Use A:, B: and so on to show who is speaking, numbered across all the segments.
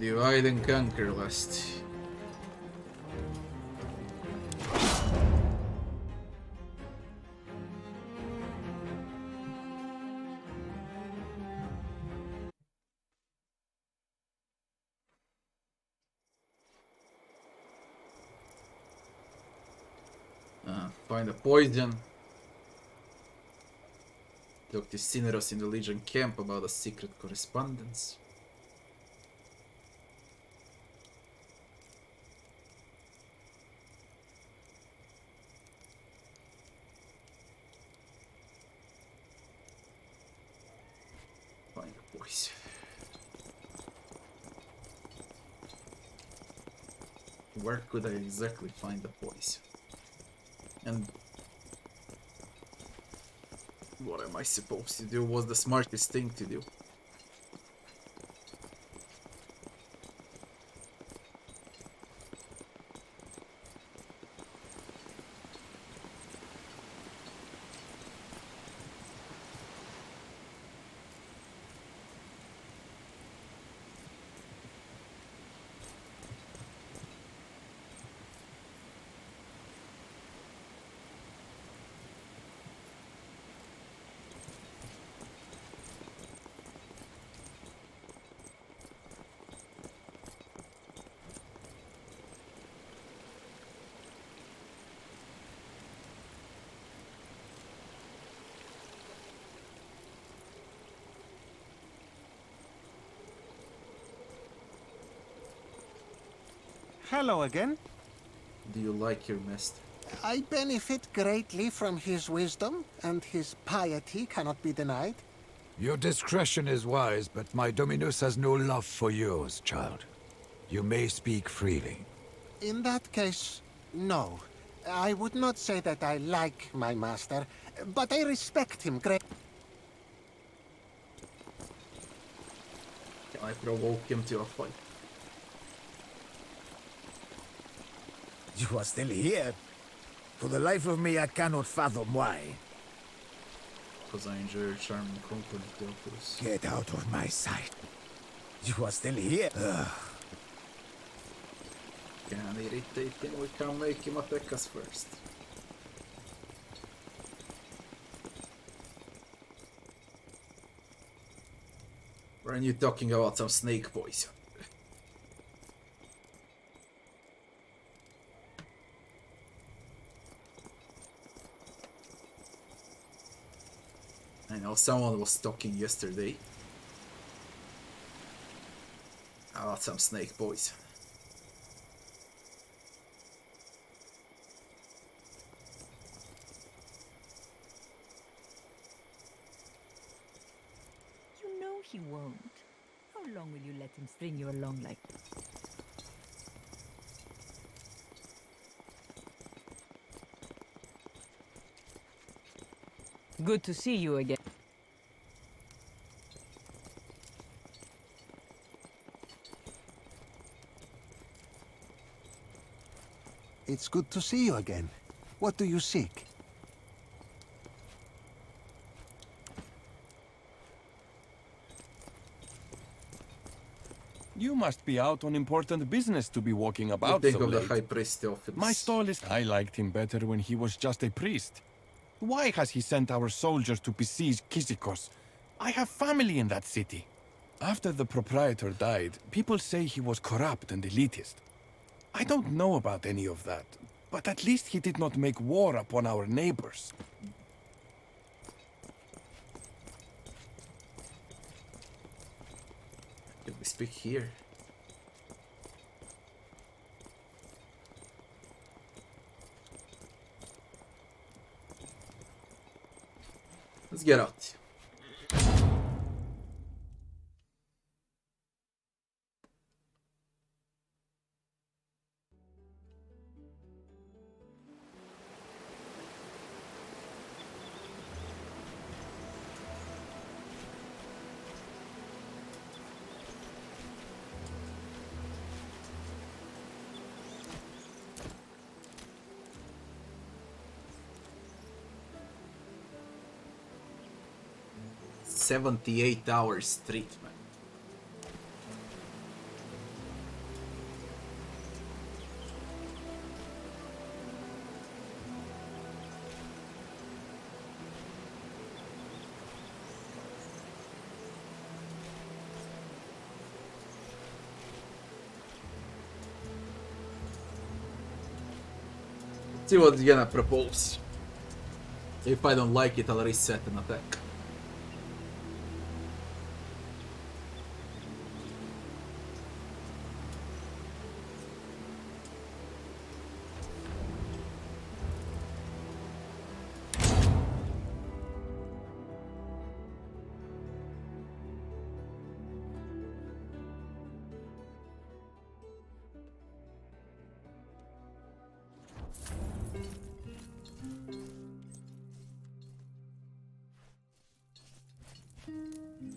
A: Divide and conquer list. Find a poison. Talk to Cineros in the Legion camp about a secret correspondence. Find a poison. Where could I exactly find the poison? And what am I supposed to do? Was the smartest thing to do?
B: Hello again.
A: Do you like your master?
C: I benefit greatly from his wisdom, and his piety cannot be denied.
D: Your discretion is wise, but my Dominus has no love for yours, child. You may speak freely.
C: In that case, no. I would not say that I like my master, but I respect him greatly.
A: Can I provoke him to a fight?
E: You are still here? For the life of me, I cannot fathom why.
A: Because I enjoy your charm and company, Theophilus.
E: Get out of my sight. You are still here? Ugh.
A: Can irritate him, we can make him attack us first. Weren't you talking about some snake poison? I know someone was talking yesterday about some snake poison.
F: You know he won't. How long will you let him string you along like this? Good to see you again.
C: It's good to see you again. What do you seek?
B: You must be out on important business to be walking about
A: Think
B: so
A: of the
B: late.
A: High Priest Theophilus.
B: My stall is... I liked him better when he was just a priest. Why has he sent our soldiers to besiege Kyzikos? I have family in that city. After the proprietor died, people say he was corrupt and elitist. I don't know about any of that, but at least he did not make war upon our neighbors.
A: Can we speak here? Let's get out. $78 treatment. See what he's gonna propose. If I don't like it, I'll reset an attack.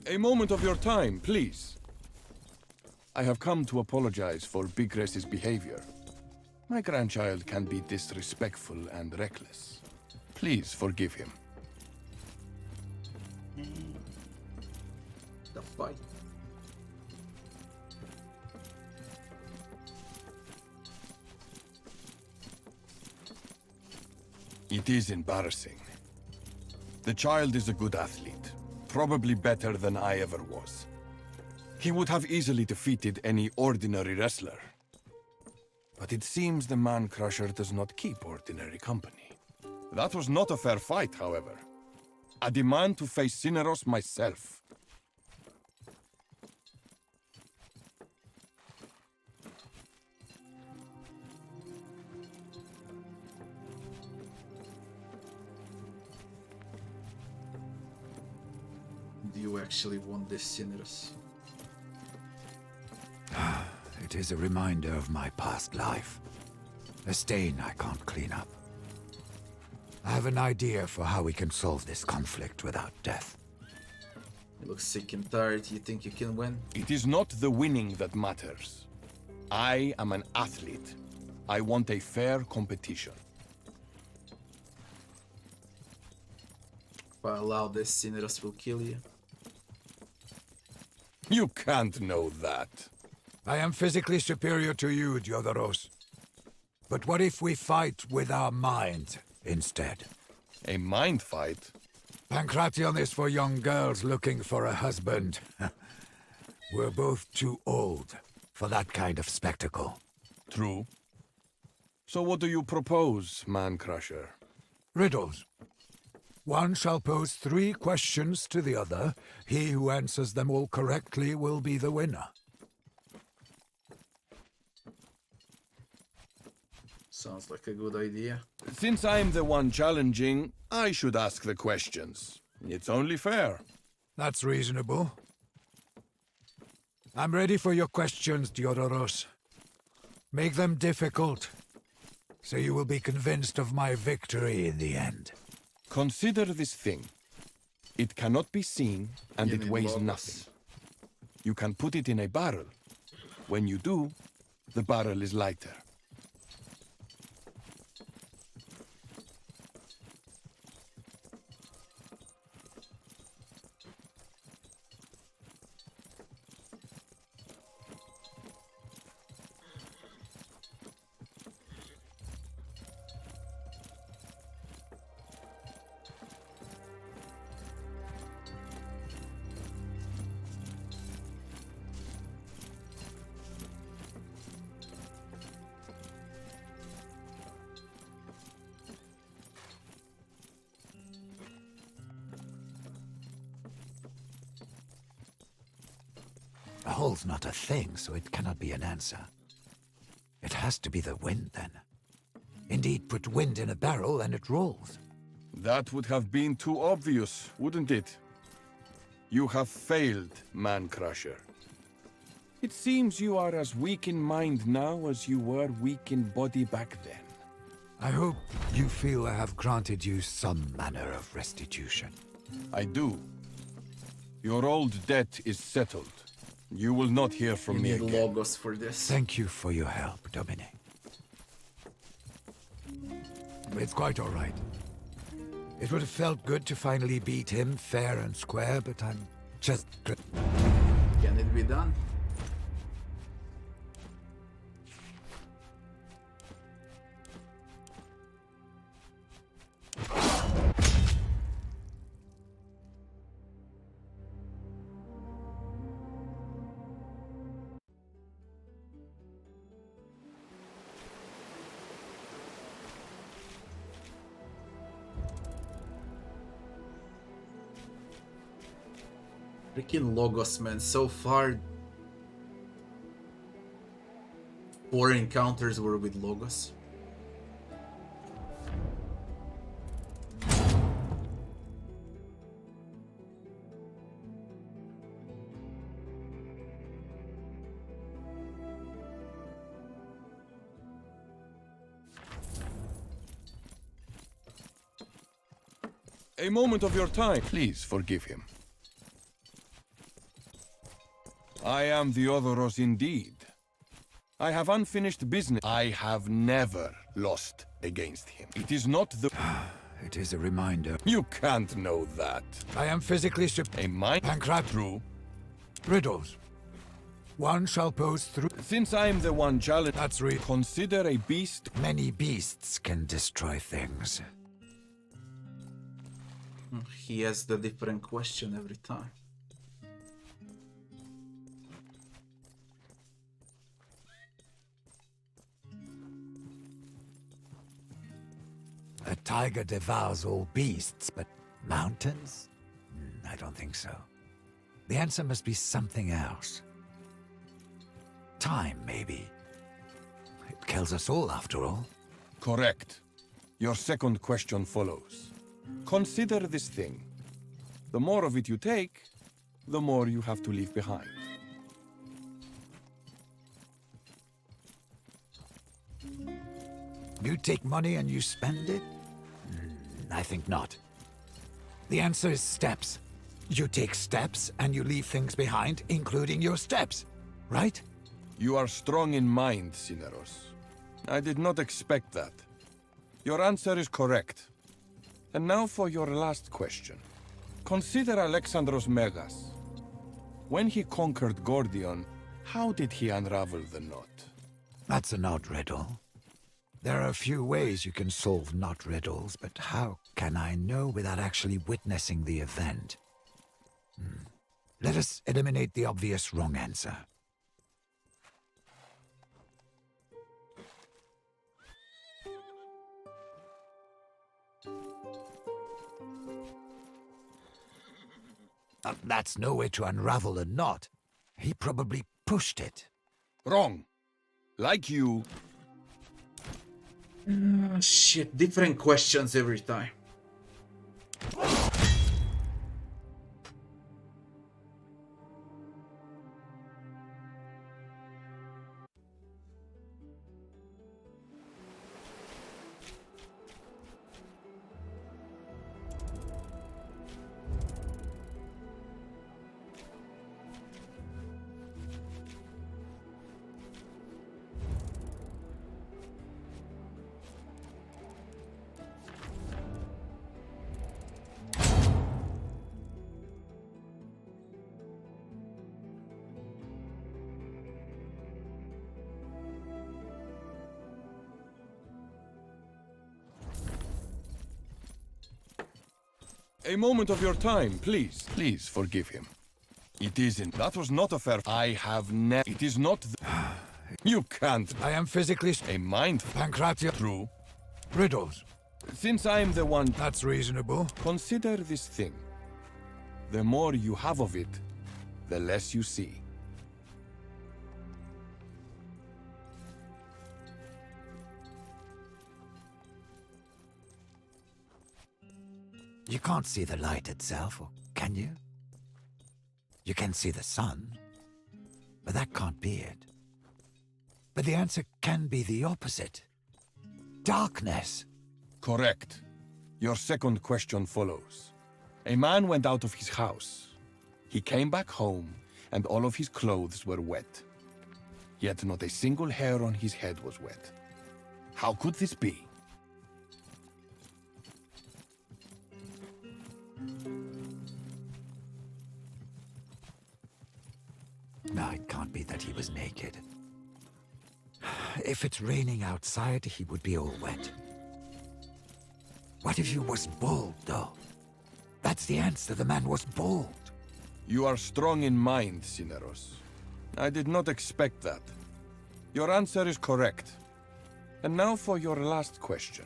B: A moment of your time, please. I have come to apologize for Bigres's behavior. My grandchild can be disrespectful and reckless. Please forgive him.
A: The fight.
B: It is embarrassing. The child is a good athlete. Probably better than I ever was. He would have easily defeated any ordinary wrestler. But it seems the man-crusher does not keep ordinary company. That was not a fair fight, however. I demand to face Cineros myself.
A: Do you actually want this, Cineros?
D: It is a reminder of my past life. A stain I can't clean up. I have an idea for how we can solve this conflict without death.
A: You look sick and tired. You think you can win?
B: It is not the winning that matters. I am an athlete. I want a fair competition.
A: If I allow this, Cineros will kill you.
B: You can't know that.
D: I am physically superior to you, Diodoros. But what if we fight with our minds instead?
B: A mind fight?
D: Pancration is for young girls looking for a husband. We're both too old for that kind of spectacle.
B: True. So what do you propose, Man-Crusher?
D: Riddles. One shall pose 3 questions to the other. He who answers them all correctly will be the winner.
A: Sounds like a good idea.
B: Since I'm the one challenging, I should ask the questions. It's only fair.
D: That's reasonable. I'm ready for your questions, Diodoros. Make them difficult, so you will be convinced of my victory in the end.
B: Consider this thing. It cannot be seen, and
A: You
B: it
A: mean
B: weighs
A: logos.
B: nothing. You can put it in a barrel. When you do, the barrel is lighter.
D: A hole's not a thing, so it cannot be an answer. It has to be the wind, then. Indeed, put wind in a barrel and it rolls.
B: That would have been too obvious, wouldn't it? You have failed, Man-Crusher. It seems you are as weak in mind now as you were weak in body back then.
D: I hope you feel I have granted you some manner of restitution.
B: I do. Your old debt is settled. You will not hear from
A: You
B: me
A: need
B: again.
A: logos for this.
D: Thank you for your help, Domine. It's quite all right. It would have felt good to finally beat him fair and square, but I'm just...
A: Can it be done? Freaking Logos, man. So far, 4 encounters were with Logos.
B: A moment of your time. Please forgive him. I am the Odoros indeed. I have unfinished business. I have never lost against him. It is not the...
D: It is a reminder.
B: You can't know that.
D: I am physically
B: A mind...
D: Pancrat.
B: True.
D: Riddles. One shall pose through.
B: Since I'm the one challenge...
D: That's
B: Consider a beast...
D: Many beasts can destroy things.
A: He has the different question every time.
D: A tiger devours all beasts, but mountains? I don't think so. The answer must be something else. Time, maybe. It kills us all, after all.
B: Correct. Your second question follows. Consider this thing. The more of it you take, the more you have to leave behind.
D: You take money and you spend it? I think not. The answer is steps. You take steps and you leave things behind, including your steps, right?
B: You are strong in mind, Cineros. I did not expect that. Your answer is correct. And now for your last question. Consider Alexandros Megas. When he conquered Gordion, how did he unravel the knot?
D: That's an odd riddle. There are a few ways you can solve knot riddles, but how can I know without actually witnessing the event? Let us eliminate the obvious wrong answer. That's no way to unravel a knot. He probably pushed it.
B: Wrong. Like you.
A: Shit, different questions every time.
B: A moment of your time, please. Please forgive him. It isn't. That was not a fair... I have never... It is not... You can't...
D: I am physically...
B: A mind...
D: Pancratia.
B: True.
D: Riddles.
B: Since I'm the one...
D: That's reasonable.
B: Consider this thing. The more you have of it, the less you see.
D: You can't see the light itself, or can you? You can see the sun, but that can't be it. But the answer can be the opposite. Darkness.
B: Correct. Your second question follows. A man went out of his house. He came back home, and all of his clothes were wet. Yet not a single hair on his head was wet. How could this be?
D: No, it can't be that he was naked. If it's raining outside, he would be all wet. What if he was bald, though? That's the answer. The man was bald.
B: You are strong in mind, Cineros. I did not expect that. Your answer is correct. And now for your last question.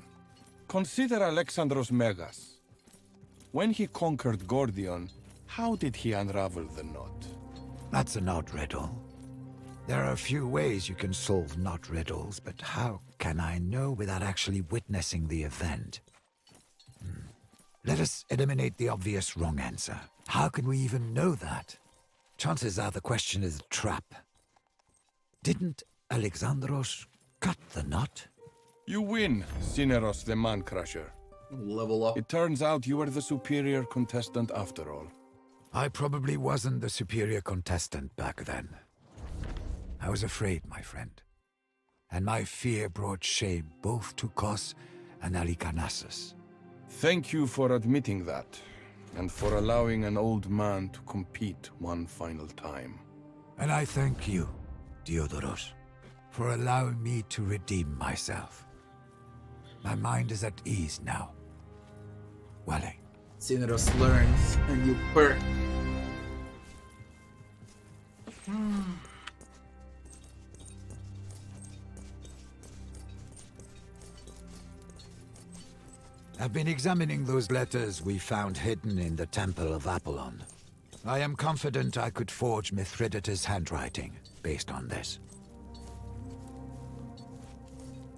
B: Consider Alexandros Megas. When he conquered Gordion, How did he unravel the knot?
D: That's an odd riddle. There are a few ways you can solve knot riddles, but how can I know without actually witnessing the event? Let us eliminate the obvious wrong answer. How can we even know that? Chances are the question is a trap. Didn't Alexandros cut the knot?
B: You win, Cineros the Man-Crusher.
A: Level up.
B: It turns out you were the superior contestant after all.
D: I probably wasn't the superior contestant back then. I was afraid, my friend. And my fear brought shame both to Kos and Alicarnassus.
B: Thank you for admitting that, and for allowing an old man to compete one final time.
D: And I thank you, Diodoros, for allowing me to redeem myself. My mind is at ease now. Wale.
A: Cineros learns a new perk.
D: I've been examining those letters we found hidden in the Temple of Apollon. I am confident I could forge Mithridates' handwriting based on this.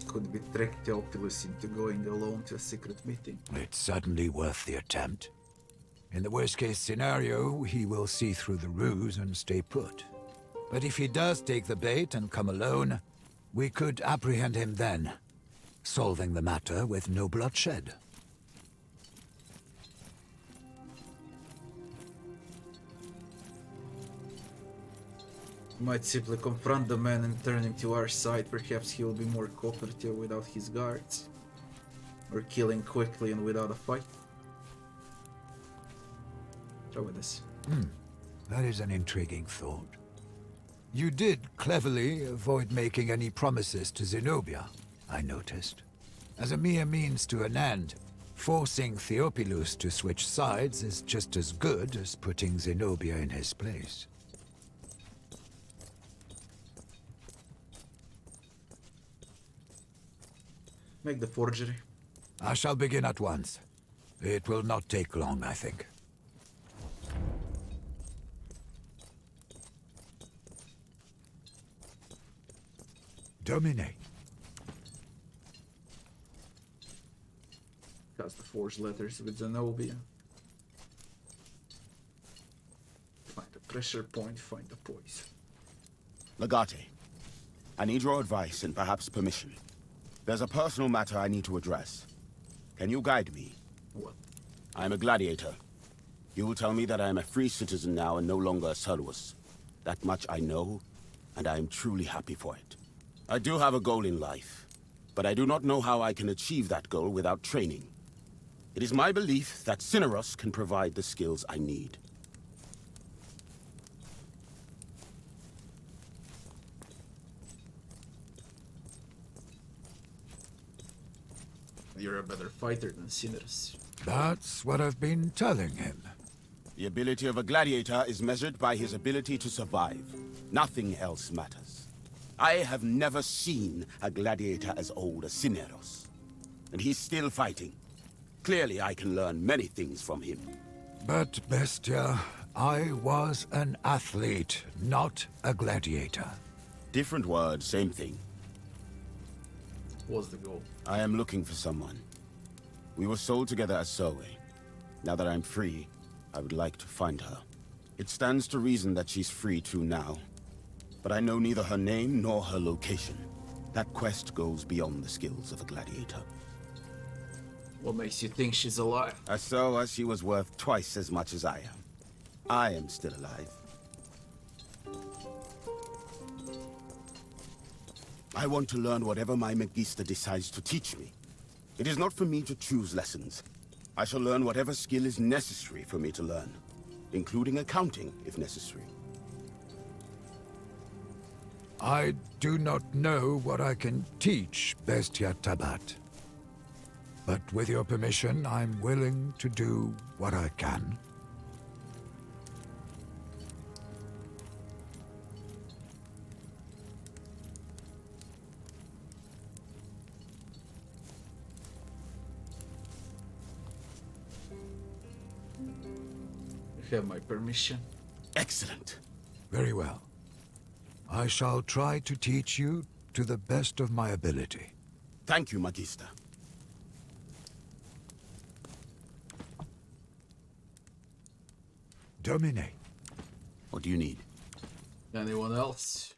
A: Could be trick Theophilus into going alone to a secret meeting.
D: It's certainly worth the attempt. In the worst-case scenario, he will see through the ruse and stay put. But if he does take the bait and come alone, we could apprehend him then, solving the matter with no bloodshed.
A: Might simply confront the man and turn him to our side. Perhaps he will be more cooperative without his guards. Or killing quickly and without a fight. Try with this.
D: That is an intriguing thought. You did cleverly avoid making any promises to Zenobia, I noticed. As a mere means to an end, forcing Theophilus to switch sides is just as good as putting Zenobia in his place.
A: Make the forgery.
D: I shall begin at once. It will not take long, I think. Dominate.
A: Cast the forged letters with Zenobia. Find the pressure point, find the poise.
G: Legate, I need your advice and perhaps permission. There's a personal matter I need to address. Can you guide me?
A: What?
G: I'm a gladiator. You will tell me that I am a free citizen now and no longer a servus. That much I know, and I am truly happy for it. I do have a goal in life, but I do not know how I can achieve that goal without training. It is my belief that Cineros can provide the skills I need.
A: You're a better fighter than Cineros.
D: That's what I've been telling him.
G: The ability of a gladiator is measured by his ability to survive. Nothing else matters. I have never seen a gladiator as old as Cineros. And he's still fighting. Clearly I can learn many things from him.
D: But, Bestia, I was an athlete, not a gladiator.
G: Different words, same thing.
A: What's the goal?
G: I am looking for someone. We were sold together as Zoe. Now that I'm free, I would like to find her. It stands to reason that she's free too now. But I know neither her name nor her location. That quest goes beyond the skills of a gladiator.
A: What makes you think she's alive?
G: I saw she was worth twice as much as I am. I am still alive. I want to learn whatever my Magister decides to teach me. It is not for me to choose lessons. I shall learn whatever skill is necessary for me to learn, including accounting if necessary.
D: I do not know what I can teach, Bestia Tabat. But with your permission, I'm willing to do what I can.
A: have my permission.
G: Excellent.
D: Very well. I shall try to teach you to the best of my ability.
G: Thank you, Magister.
D: Domine.
G: What do you need?
A: Anyone else?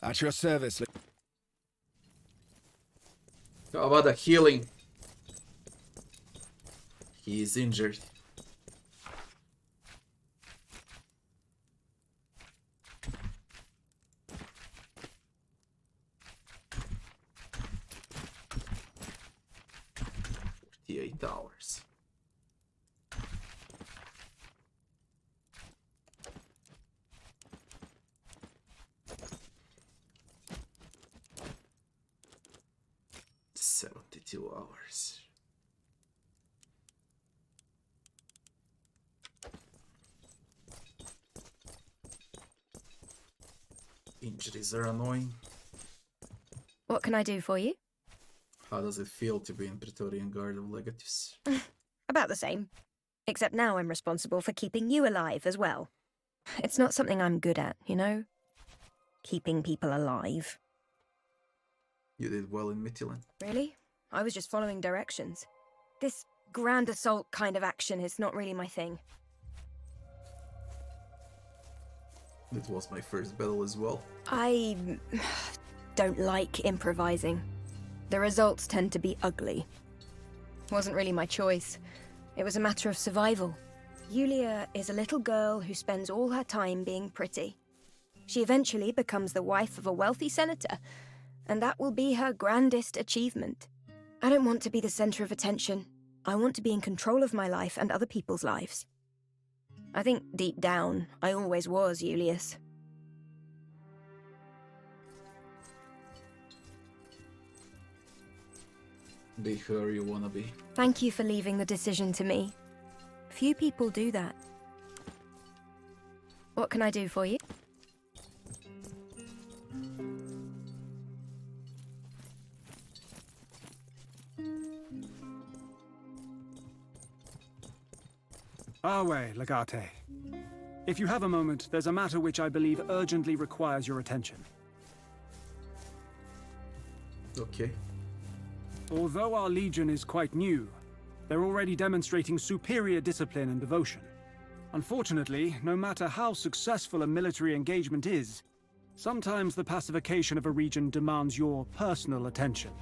B: At your service.
A: How about the healing? He is injured. $48. $72. Injuries are annoying.
H: What can I do for you?
A: How does it feel to be in Praetorian Guard of Legatus?
H: About the same. Except now I'm responsible for keeping you alive as well. It's not something I'm good at, you know? Keeping people alive.
A: You did well in Mytilene.
H: Really? I was just following directions. This grand assault kind of action is not really my thing.
A: It was my first battle as well.
H: I don't like improvising. The results tend to be ugly. Wasn't really my choice. It was a matter of survival. Yulia is a little girl who spends all her time being pretty. She eventually becomes the wife of a wealthy senator, and that will be her grandest achievement. I don't want to be the center of attention. I want to be in control of my life and other people's lives. I think deep down, I always was Julius.
A: Be whoever you wanna be.
H: Thank you for leaving the decision to me. Few people do that. What can I do for you?
I: Awe, Legate. If you have a moment, there's a matter which I believe urgently requires your attention.
A: Okay.
I: Although our legion is quite new, they're already demonstrating superior discipline and devotion. Unfortunately, no matter how successful a military engagement is, sometimes the pacification of a region demands your personal attention.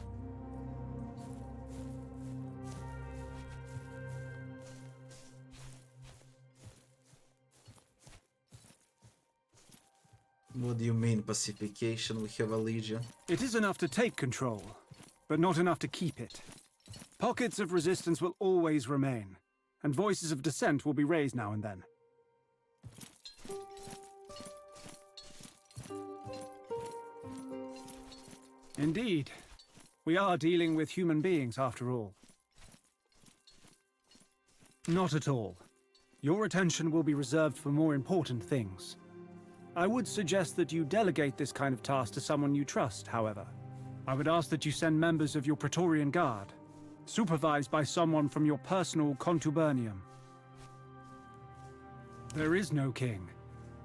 A: What do you mean, pacification? We have a legion.
I: It is enough to take control, but not enough to keep it. Pockets of resistance will always remain, and voices of dissent will be raised now and then. Indeed. We are dealing with human beings, after all. Not at all. Your attention will be reserved for more important things. I would suggest that you delegate this kind of task to someone you trust, however. I would ask that you send members of your Praetorian Guard, supervised by someone from your personal contubernium. There is no king.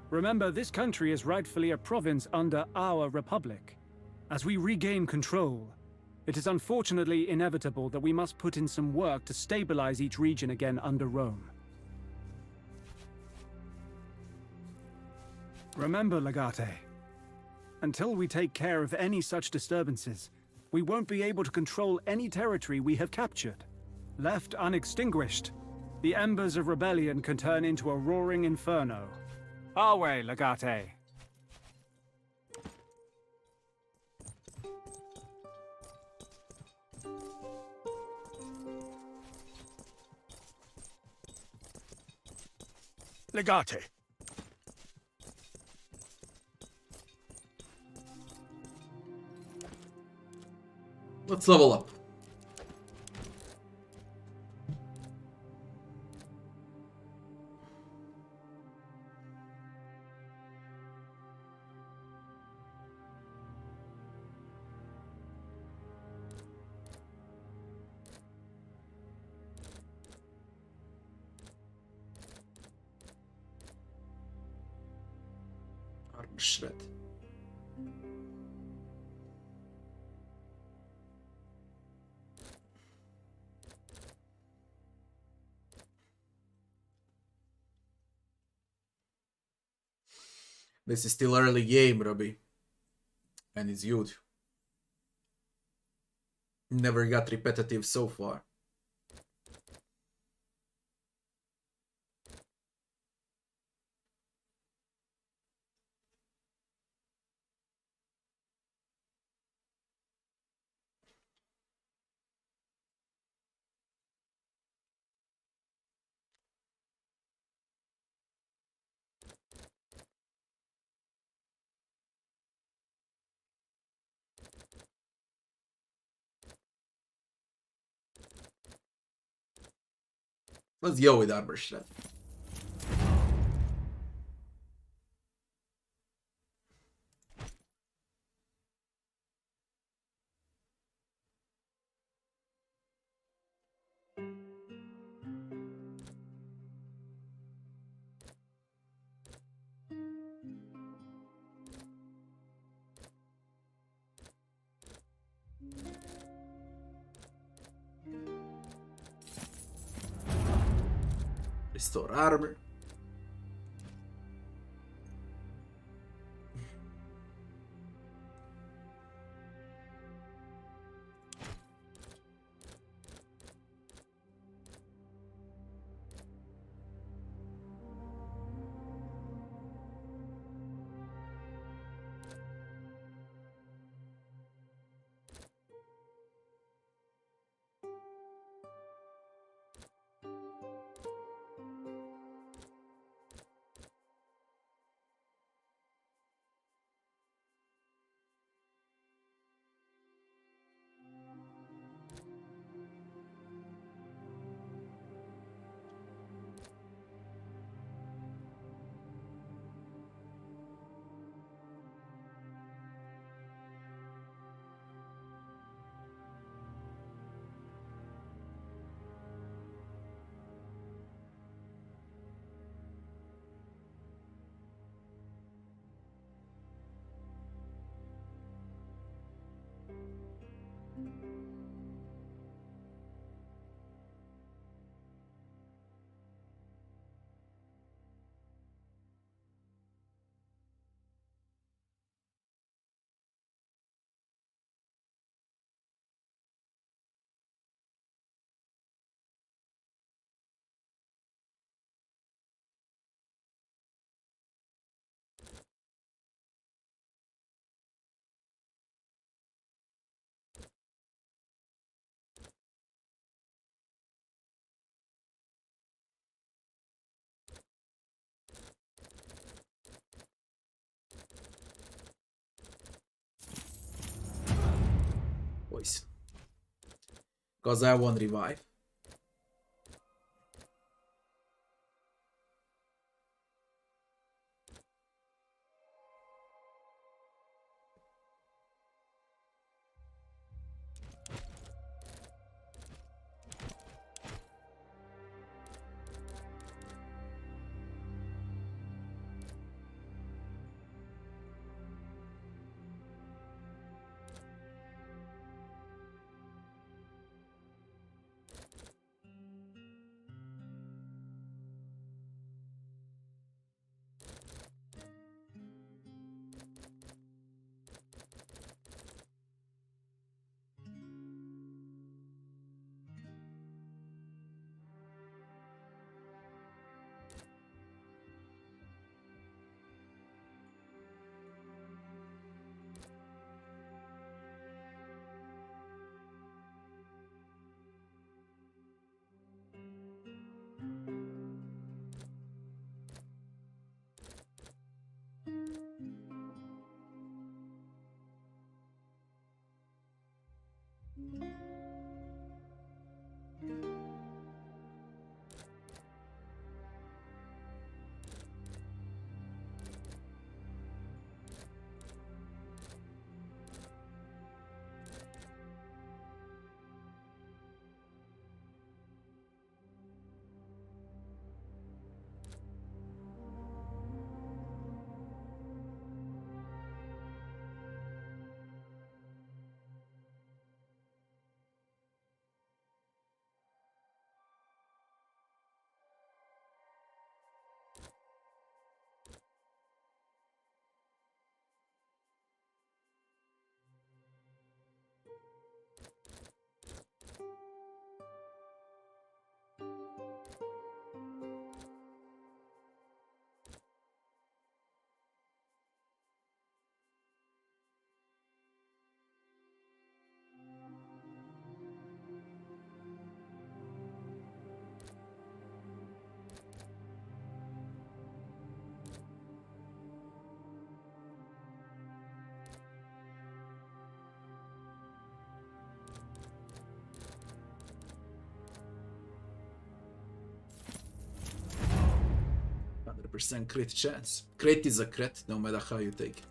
I: Remember, this country is rightfully a province under our republic. As we regain control, it is unfortunately inevitable that we must put in some work to stabilize each region again under Rome. Remember, Legate, until we take care of any such disturbances, we won't be able to control any territory we have captured. Left unextinguished, the embers of rebellion can turn into a roaring inferno. Our way, Legate.
G: Legate.
A: Let's level up. Shred. This is still early game, Robbie. And it's huge. Never got repetitive so far. Let's go with Arbor Shred. Restore armor. Boys. Because I won't revive. 100% crit chance. Crit is a crit, no matter how you take it.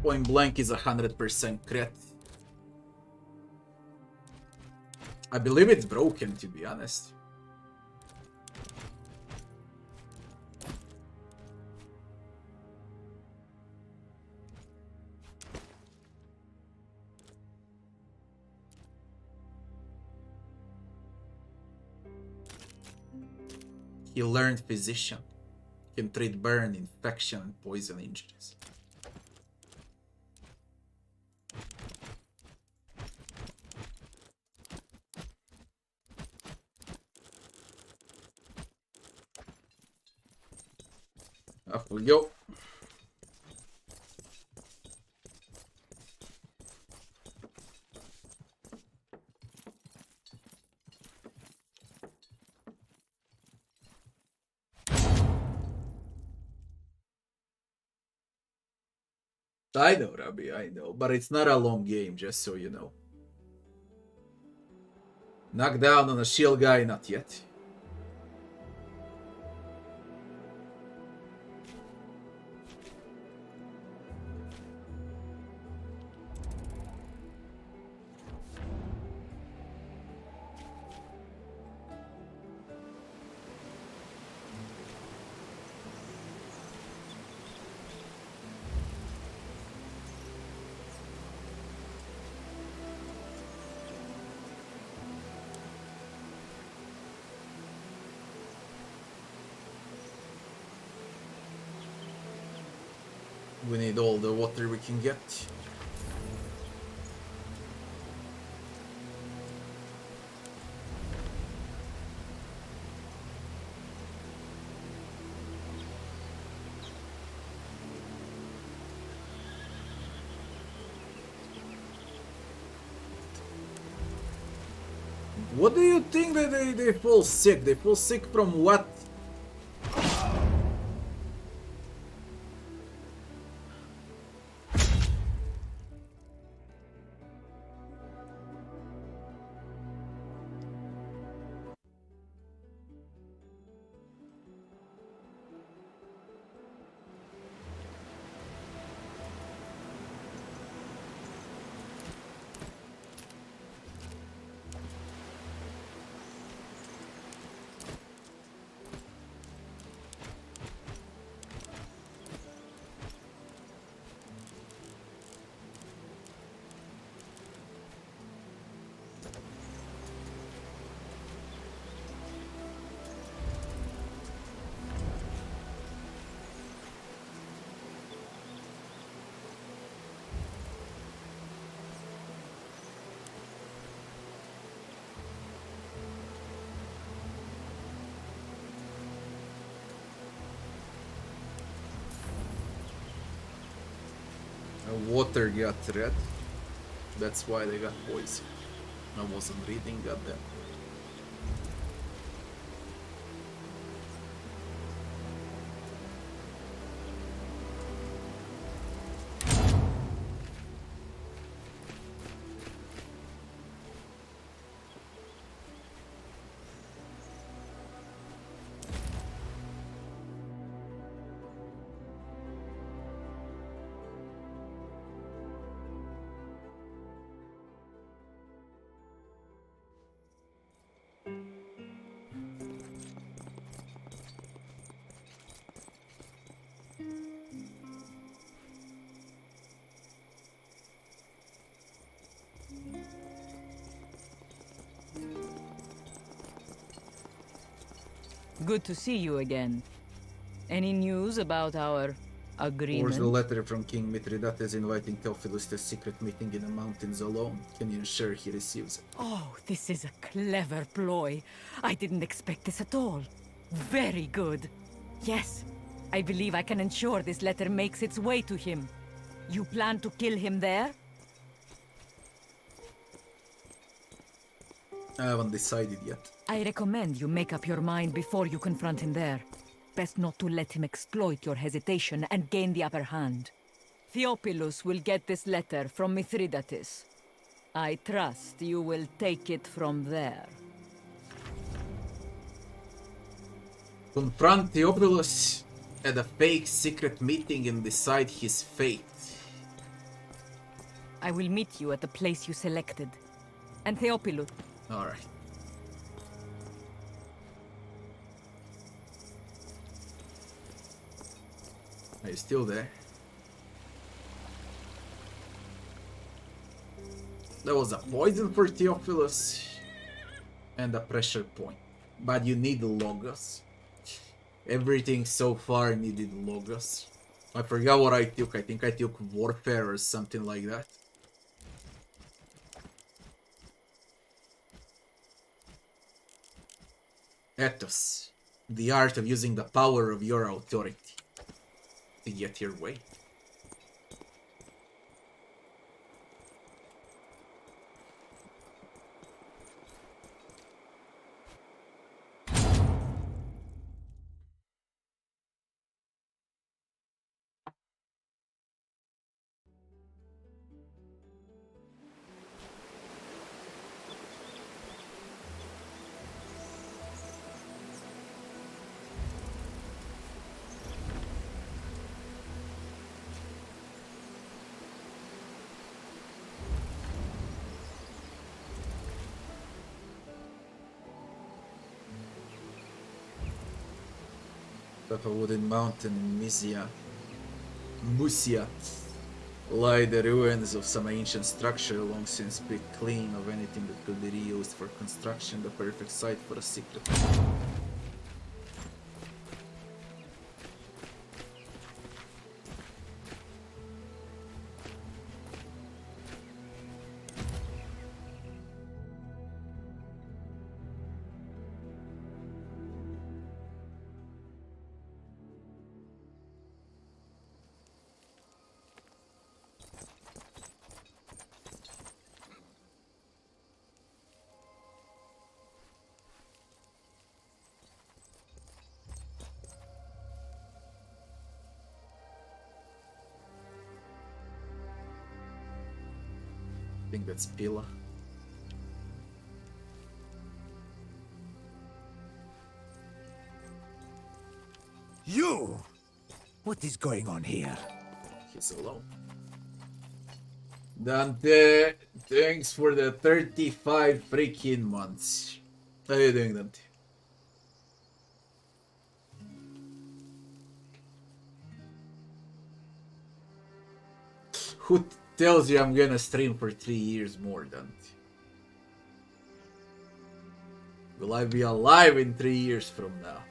A: Point blank is 100% crit. I believe it's broken, to be honest. He learned physician. Can treat burn, infection, and poison injuries. Off we go. I know, Rabbi, I know, but it's not a long game, just so you know. Knock down on a shield guy, not yet. We need all the water we can get. What do you think that they fall sick? They fall sick from what? Water got red. That's why they got poison. I wasn't reading, goddamn.
F: Good to see you again. Any news about our
A: Forwards the
F: agreement?
A: letter from King Mithridates inviting Theophilus to a secret meeting in the mountains alone. Can you ensure he receives it?
F: Oh, this is a clever ploy. I didn't expect this at all. Very good. Yes, I believe I can ensure this letter makes its way to him. You plan to kill him there?
A: I haven't decided yet.
F: I recommend you make up your mind before you confront him there. Best not to let him exploit your hesitation and gain the upper hand. Theophilus will get this letter from Mithridates. I trust you will take it from there.
A: Confront Theophilus at a fake secret meeting and decide his fate.
F: I will meet you at the place you selected. And Theophilus...
A: Alright. Are you still there? There was a poison for Theophilus and a pressure point. But you need Logos. Everything so far needed Logos. I forgot what I took. I think I took Warfare or something like that. Ethos. The art of using the power of your authority to get your way. Of a wooden mountain in Musia lie the ruins of some ancient structure long since picked clean of anything that could be reused for construction, the perfect site for a secret. I think that's Pila.
E: You! What is going on here?
A: He's alone. Dante, thanks for the 35 freaking months. How you doing, Dante? Who tells you I'm gonna stream for 3 years more, Dante? Will I be alive in 3 years from now?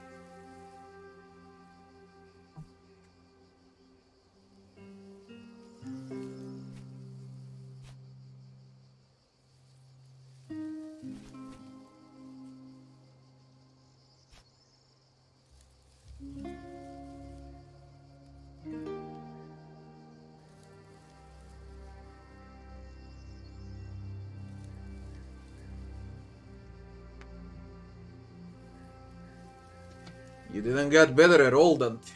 A: You didn't get better at all, Dante.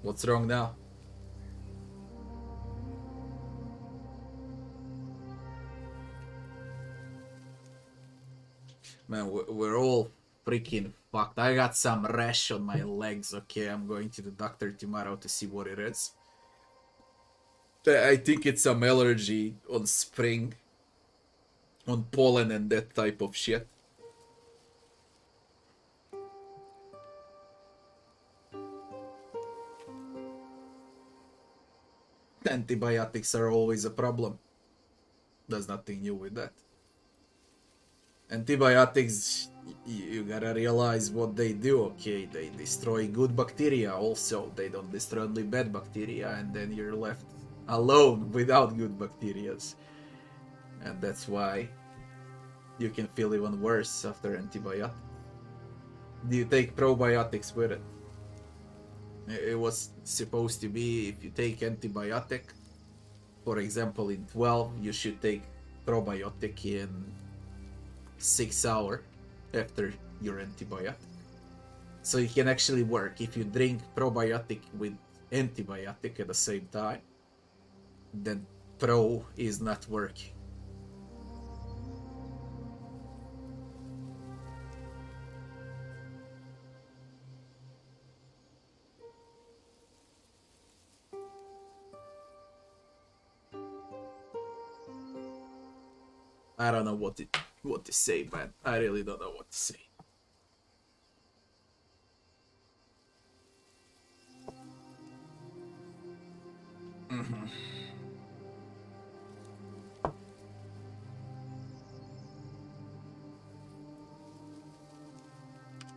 A: What's wrong now? Man, we're all freaking fucked. I got some rash on my legs, okay? I'm going to the doctor tomorrow to see what it is. I think it's some allergy on spring, on pollen and that type of shit. Antibiotics are always a problem. There's nothing new with that. Antibiotics You gotta realize what they do, okay? They destroy good bacteria also. They don't destroy only bad bacteria, and then you're left alone without good bacterias. And that's why you can feel even worse after antibiotics. Do you take probiotics with it? It was supposed to be if you take antibiotic, for example, in 12, you should take probiotic in 6 hours after your antibiotic. So it can actually work. If you drink probiotic with antibiotic at the same time, then pro is not working. I don't know what to say, man. I really don't know what to say.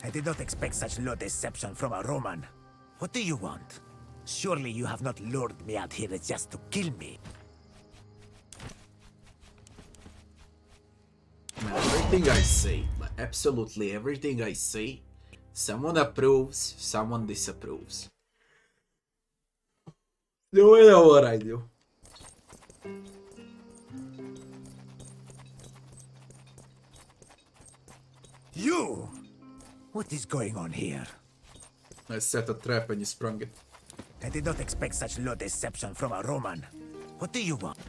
E: I did not expect such low deception from a Roman. What do you want? Surely you have not lured me out here just to kill me.
A: Man, everything I say, absolutely everything I say, someone approves, someone disapproves. No matter what I do.
E: You! What is going on here?
A: I set a trap and you sprung it.
E: I did not expect such low deception from a Roman. What do you want?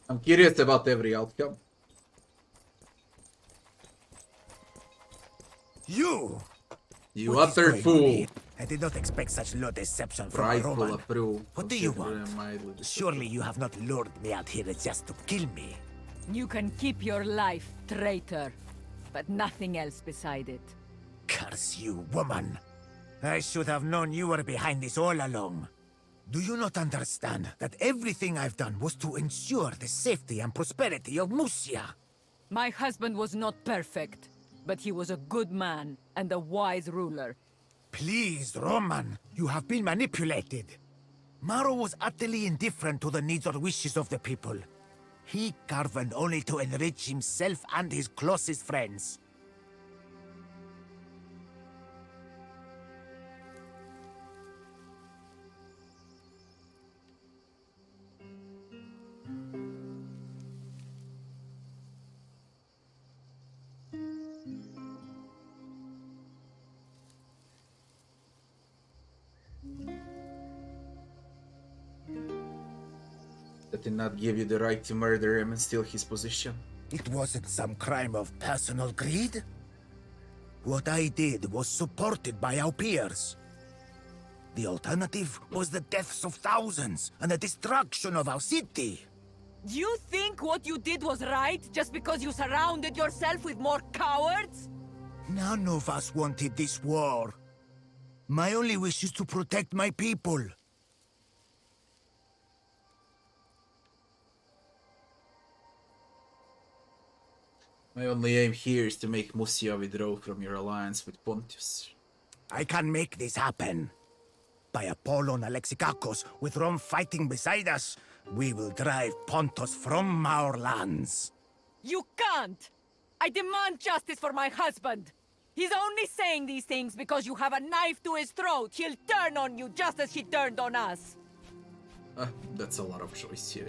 A: I'm curious about every outcome.
E: You!
A: You
E: What is
A: utter
E: going on
A: fool.
E: here? I did not expect such low deception from a
A: Rightful
E: Roman.
A: approve.
E: What do you
A: Consider
E: want?
A: mildly disapprove.
E: Surely you have not lured me out here just to kill me.
F: You can keep your life, traitor, but nothing else beside it.
E: Curse you, woman! I should have known you were behind this all along. Do you not understand that everything I've done was to ensure the safety and prosperity of Musia?
F: My husband was not perfect, but he was a good man and a wise ruler.
E: Please, Roman, you have been manipulated. Maro was utterly indifferent to the needs or wishes of the people. He carved only to enrich himself and his closest friends.
A: That did not give you the right to murder him and steal his position.
E: It wasn't some crime of personal greed. What I did was supported by our peers. The alternative was the deaths of thousands and the destruction of our city.
F: You think what you did was right just because you surrounded yourself with more cowards?
E: None of us wanted this war. My only wish is to protect my people.
A: My only aim here is to make Musia withdraw from your alliance with Pontius.
E: I can make this happen. By Apollon Alexikakos, with Rome fighting beside us, we will drive Pontus from our lands.
F: You can't! I demand justice for my husband! He's only saying these things because you have a knife to his throat. He'll turn on you just as he turned on us.
A: That's a lot of choices.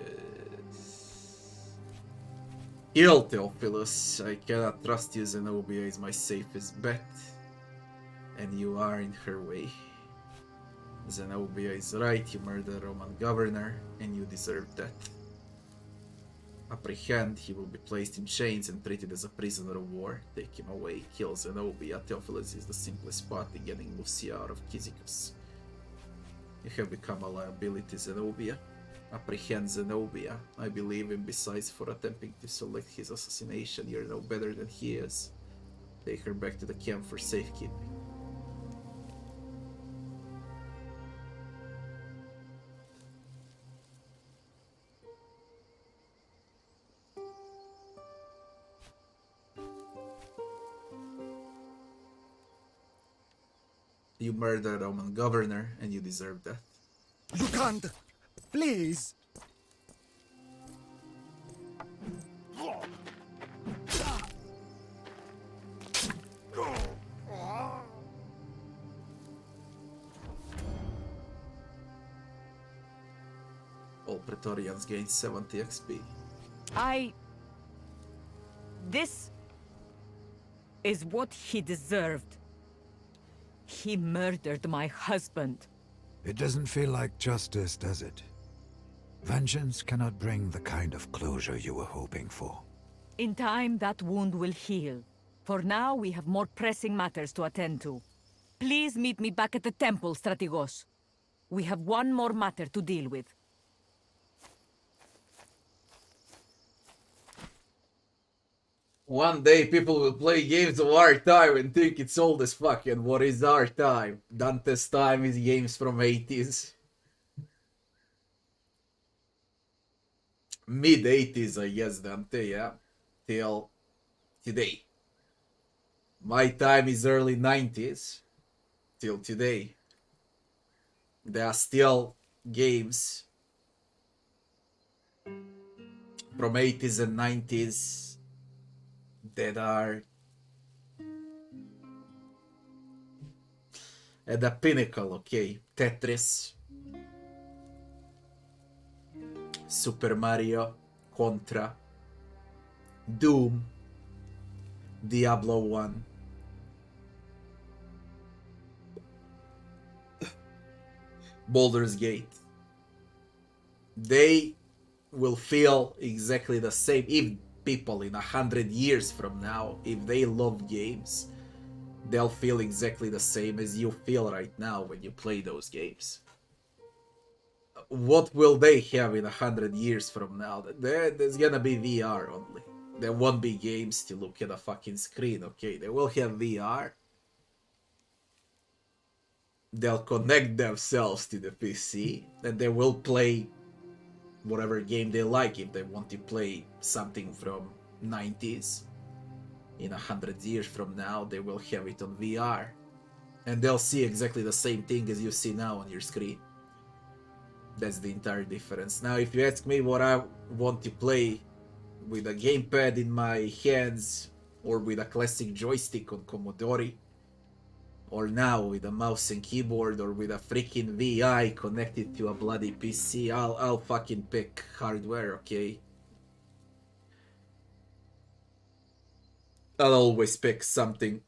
A: Kill Theophilus. I cannot trust you. Zenobia is my safest bet. And you are in her way. Zenobia is right. You murdered a Roman governor, and you deserve death. Apprehend, he will be placed in chains and treated as a prisoner of war. Take him away, kill Zenobia. Theophilus is the simplest path in getting Musia out of Cyzicus. You have become a liability, Zenobia. Apprehend Zenobia. I believe him. Besides, for attempting to select his assassination, you're no better than he is. Take her back to the camp for safekeeping. You murdered a Roman governor, and you deserve that.
E: You can't! Please!
A: All Praetorians gain 70 XP.
F: This is what he deserved. He murdered my husband.
D: It doesn't feel like justice, does it? Vengeance cannot bring the kind of closure you were hoping for.
F: In time, that wound will heal. For now, we have more pressing matters to attend to. Please meet me back at the temple, Strategos. We have one more matter to deal with.
A: One day people will play games of our time and think it's old as fuck, and what is our time? Dante's time is games from 80s. Mid-80s, I guess, Dante, yeah. Till today. My time is early 90s. Till today. There are still games from 80s and 90s that are at the pinnacle, okay? Tetris, Super Mario, Contra, Doom, Diablo 1, Baldur's Gate. They will feel exactly the same if people in 100 years from now, if they love games, they'll feel exactly the same as you feel right now when you play those games. What will they have in 100 years from now? There's gonna be VR only. There won't be games to look at a fucking screen, okay? They will have VR. They'll connect themselves to the PC and they will play whatever game they like. If they want to play something from 90s, in 100 years from now, they will have it on VR. And they'll see exactly the same thing as you see now on your screen. That's the entire difference. Now, if you ask me what I want to play with a gamepad in my hands, or with a classic joystick on Commodore, or now with a mouse and keyboard, or with a freaking VI connected to a bloody PC, I'll fucking pick hardware, okay? I'll always pick something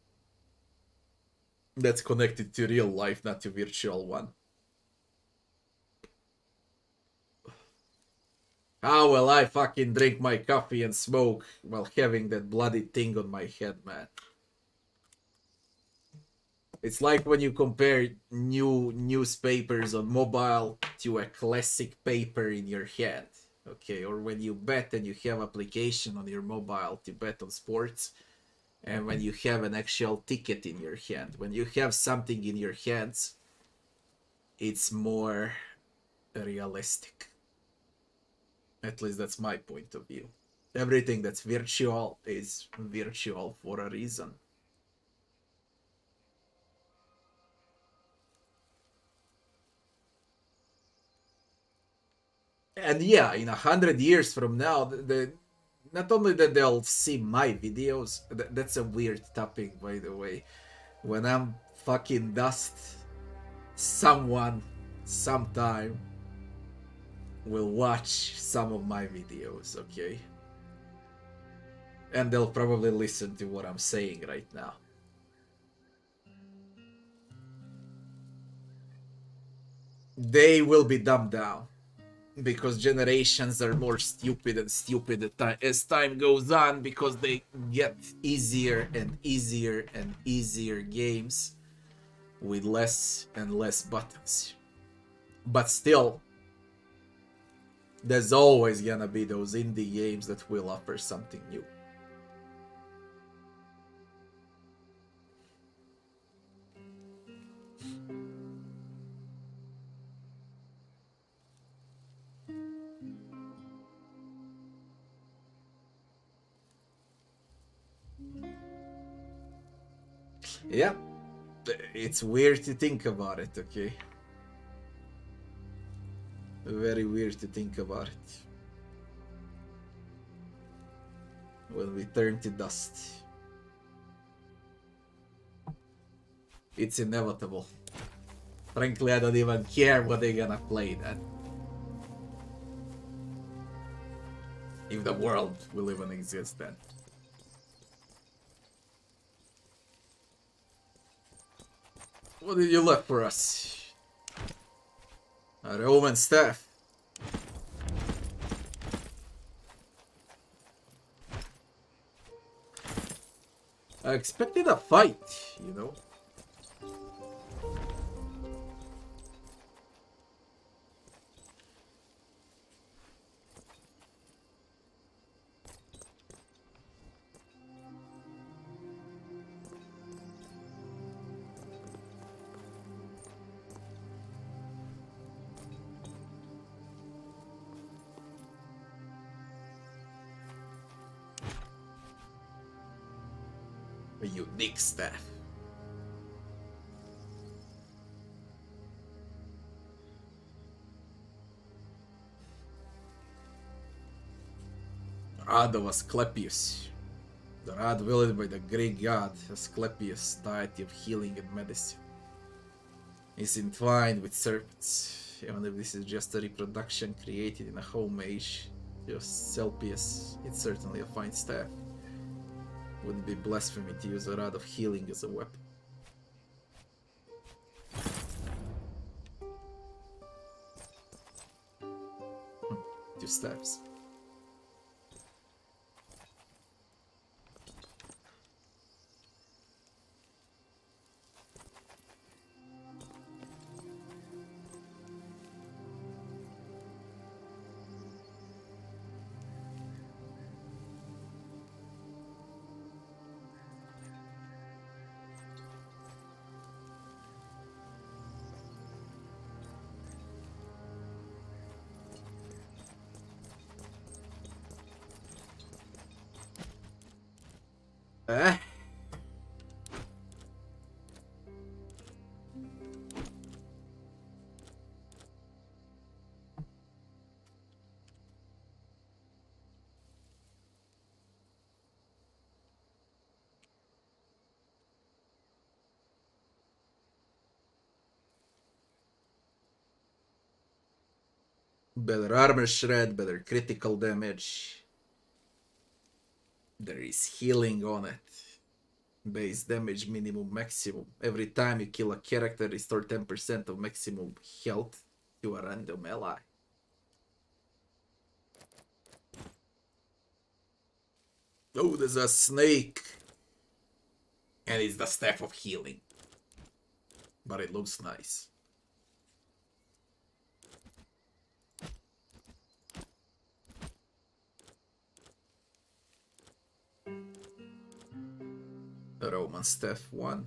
A: that's connected to real life, not to virtual one. How will I fucking drink my coffee and smoke while having that bloody thing on my head, man? It's like when you compare new newspapers on mobile to a classic paper in your hand, okay? Or when you bet and you have application on your mobile to bet on sports, and when you have an actual ticket in your hand. When you have something in your hands, it's more realistic. At least that's my point of view. Everything that's virtual is virtual for a reason. And yeah, in 100 years from now, not only that they'll see my videos, that's a weird topic, by the way. When I'm fucking dust, someone, sometime, will watch some of my videos, okay? And they'll probably listen to what I'm saying right now. They will be dumbed down. Because generations are more stupid and stupid as time goes on, because they get easier and easier and easier games with less and less buttons. But still, there's always gonna be those indie games that will offer something new. Yeah, it's weird to think about it, okay? Very weird to think about it. When we turn to dust. It's inevitable. Frankly, I don't even care what they're gonna play then. If the world will even exist then. What did you left for us? A Roman staff. I expected a fight, you know? A unique staff. Rod of Asclepius. The rod wielded by the Greek god Asclepius, deity of healing and medicine, is entwined with serpents. Even if this is just a reproduction created in a homage to Asclepius, it's certainly a fine staff. Would it be blasphemy to use a rod of healing as a weapon? Two staffs. Eh? Better armor shred, better critical damage. There is healing on it. Base damage minimum maximum. Every time you kill a character, restore 10% of maximum health to a random ally. Oh, there's a snake. And it's the staff of healing. But it looks nice. The Roman staff 1.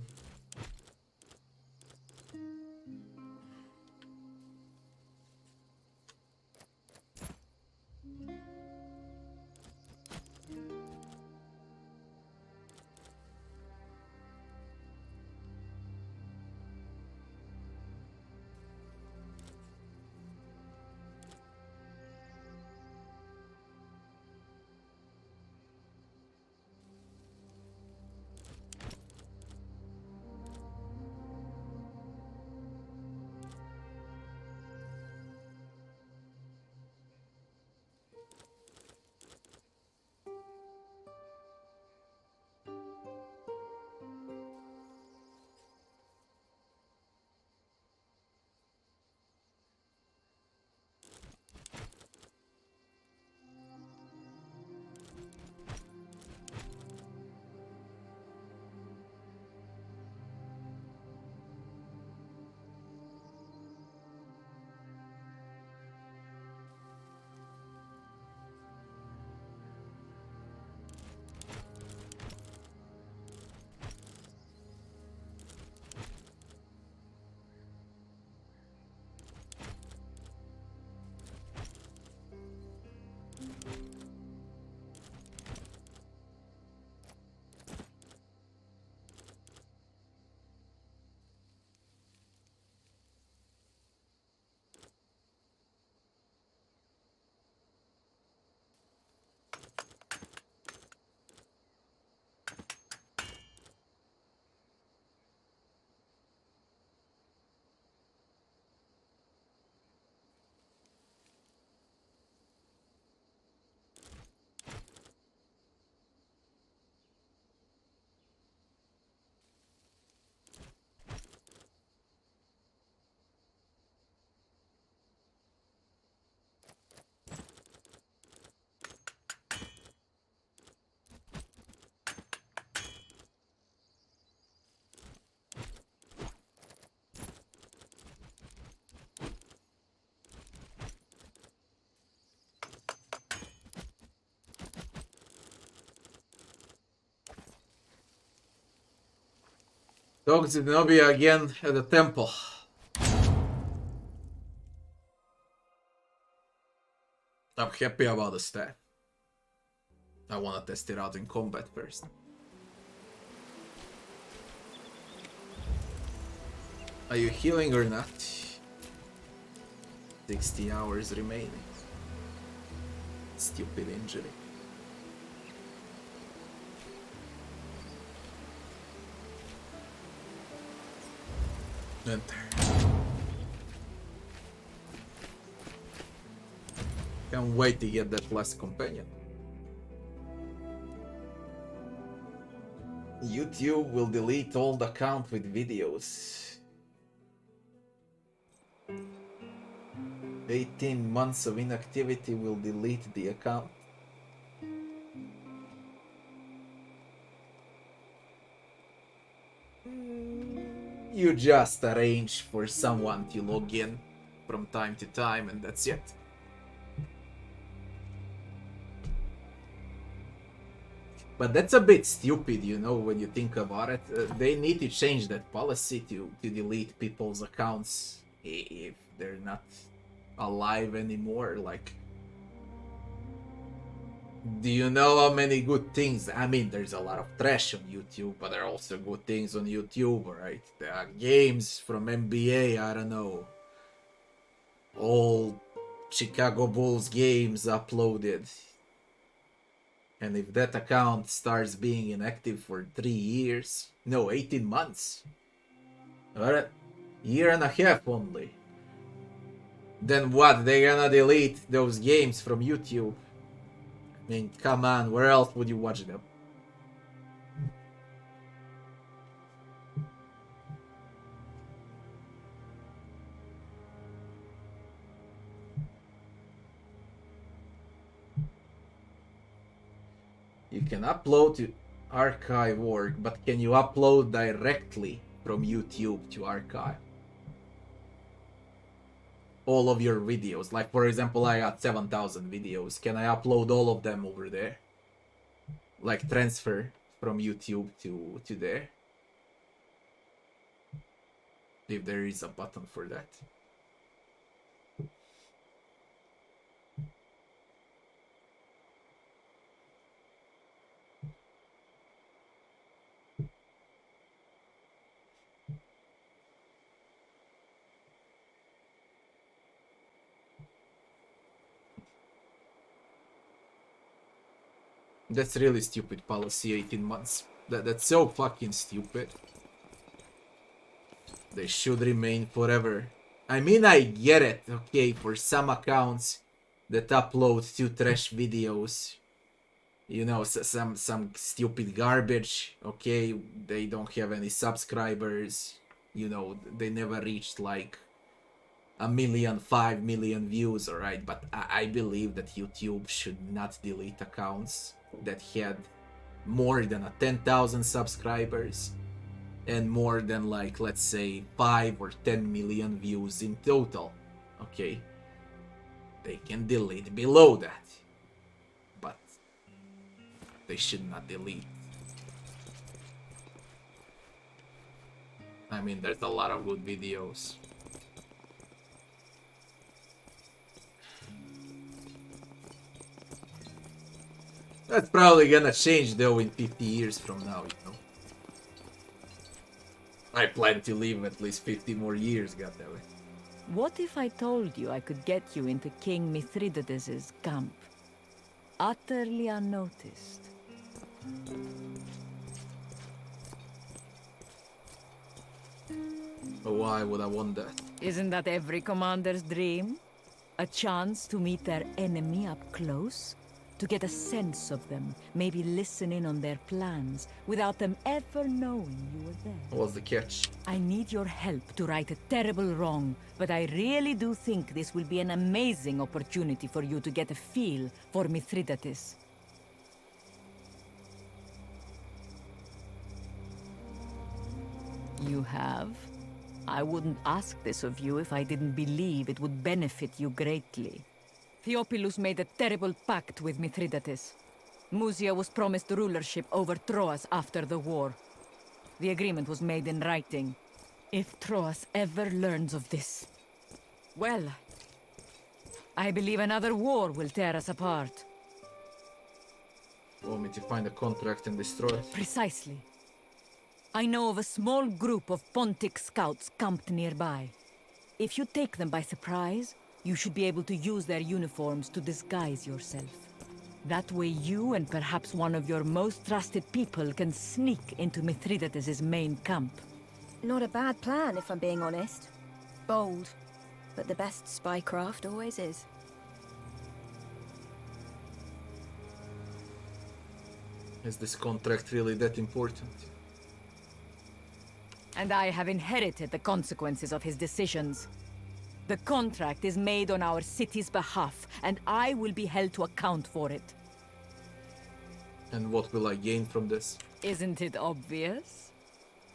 A: Talk to Zenobia again at the temple. I'm happy about the staff. I wanna test it out in combat first. Are you healing or not? 60 hours remaining. Stupid injury. Enter. Can't wait to get that last companion. YouTube will delete all the account with videos. 18 months of inactivity will delete the account. You just arrange for someone to log in from time to time and that's it. But that's a bit stupid, you know, when you think about it. They need to change that policy to delete people's accounts if they're not alive anymore. Like, do you know how many good things? I mean, there's a lot of trash on YouTube, but there are also good things on YouTube, right? There are games from NBA, I don't know. All Chicago Bulls games uploaded. And if that account starts being inactive for 3 years, no, 18 months, alright, year and a half only, then what, they gonna delete those games from YouTube? I mean, come on, where else would you watch them? You can upload to archive org, but can you upload directly from YouTube to archive? All of your videos, like for example, I got 7,000 videos. Can I upload all of them over there? Like transfer from YouTube to there? If there is a button for that. That's really stupid policy, 18 months. That's so fucking stupid. They should remain forever. I mean, I get it, okay, for some accounts that upload 2 trash videos. You know, some stupid garbage, okay, they don't have any subscribers. You know, they never reached like 1 million, 5 million views, alright, but I believe that YouTube should not delete accounts that had more than 10,000 subscribers and more than, like, let's say 5 or 10 million views in total. Okay, they can delete below that, but they should not delete. I mean, there's a lot of good videos. That's probably gonna change though in 50 years from now, you know. I plan to live at least 50 more years, goddammit.
F: What if I told you I could get you into King Mithridates' camp? Utterly unnoticed.
A: Why would I want that?
F: Isn't that every commander's dream? A chance to meet their enemy up close? To get a sense of them, maybe listen in on their plans, without them ever knowing you were there.
A: What's the catch?
F: I need your help to right a terrible wrong, but I really do think this will be an amazing opportunity for you to get a feel for Mithridates. You have? I wouldn't ask this of you if I didn't believe it would benefit you greatly. Theophilus made a terrible pact with Mithridates. Musia was promised rulership over Troas after the war. The agreement was made in writing. If Troas ever learns of this, well, I believe another war will tear us apart.
A: Want me to find a contract and destroy it?
F: Precisely. I know of a small group of Pontic scouts camped nearby. If you take them by surprise, you should be able to use their uniforms to disguise yourself. That way you and perhaps one of your most trusted people can sneak into Mithridates' main camp.
H: Not a bad plan, if I'm being honest. Bold, but the best spycraft always is.
A: Is this contract really that important?
F: And I have inherited the consequences of his decisions. The contract is made on our city's behalf, and I will be held to account for it.
A: And what will I gain from this?
F: Isn't it obvious?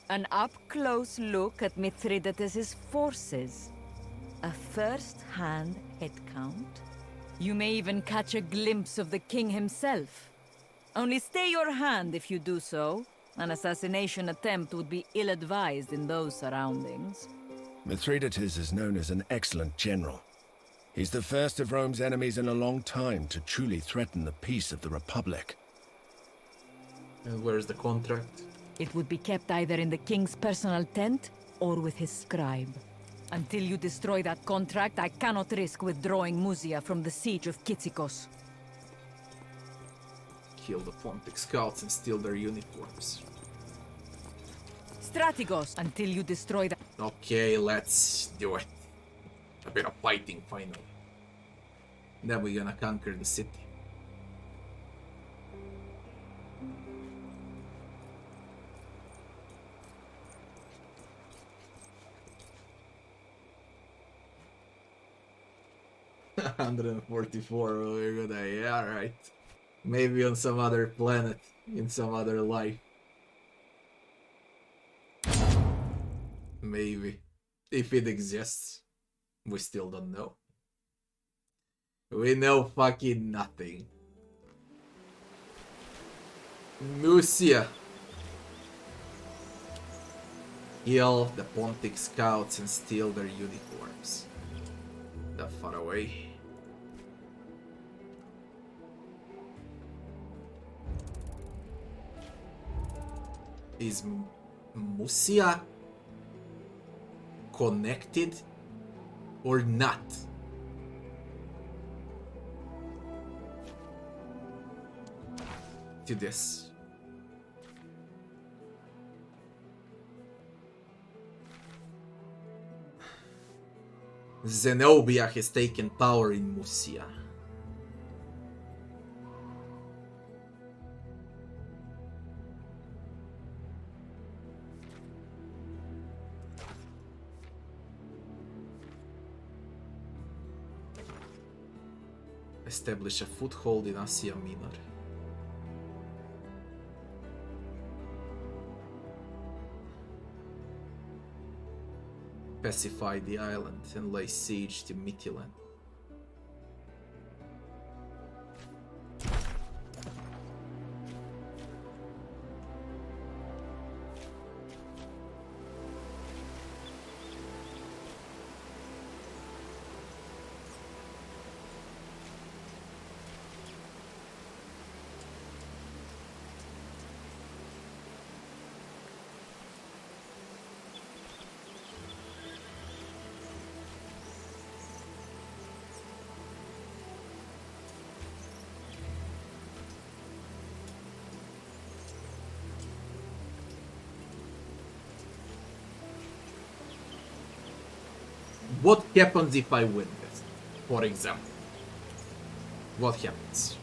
F: An up-close look at Mithridates' forces. A first-hand headcount. You may even catch a glimpse of the king himself. Only stay your hand if you do so. An assassination attempt would be ill-advised in those surroundings.
J: Mithridates is known as an excellent general. He's the first of Rome's enemies in a long time to truly threaten the peace of the Republic.
A: And where's the contract?
F: It would be kept either in the king's personal tent or with his scribe. Until you destroy that contract, I cannot risk withdrawing Musia from the siege of Kitsikos.
A: Kill the Pontic scouts and steal their uniforms.
F: Strategos, until you destroy that.
A: Okay, let's do it. A bit of fighting finally. Then we're gonna conquer the city. $144, we're gonna, yeah, right. Maybe on some other planet, in some other life. Maybe. If it exists. We still don't know. We know fucking nothing. Musia. Kill the Pontic scouts and steal their uniforms. That far away. Is Musia connected or not? To this. Zenobia has taken power in Musia. Establish a foothold in Asia Minor. Pacify the island and lay siege to Mytilene. What happens if I win this? For example. What happens?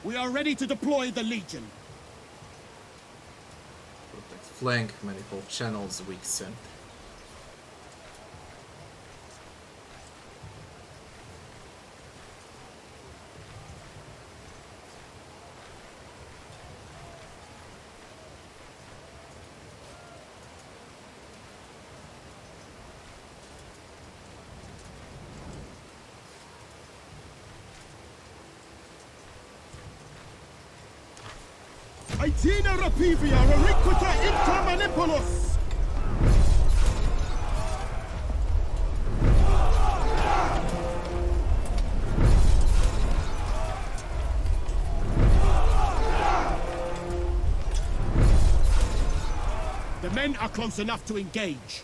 E: We are ready to deploy the Legion.
A: Protect flank, manifold channels, weak center.
E: Aetina rapivia reliquita inter manipulus! The men are close enough to engage.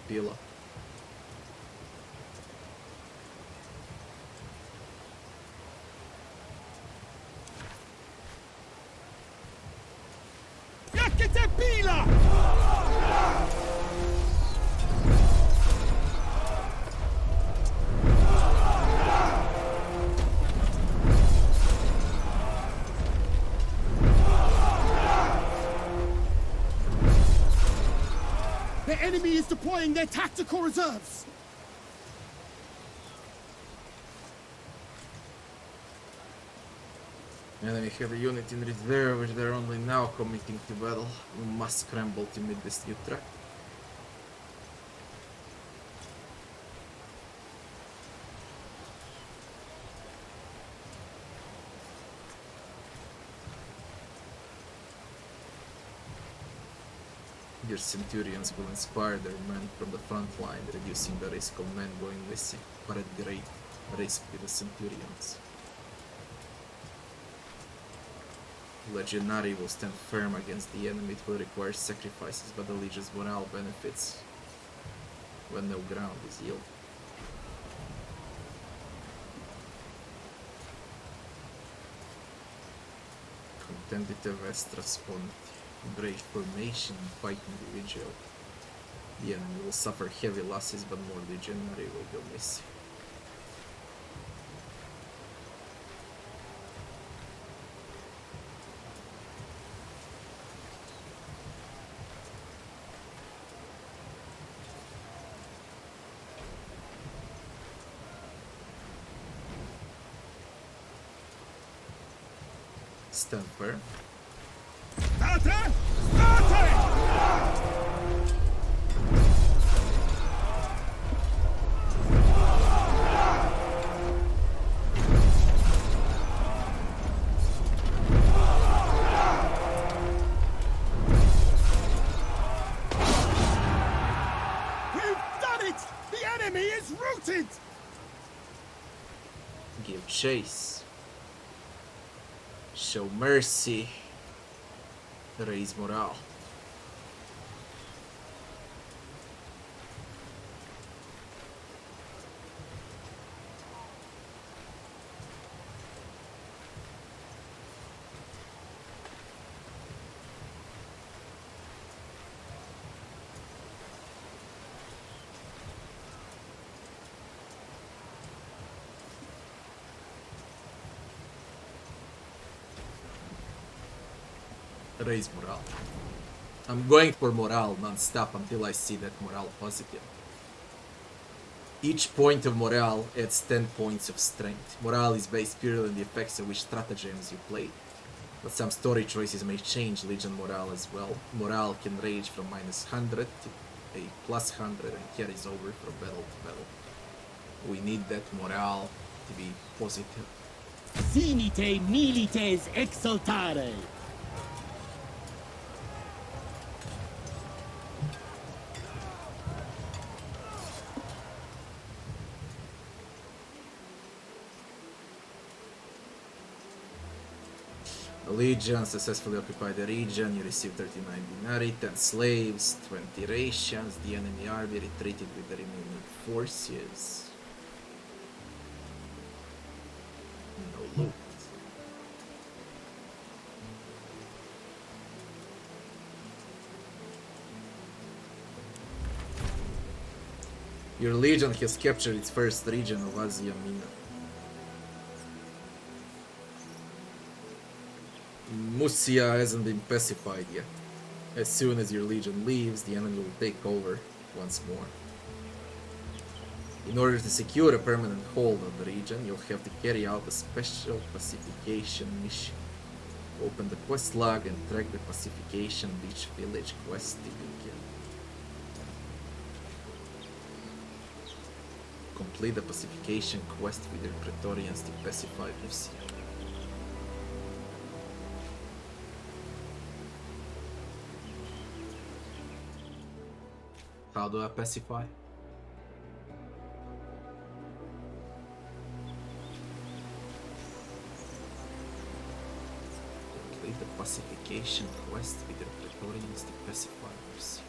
A: Pila.
E: Yakete pila! The enemy is deploying their tactical reserves!
A: Enemy have a unit in reserve which they're only now committing to battle. We must scramble to meet this new threat. Your centurions will inspire their men from the front line, reducing the risk of men going missing, but at great risk to the centurions. Legionary will stand firm against the enemy. It will require sacrifices, but the legion's morale benefits when no ground is yielded. Contendite est respondet. Brave formation, fight individual. The enemy will suffer heavy losses, but more legionary will go missing. Stand firm.
E: Starte! Starte! We've done it! The enemy is routed!
A: Give chase. Show mercy. Raise morale. Raise morale. I'm going for morale non-stop until I see that morale positive. Each point of morale adds 10 points of strength. Morale is based purely on the effects of which stratagems you play. But some story choices may change Legion morale as well. Morale can range from -100 to a +100 and carries over from battle to battle. We need that morale to be positive.
E: Sinite milites exultare!
A: The legion successfully occupied the region. You received 39 denarii, 10 slaves, 20 rations. The enemy army retreated with the remaining forces. No loot. Your legion has captured its first region of Asia Minor. Musia hasn't been pacified yet. As soon as your legion leaves, the enemy will take over once more. In order to secure a permanent hold on the region, you'll have to carry out a special pacification mission. Open the quest log and track the pacification beach village quest to begin. Complete the pacification quest with your Praetorians to pacify Musia. How do I pacify? Complete the pacification quest with your Praetorians to pacify Musia.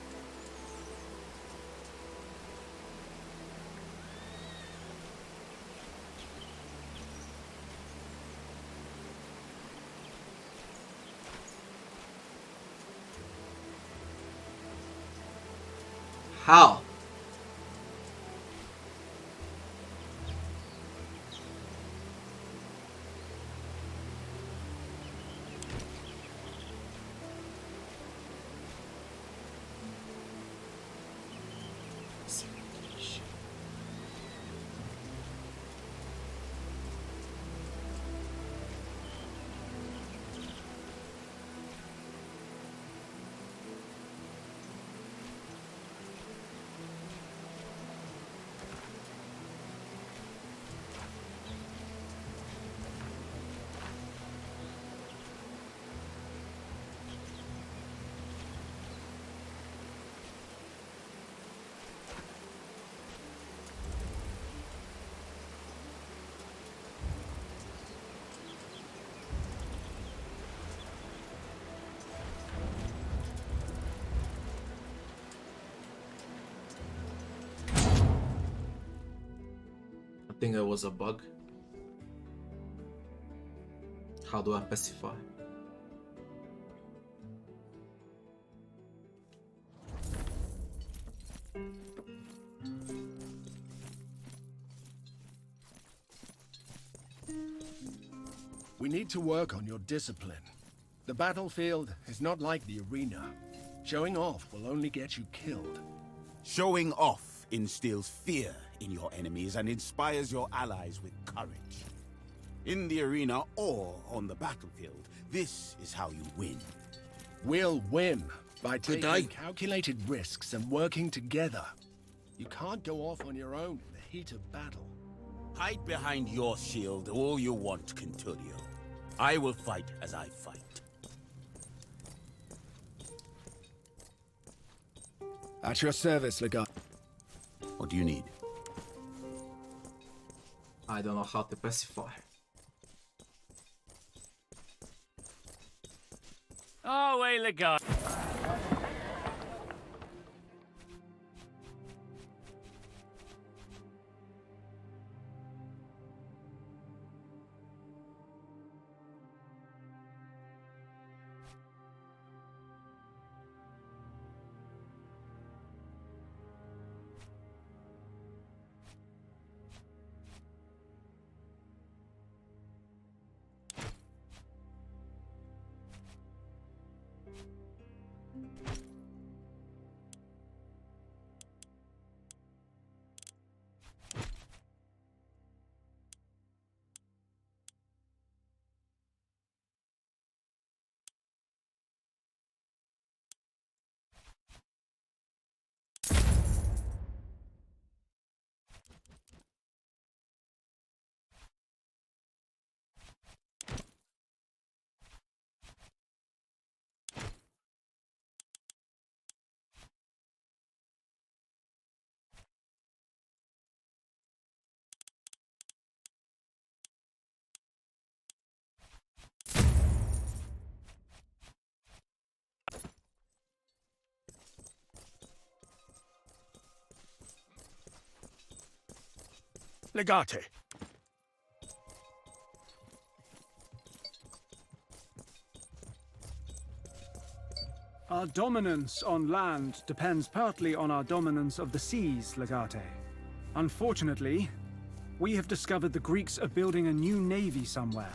A: How? I think it was a bug. How do I pacify?
J: We need to work on your discipline. The battlefield is not like the arena. Showing off will only get you killed.
G: Showing off instills fear in your enemies and inspires your allies with courage. In the arena or on the battlefield, this is how you win.
J: We'll win by taking calculated risks and working together. You can't go off on your own in the heat of battle.
G: Hide behind your shield all you want, Quintilio. I will fight as I fight.
J: At your service, Legatus.
G: What do you need?
A: I don't know how to pacify.
K: Oh, wait, Legatus.
E: Legate.
I: Our dominance on land depends partly on our dominance of the seas, Legate. Unfortunately, we have discovered the Greeks are building a new navy somewhere.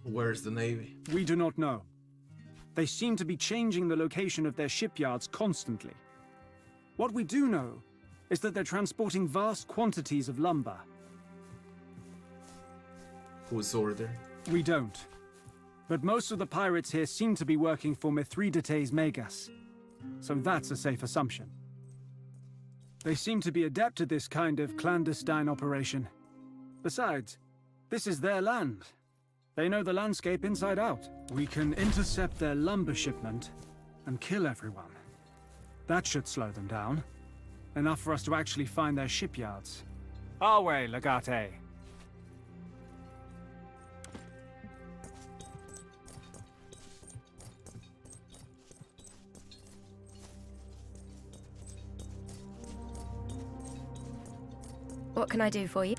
A: Where's the navy?
I: We do not know. They seem to be changing the location of their shipyards constantly. What we do know is that they're transporting vast quantities of lumber.
A: Whose order?
I: We don't. But most of the pirates here seem to be working for Mithridates Megas, so that's a safe assumption. They seem to be adept at this kind of clandestine operation. Besides, this is their land. They know the landscape inside out. We can intercept their lumber shipment and kill everyone. That should slow them down. Enough for us to actually find their shipyards. Our way, Legate.
H: What can I do for you?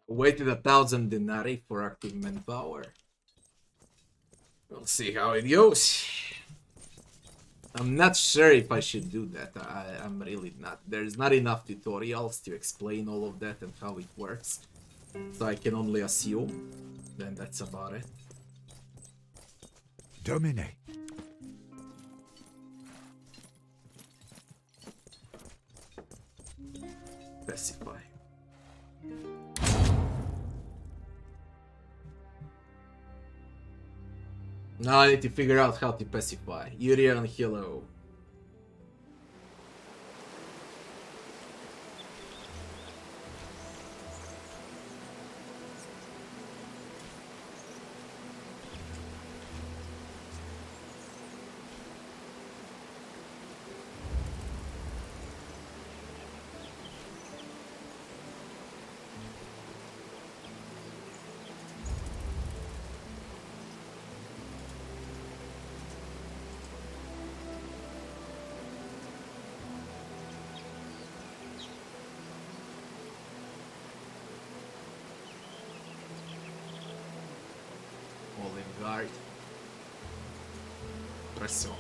A: Waited 1,000 denarii for active manpower. We'll see how it goes. I'm not sure if I should do that. I'm really not. There's not enough tutorials to explain all of that and how it works. So I can only assume. Then that's about it.
D: Domine.
A: Pacify. Now I need to figure out how to pacify. Uriel and Hilo. press on.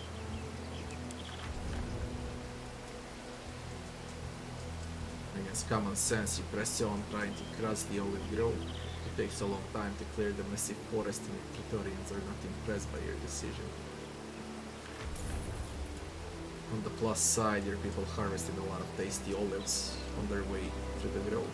A: Against common sense, you press on trying to cross the olive grove. It takes a long time to clear the massive forest, and the Praetorians are not impressed by your decision. On the plus side, your people harvested a lot of tasty olives on their way through the grove.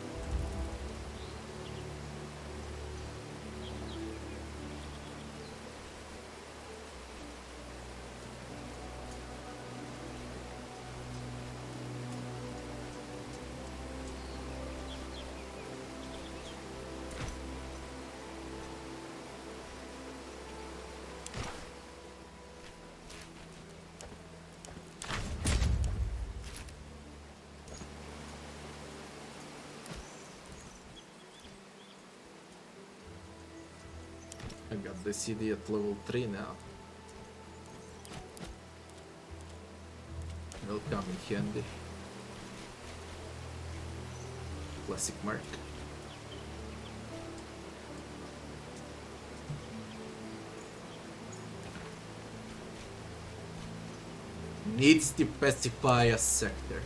A: I got the CD at level 3 now. Will come in handy. Classic mark. Needs to pacify a sector.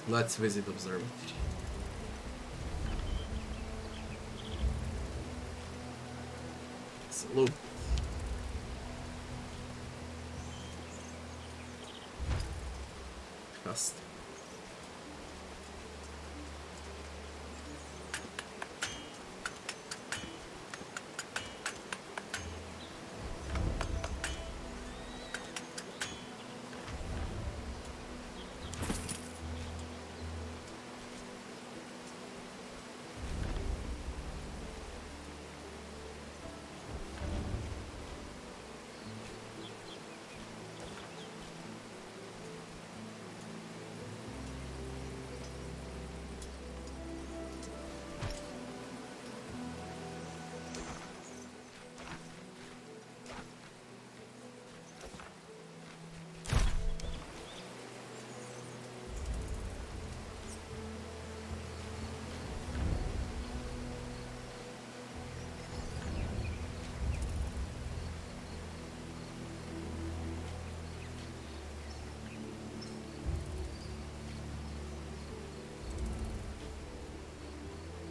A: Let's visit observatory. Salute. Cast.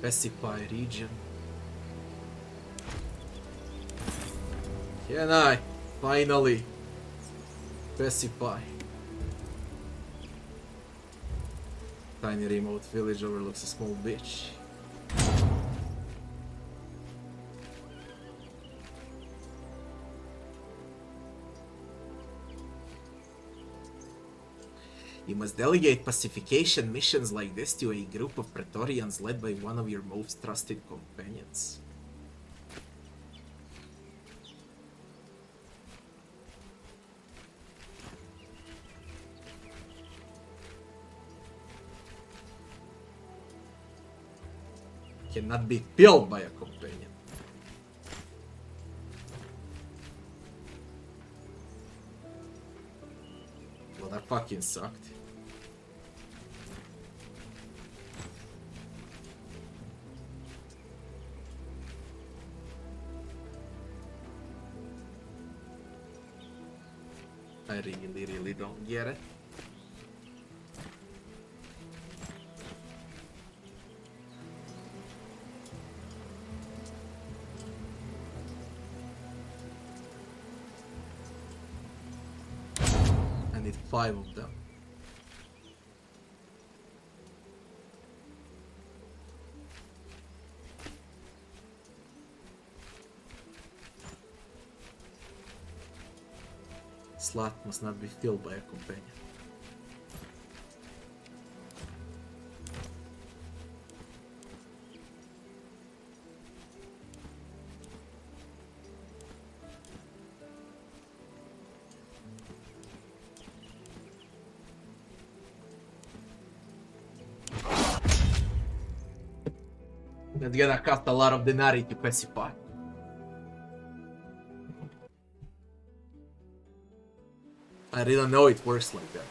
A: Pacify region. Can I finally pacify? Tiny remote village overlooks a small beach. You must delegate pacification missions like this to a group of Praetorians led by one of your most trusted companions. Cannot be killed by a companion. Well, that fucking sucked. I really don't get it. I need 5 of them. Slot must not be filled by a companion. That's gonna cost a lot of denarii to pacify. I didn't know it works like that.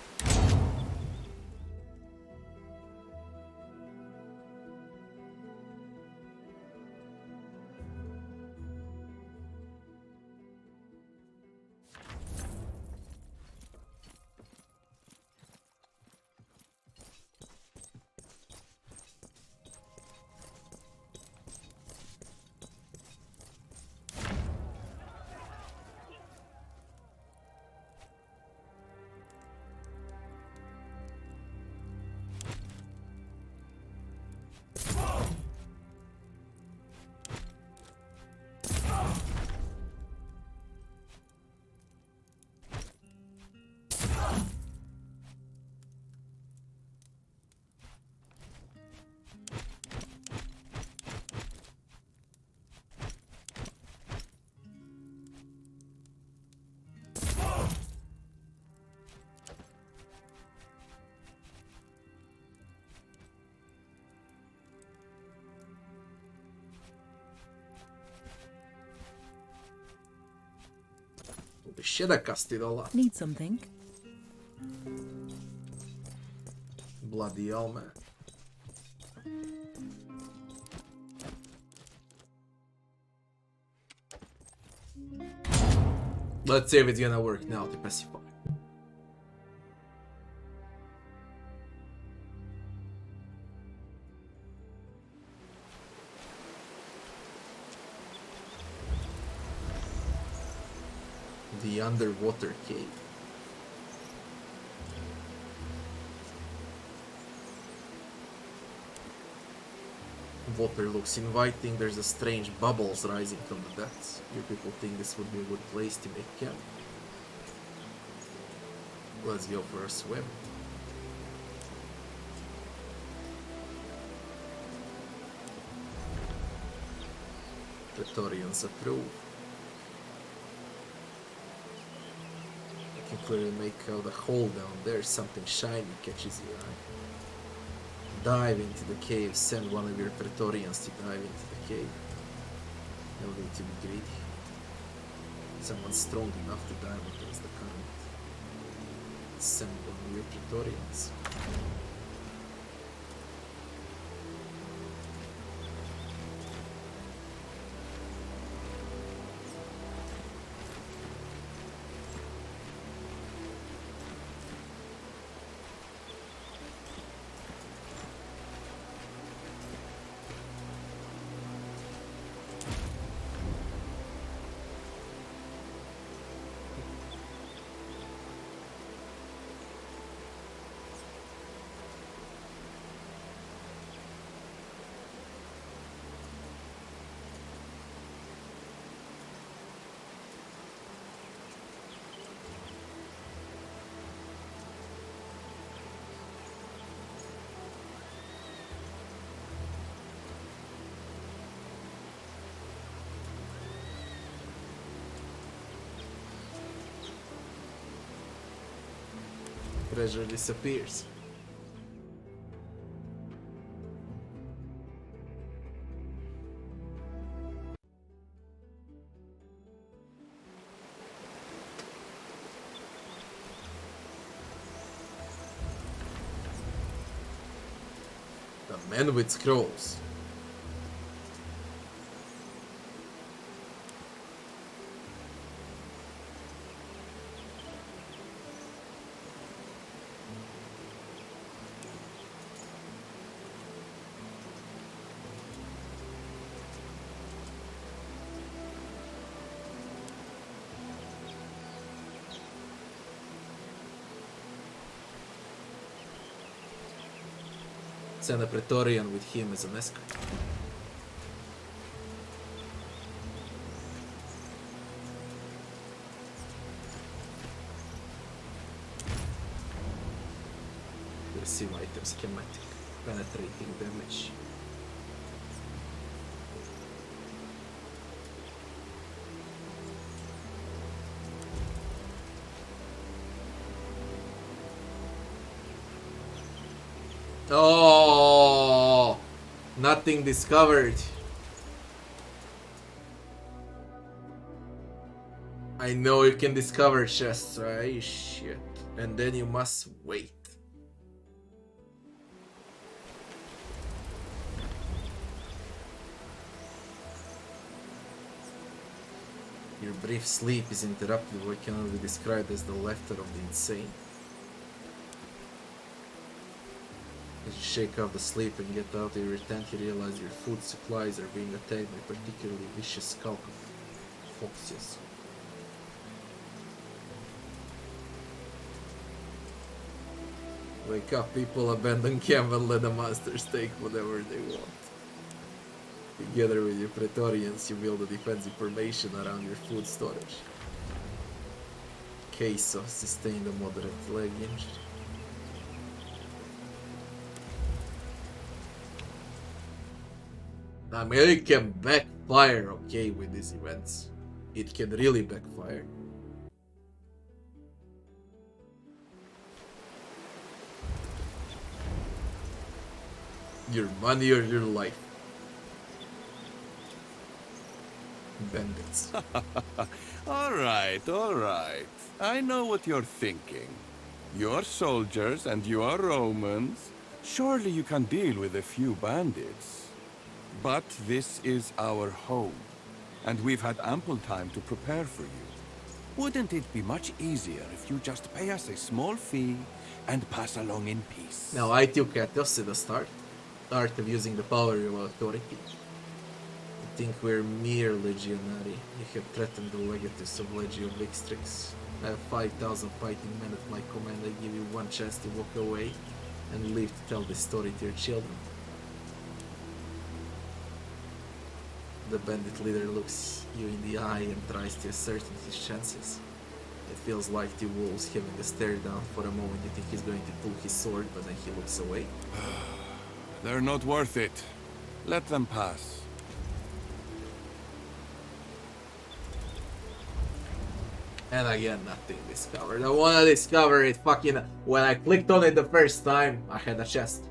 A: shit, I casted a lot.
F: Need something?
A: Bloody hell, man. Let's see if it's gonna work now to pacify. The underwater cave. Water looks inviting. There's a strange bubbles rising from the depths. You people think this would be a good place to make camp? Let's go for a swim. Praetorians approve. I can clearly make out a hole down there. Something shiny catches your eye. Dive into the cave. Send one of your Praetorians to dive into the cave. No need to be greedy. Someone strong enough to dive against the current. Send one of your Praetorians. Treasure disappears. The man with scrolls. Send a Praetorian with him as an escort. Receive item schematic. Penetrating damage. Oh, nothing discovered. I know you can discover chests, right? Shit. And then you must wait. Your brief sleep is interrupted what cannot be described as the laughter of the insane. As you shake off the sleep and get out of your tent, you realize your food supplies are being attacked by a particularly vicious skulk of foxes. Wake up, people, abandon camp and let the masters take whatever they want. Together with your Praetorians, you build a defensive formation around your food storage. Queso sustained a moderate leg injury. I mean, it can backfire, okay, with these events. It can really backfire. Your money or your life. Bandits.
B: All right, all right. I know what you're thinking. You're soldiers and you are Romans. Surely you can deal with a few bandits. But this is our home, and we've had ample time to prepare for you. Wouldn't it be much easier if you just pay us a small fee and pass along in peace?
A: Now I took Athos at the start. Art of using the power of authority. I think we're mere legionary. You have threatened the Legatus of Legio Vixtrix. I have 5,000 fighting men at my command. I give you one chance to walk away and live to tell this story to your children. The bandit leader looks you in the eye and tries to ascertain his chances. It feels like two wolves having a stare down. For a moment you think he's going to pull his sword, but then he looks away.
B: They're not worth it. Let them pass.
A: And again, nothing discovered. I wanna discover it fucking... When I clicked on it the first time, I had a chest.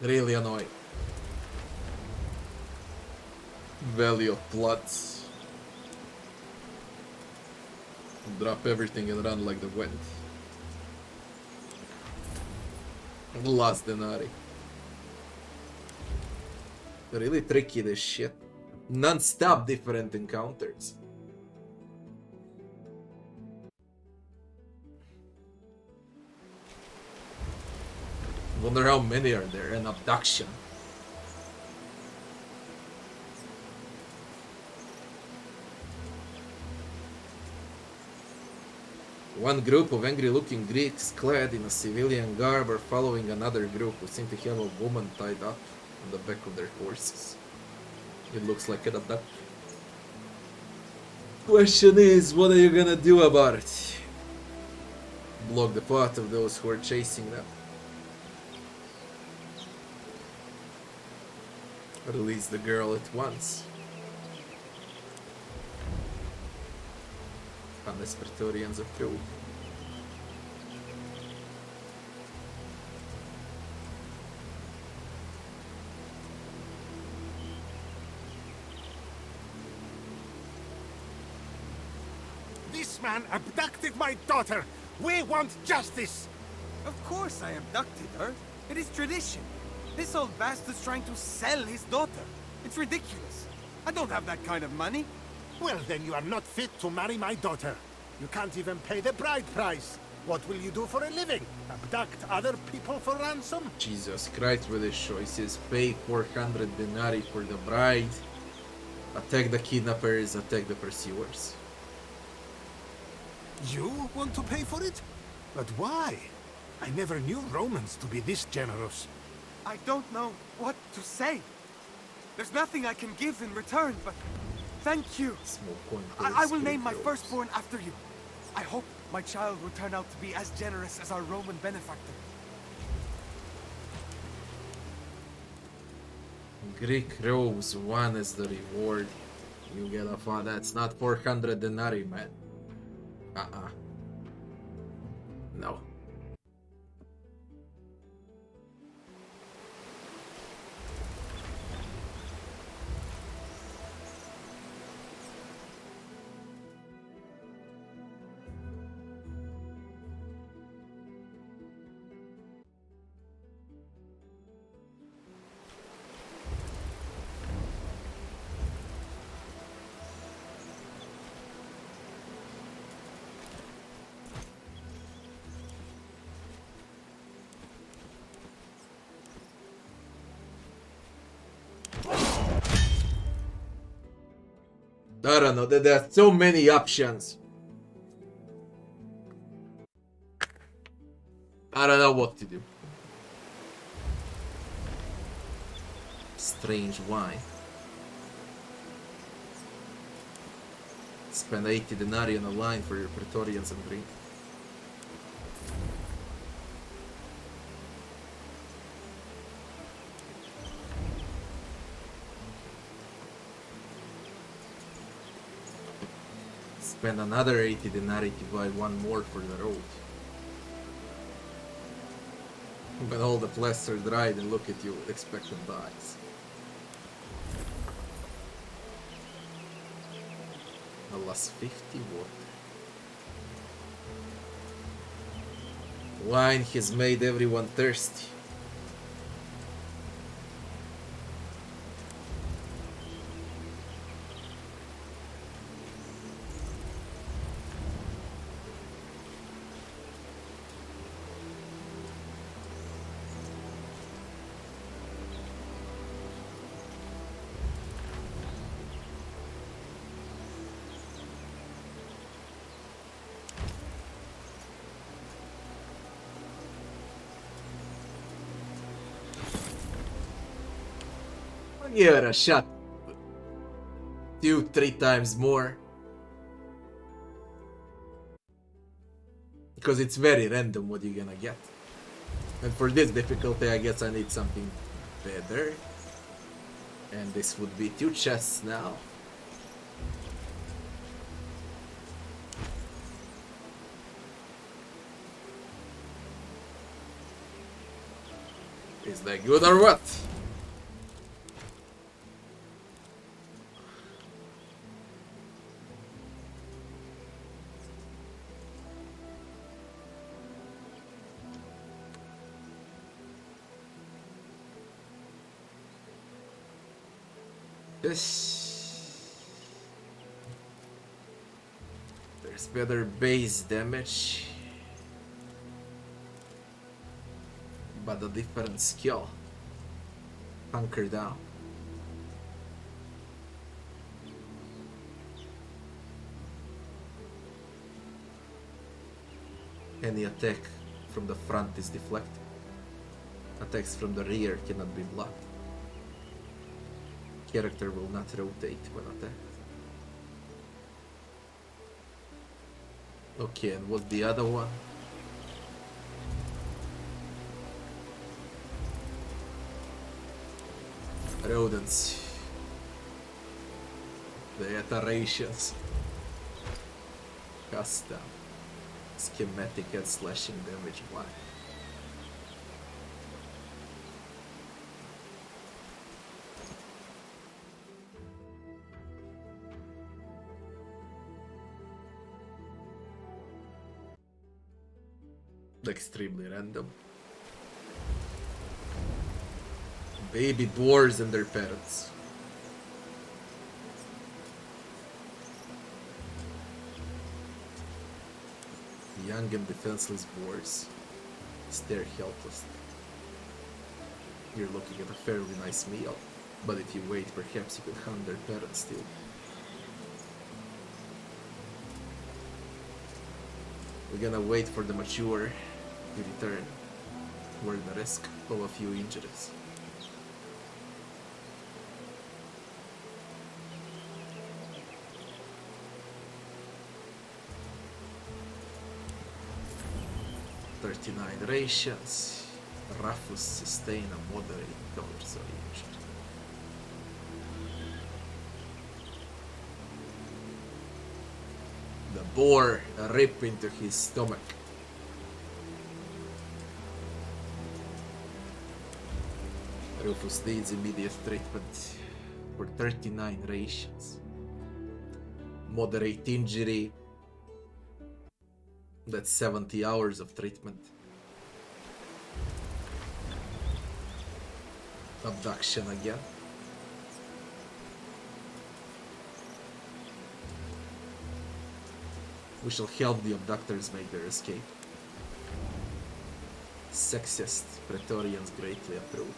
A: Really annoying. Valley of Bloods. Drop everything and run like the wind. Last Denari. Really tricky this shit. Non-stop different encounters. Wonder how many are there. An abduction. One group of angry-looking Greeks clad in a civilian garb are following another group who seem to have a woman tied up on the back of their horses. It looks like an abduction. Question is, what are you gonna do about it? Block the path of those who are chasing them. Release the girl at once. Unless Praetorians approve.
C: This man abducted my daughter! We want justice!
L: Of course I abducted her. It is tradition. This old bastard's trying to sell his daughter. It's ridiculous. I don't have that kind of money.
C: Well, then you are not fit to marry my daughter. You can't even pay the bride price. What will you do for a living? Abduct other people for ransom?
A: Jesus Christ with his choices. Pay 400 denarii for the bride. Attack the kidnappers, attack the pursuers.
C: You want to pay for it? But why? I never knew Romans to be this generous.
L: I don't know what to say. There's nothing I can give in return, but thank you. I will name my firstborn after you. I hope my child will turn out to be as generous as our Roman benefactor.
A: Greek robes, one is the reward. You get a fun. That's not 400 denarii, man. No. I don't know, there are so many options. I don't know what to do. Strange wine. Spend 80 denarii on a line for your Praetorians and drink. Spend another 80 denarii to buy one more for the road. When all the flesh are dried and look at you with expectant eyes. I lost 50 water. Wine has made everyone thirsty. Give it a shot. 2-3 times more. Because it's very random what you're gonna get. And for this difficulty, I guess I need something better. And this would be 2 chests now. Is that good or what? There's better base damage, but a different skill. Hunker down. Any attack from the front is deflected. Attacks from the rear cannot be blocked. Character will not rotate when attacked. Okay, and what's the other one? Rodents. The iterations. Custom. Schematic and slashing damage 1. Extremely random. Baby dwarves and their parents. Young and defenseless boars stare helplessly. You're looking at a fairly nice meal, but if you wait, perhaps you could hunt their parents too. We're gonna wait for the mature to return, worth the risk of a few injuries. $39 rations. Rufus sustain a moderate conversation. The boar rip into his stomach. Rufus needs immediate treatment for 39 rations. Moderate injury. That's 70 hours of treatment. Abduction again. We shall help the abductors make their escape. Sexist Praetorians greatly approve.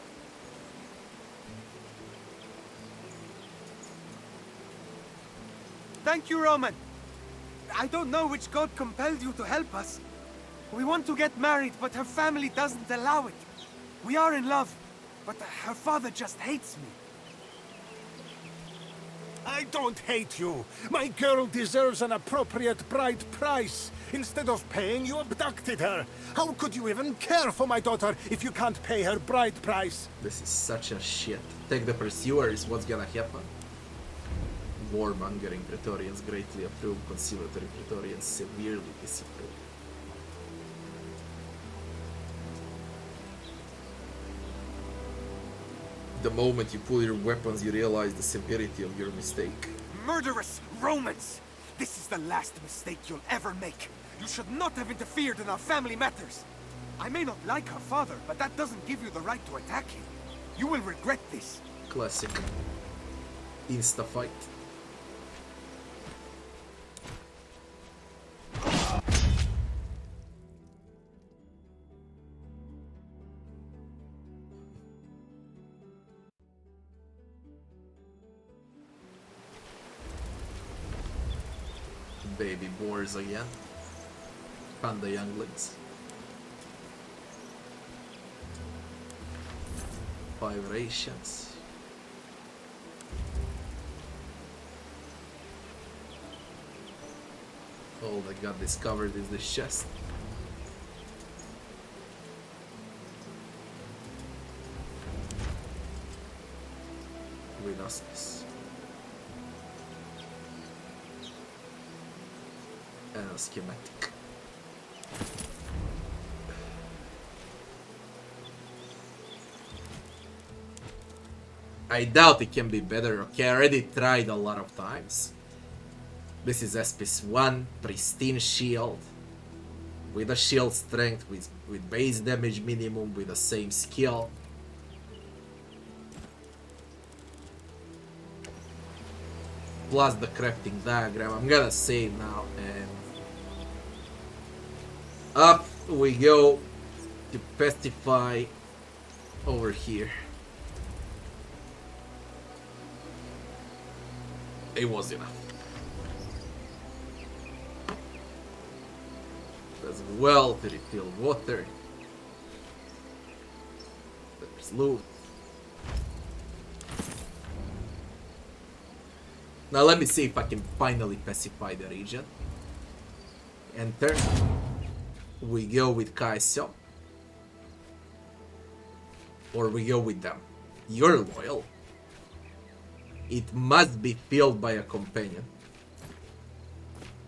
L: Thank you, Roman. I don't know which god compelled you to help us. We want to get married, but her family doesn't allow it. We are in love, but her father just hates me.
C: I don't hate you. My girl deserves an appropriate bride price. Instead of paying, you abducted her. How could you even care for my daughter if you can't pay her bride price?
A: This is such a shit. Take the pursuers, what's gonna happen? Warmongering Praetorians greatly approve, conciliatory Praetorians severely disapprove. The moment you pull your weapons, you realize the severity of your mistake.
L: Murderous Romans! This is the last mistake you'll ever make. You should not have interfered in our family matters. I may not like our father, but that doesn't give you the right to attack him. You will regret this.
A: Classic. Insta-fight. Baby boars again. Panda younglings. 5 rations. All that got discovered is this chest. With us this. And a schematic. I doubt it can be better. Okay, I already tried a lot of times. This is SP1, pristine shield. With a shield strength, with base damage minimum, with the same skill. Plus the crafting diagram. I'm gonna save now and up we go to pacify over here. It was enough. As well to refill water. There's loot. Now let me see if I can finally pacify the region. Enter. We go with Kaisyo. Or we go with them. You're loyal. It must be filled by a companion.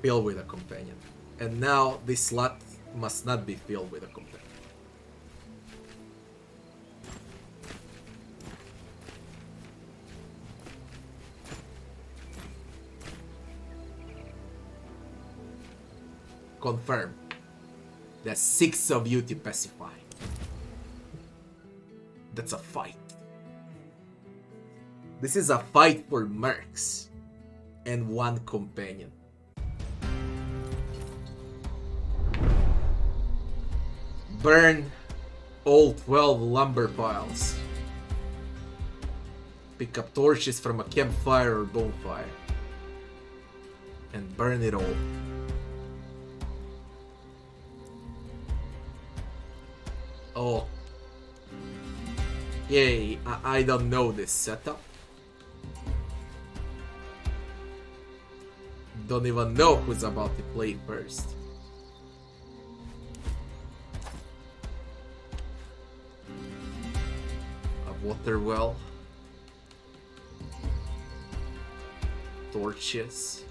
A: Filled with a companion. And now this slot must not be filled with a companion. Confirm. There's 6 of you to pacify. That's a fight. This is a fight for mercs and 1 companion. Burn all 12 lumber piles. Pick up torches from a campfire or bonfire. And burn it all. Oh. Yay, I don't know this setup. Don't even know who's about to play first. A water well. Torches.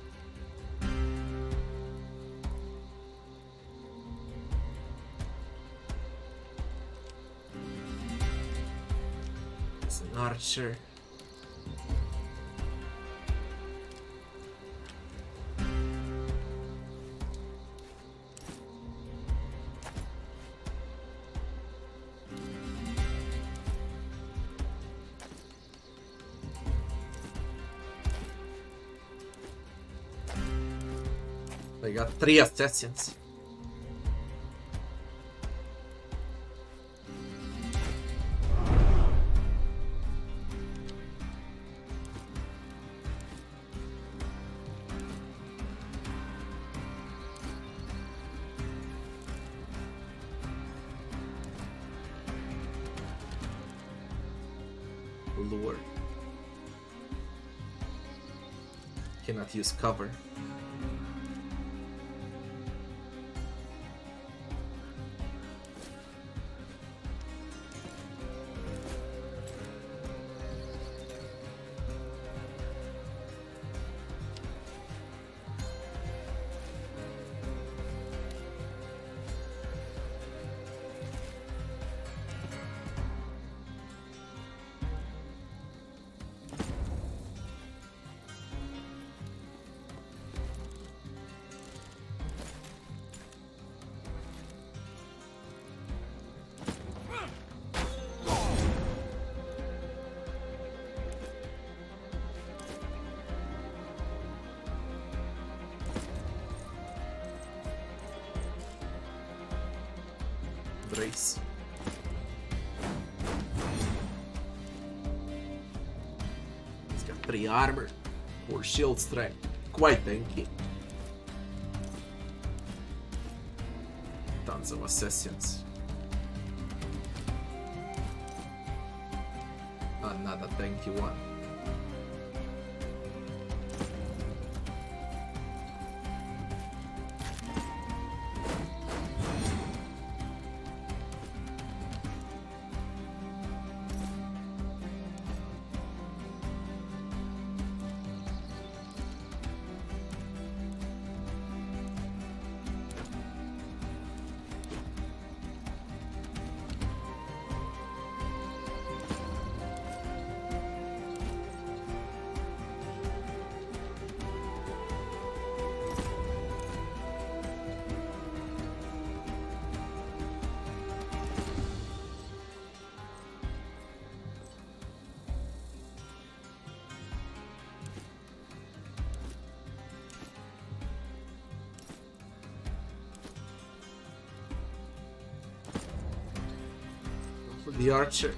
A: It's an archer. I got 3 assassins. Lure. Cannot use cover. brace. He's got 3 armor, 4 shield strength. Quite tanky. Tons of assassins. Another tanky one. The archer.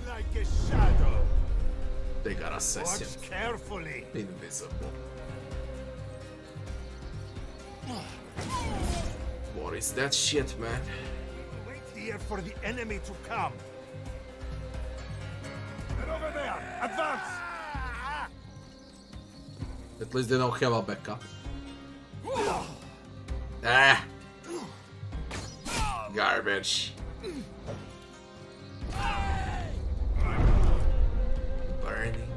C: Like a shadow.
A: They got assassins.
C: Watch carefully.
A: Invisible. What is that shit, man?
C: Wait here for the enemy to come. They're over there. Advance.
A: At least they don't have a backup. Ah! Garbage. Burning.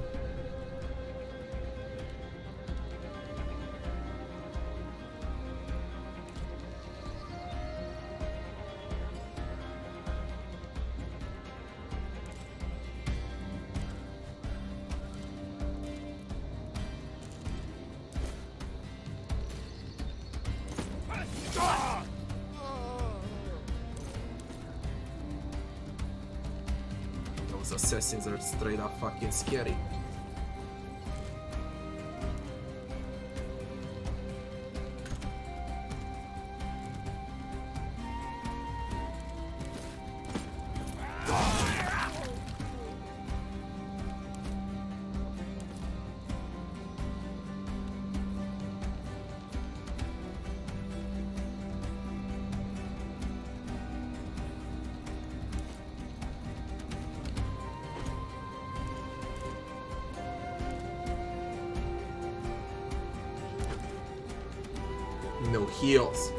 A: Those assassins are straight up fucking scary. No heals.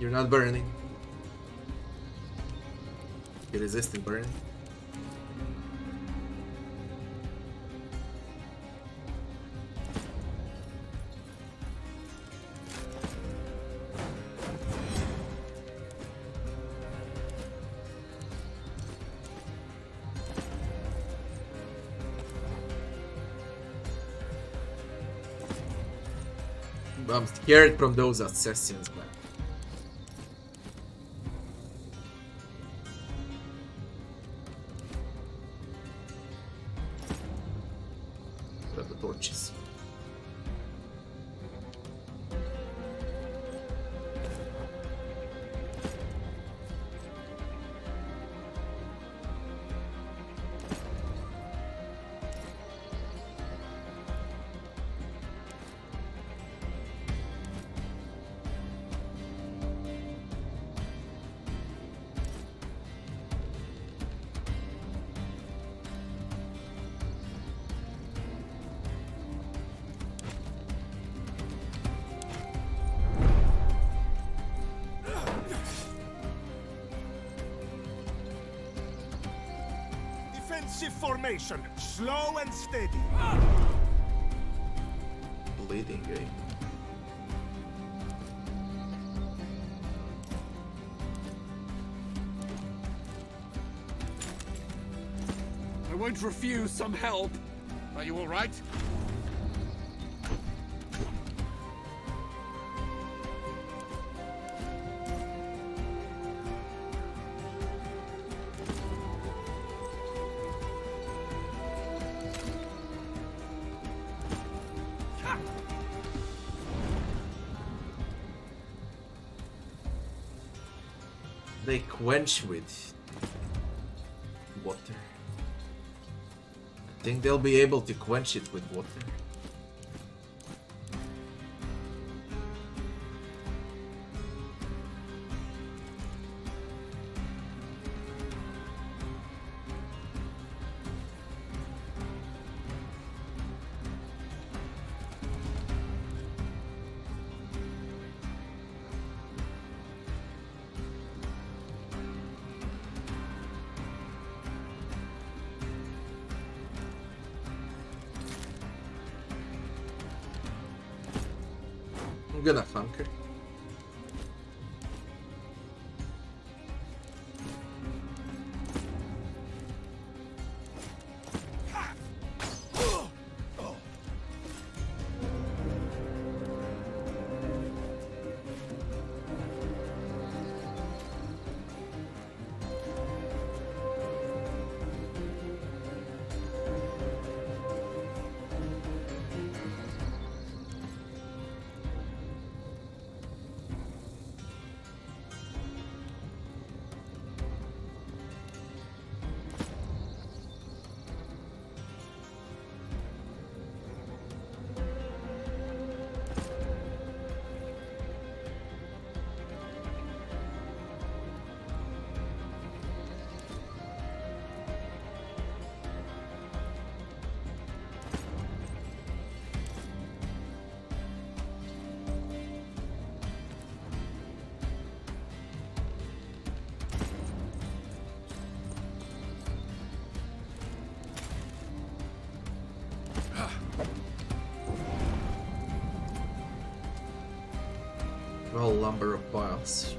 A: You're not burning. You're resisting burning. I'm scared from those assassins, man.
C: defensive formation, slow and steady.
A: Bleeding, eh?
B: I won't refuse some help. Are you all right?
A: They quench with water. I think they'll be able to quench it with water. I'm gonna hunker. Well, number of piles.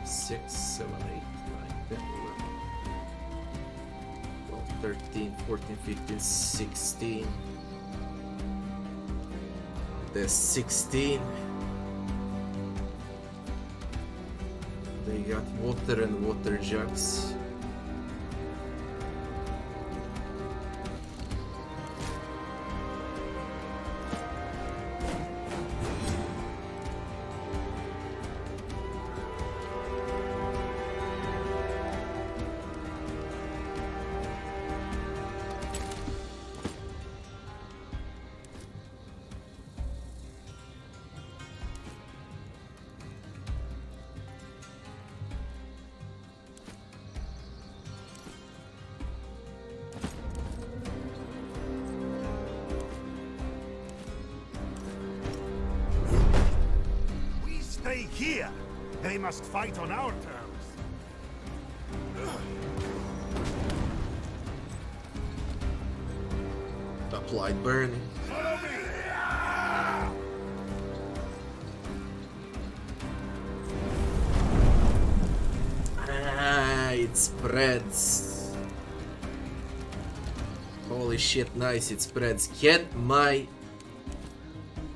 A: 6, 7, 8, 9, 10, 11, 12, 13, 14, 15, 16. There's 16. They got water and water jugs.
C: Stay here. They must fight on our terms.
A: Applied burning.
C: Follow me.
A: Ah, it spreads. Holy shit, nice, it spreads. Can my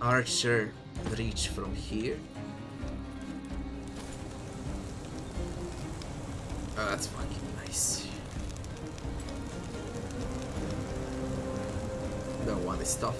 A: archer reach from here? Oh, that's fucking nice. Don't want this stuff.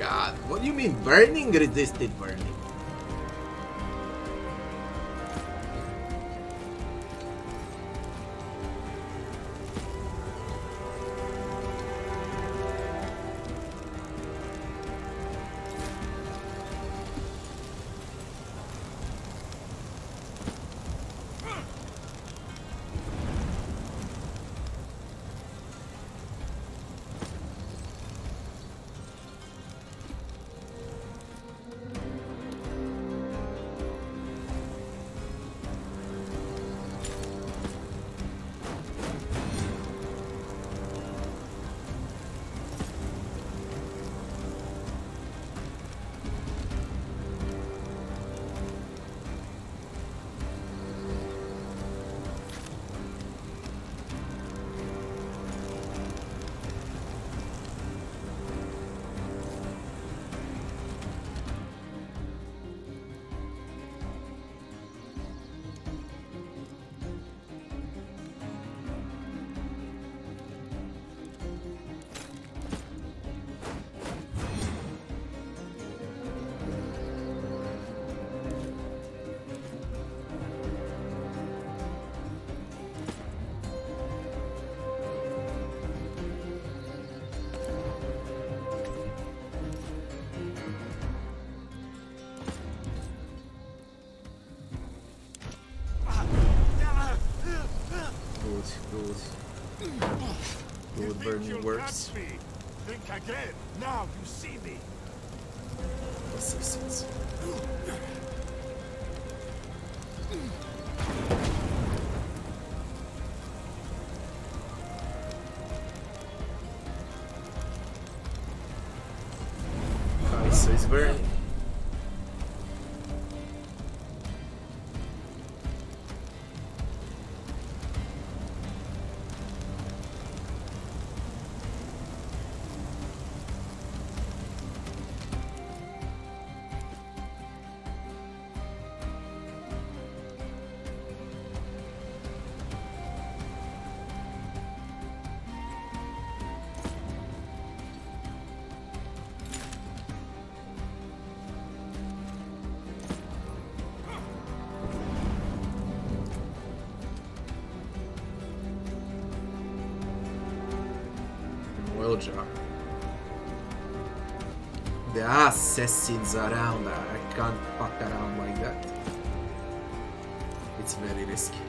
A: god. What do you mean burning? Resisted burning. Good burning works.
C: Think again. Now you see me.
A: Assistance. Okay, so it's burning. Oil jar. There are assassins around. I can't fuck around like that. It's very risky.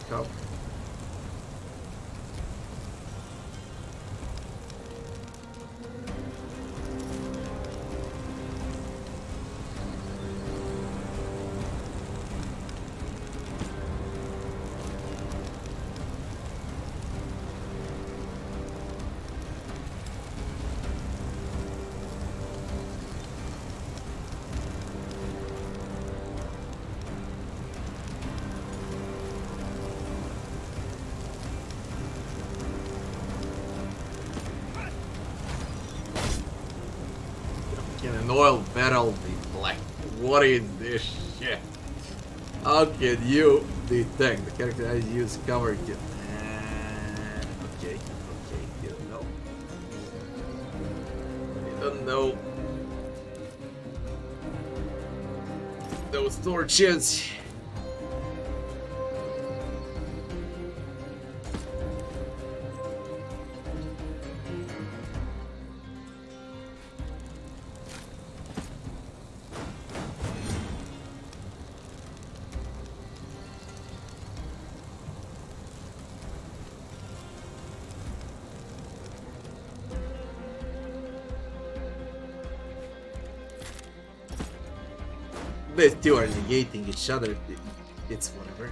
A: Cup. Can an oil barrel be black? What is this shit? How can you detect the character I use cover kit? Okay, you don't know. You don't know. Those torches. They two are negating each other. It's whatever.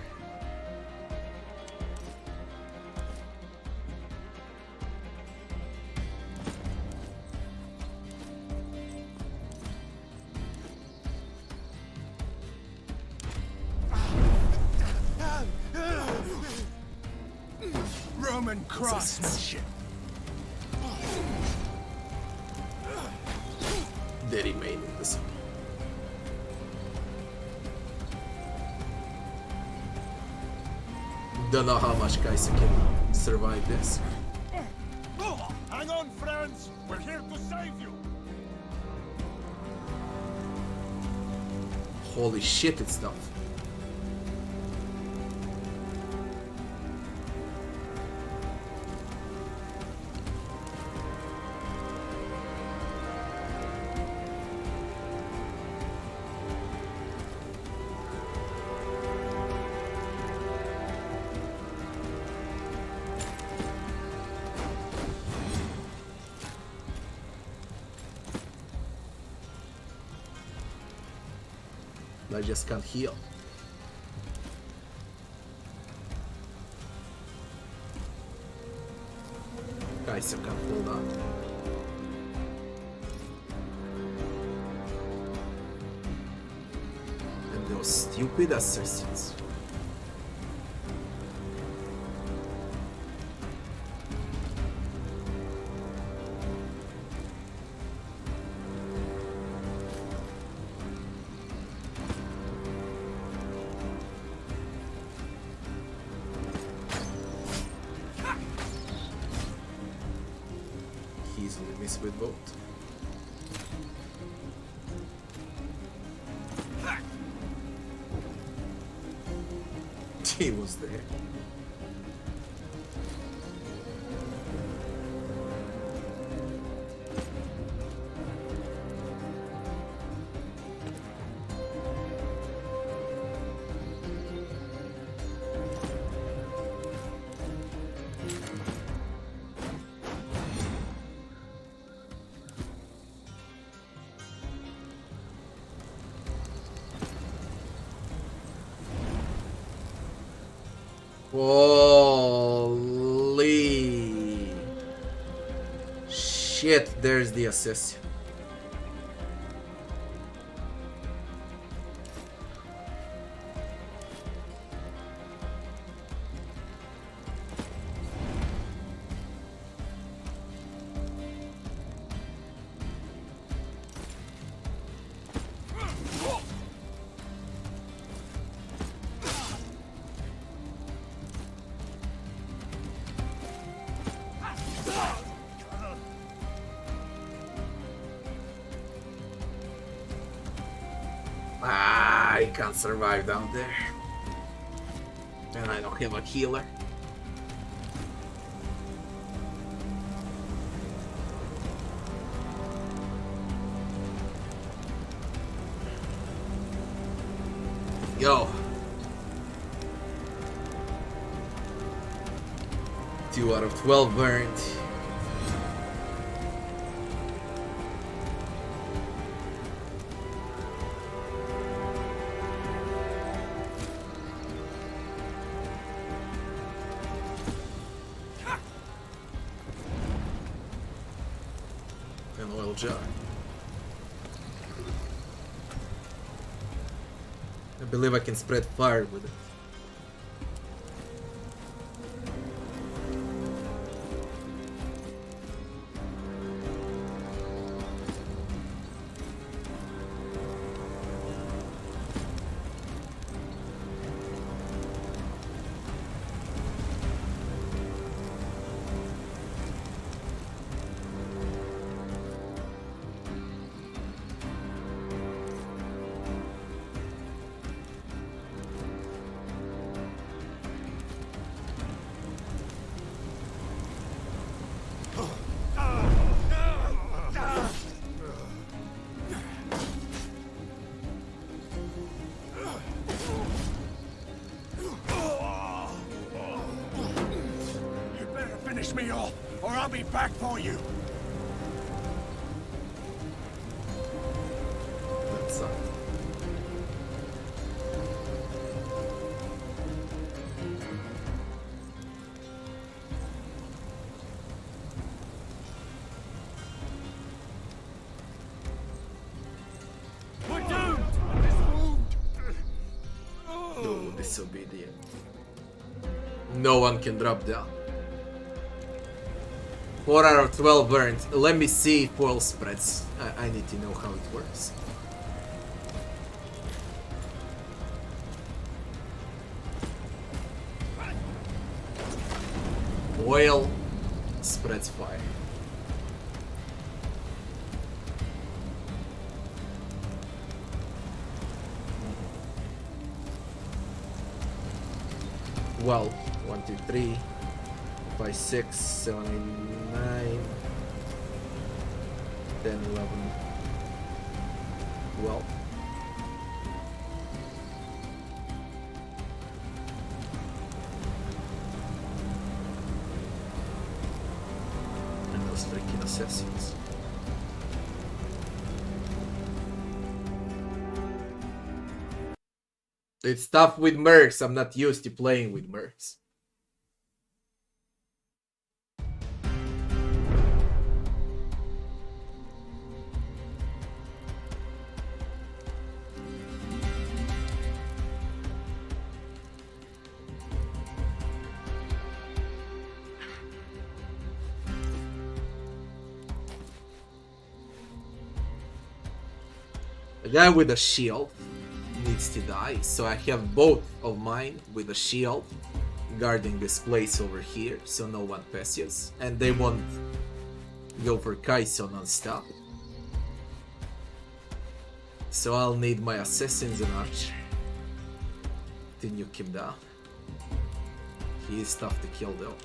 C: Roman craftsmanship.
A: they remain in the city. Don't know how much guys can survive this.
C: Hang on, friends! We're here to save you!
A: Holy shit, it's tough. I just can't heal. Guys, I can't hold on. And those stupid assassins. With both. He was there. Holy shit, there's the assassin. I can't survive down there. And I don't have a healer. Yo. 2 out of 12 burned. Jar. I believe I can spread fire with it.
C: Me off, or I'll be back for you.
A: That's
C: We're doomed. This wound.
A: No, disobedient. No one can drop down. 4 out of 12 burned. Let me see foil spreads. I need to know how it works. Oil spreads fire. Well, 1, 2, 3, 5, 6, 7, 8, 9, 10, 11, 12. And those freaking assassins. It's tough with mercs. I'm not used to playing with mercs. The guy with a shield needs to die, so I have both of mine with a shield guarding this place over here, so no one passes, and they won't go for Kaiso non-stop. So I'll need my assassins and archer to nuke him down. He is tough to kill though.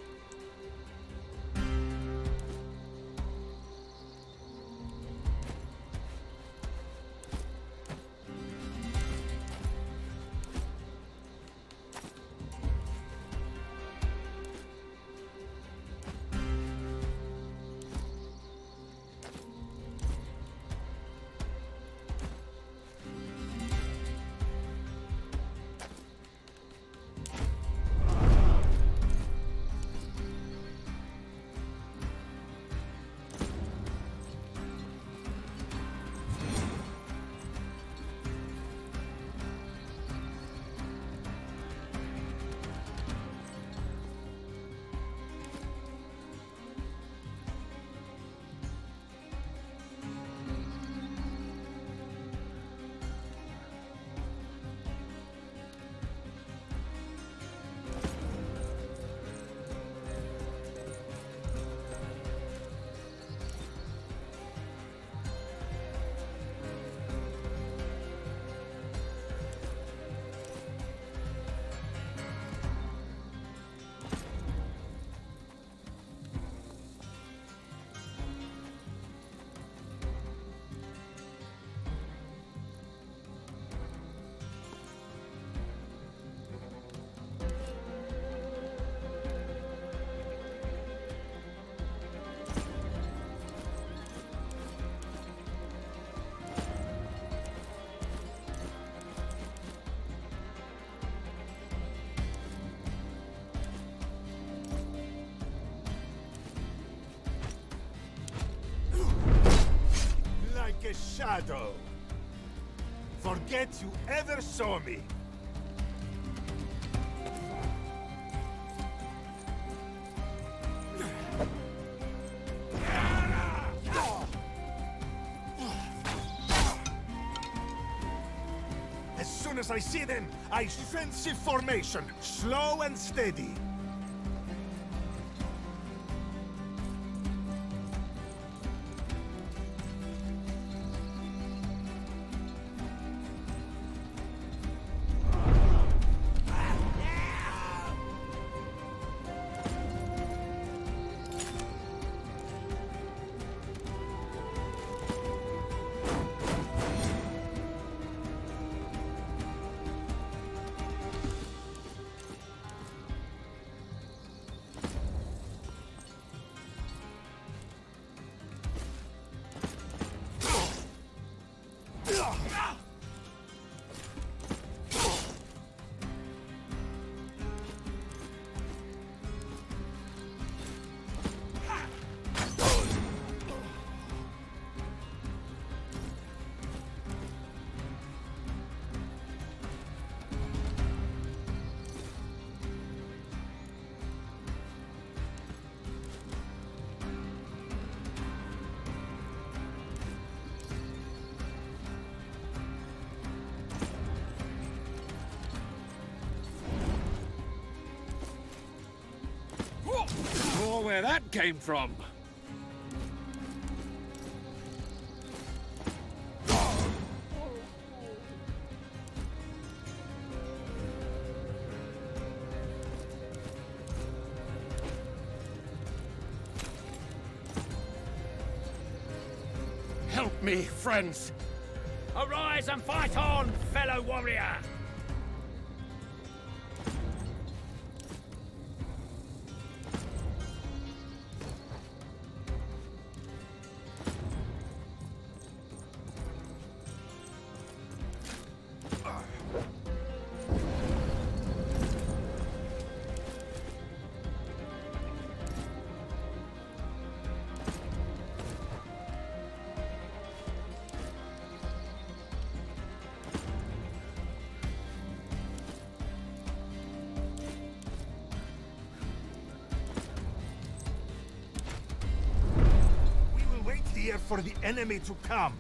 C: A shadow. Forget you ever saw me. As soon as I see them, I defensive formation, slow and steady.
K: sure where that came from.
E: Help me, friends!
K: Arise and fight on, fellow warrior!
C: Here for the enemy to come.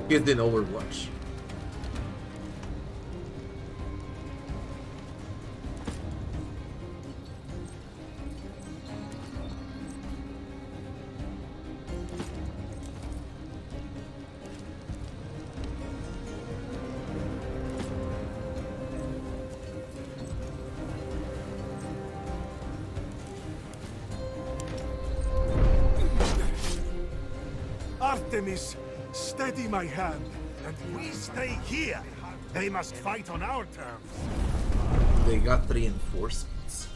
A: Used in Overwatch.
C: Artemis, steady my hand, and we stay here. They must fight on our terms.
A: They got reinforcements.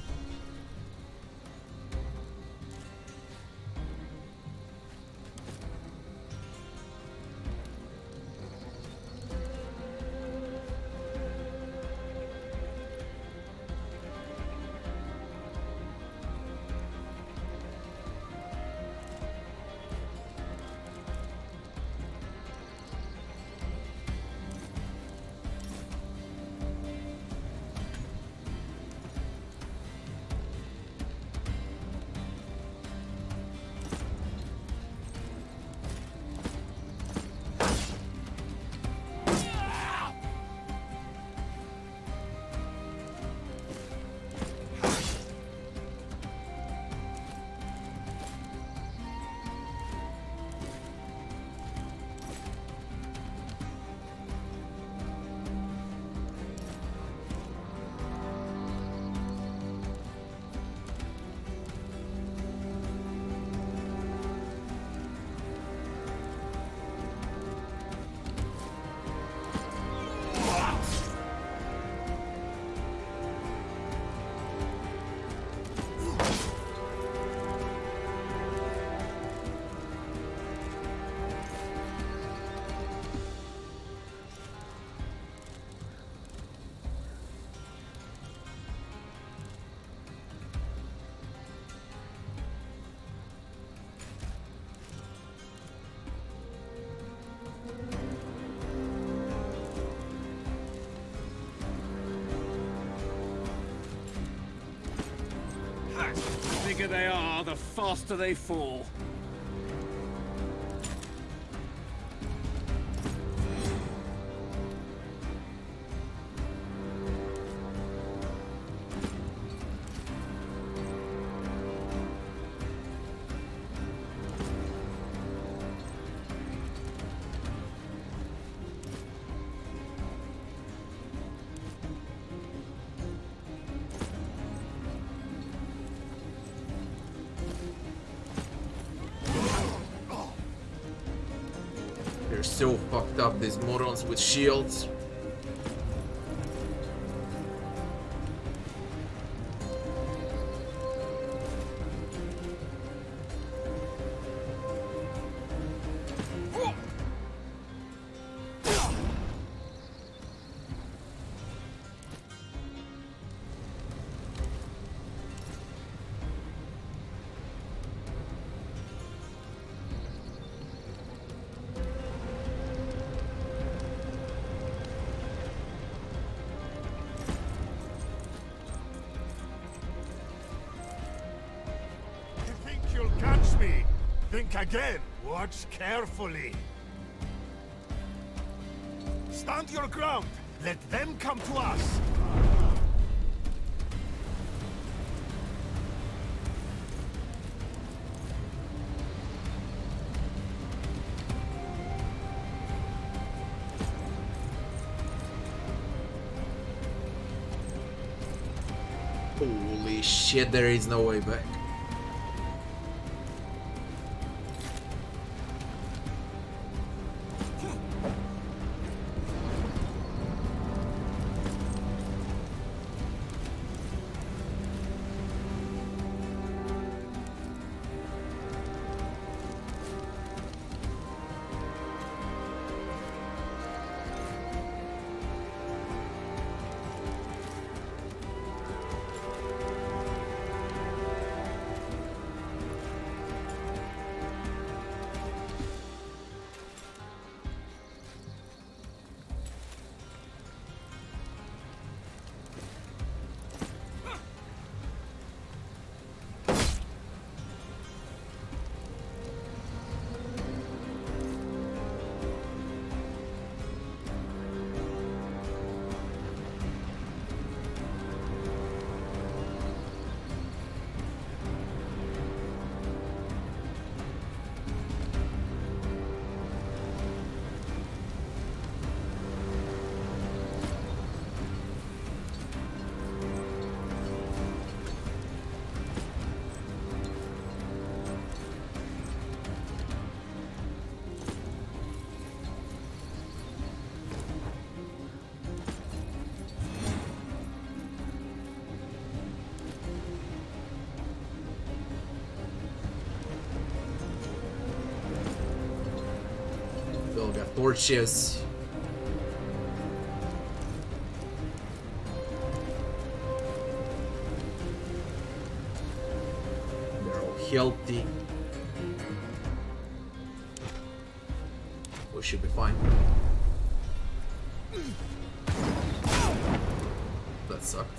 K: bigger they are, the faster they fall.
A: They're so fucked up, these morons with shields.
C: Think again. Watch carefully. Stand your ground. Let them come to us.
A: Holy shit, there is no way back. They all got torches. They're all healthy. We should be fine. That sucked.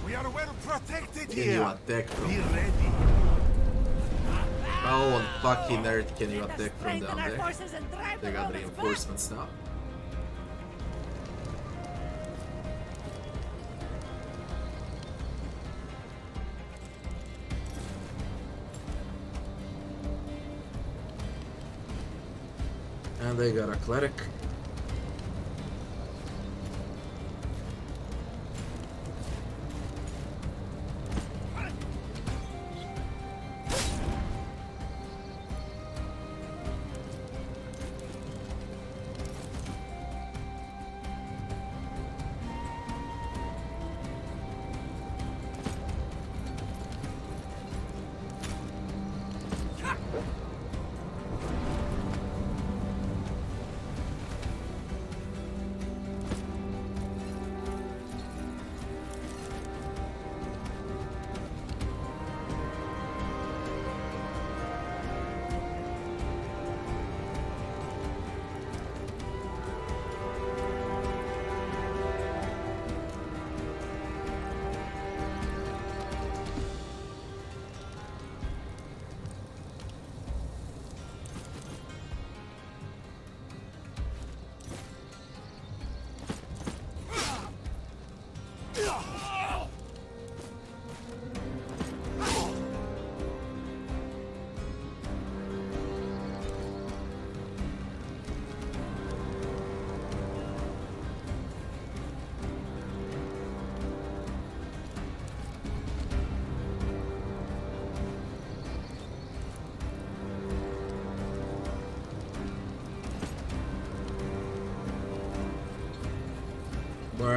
C: We are well protected
A: Can
C: here.
A: you attack from?
C: Be ready.
A: How on fucking earth can you attack from down there? They got reinforcements now. And they got a cleric.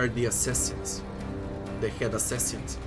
A: are the assassins. The head assassins.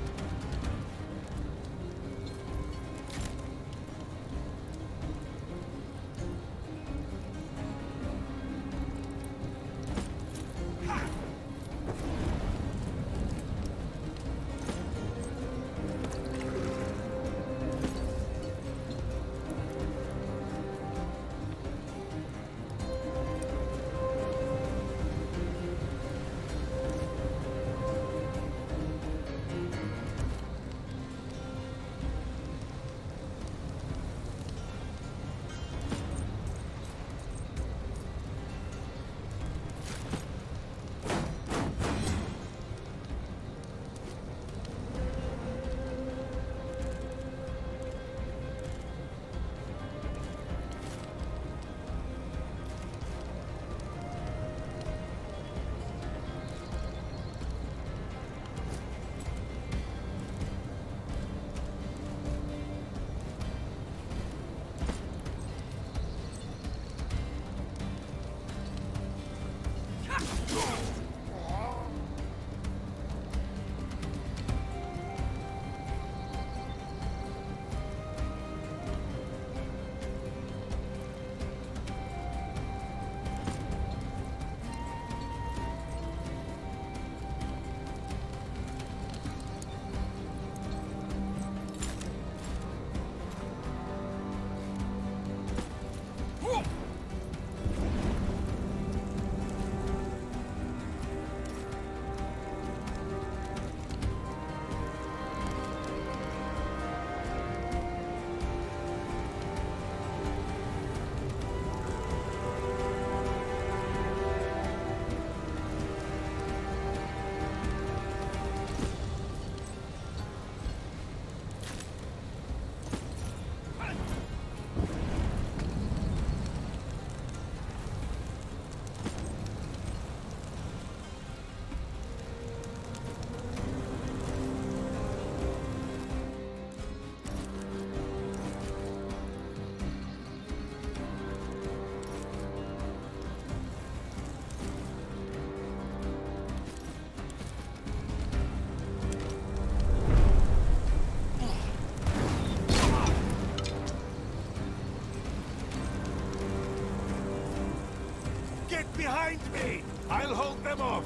C: Behind me! I'll hold them off!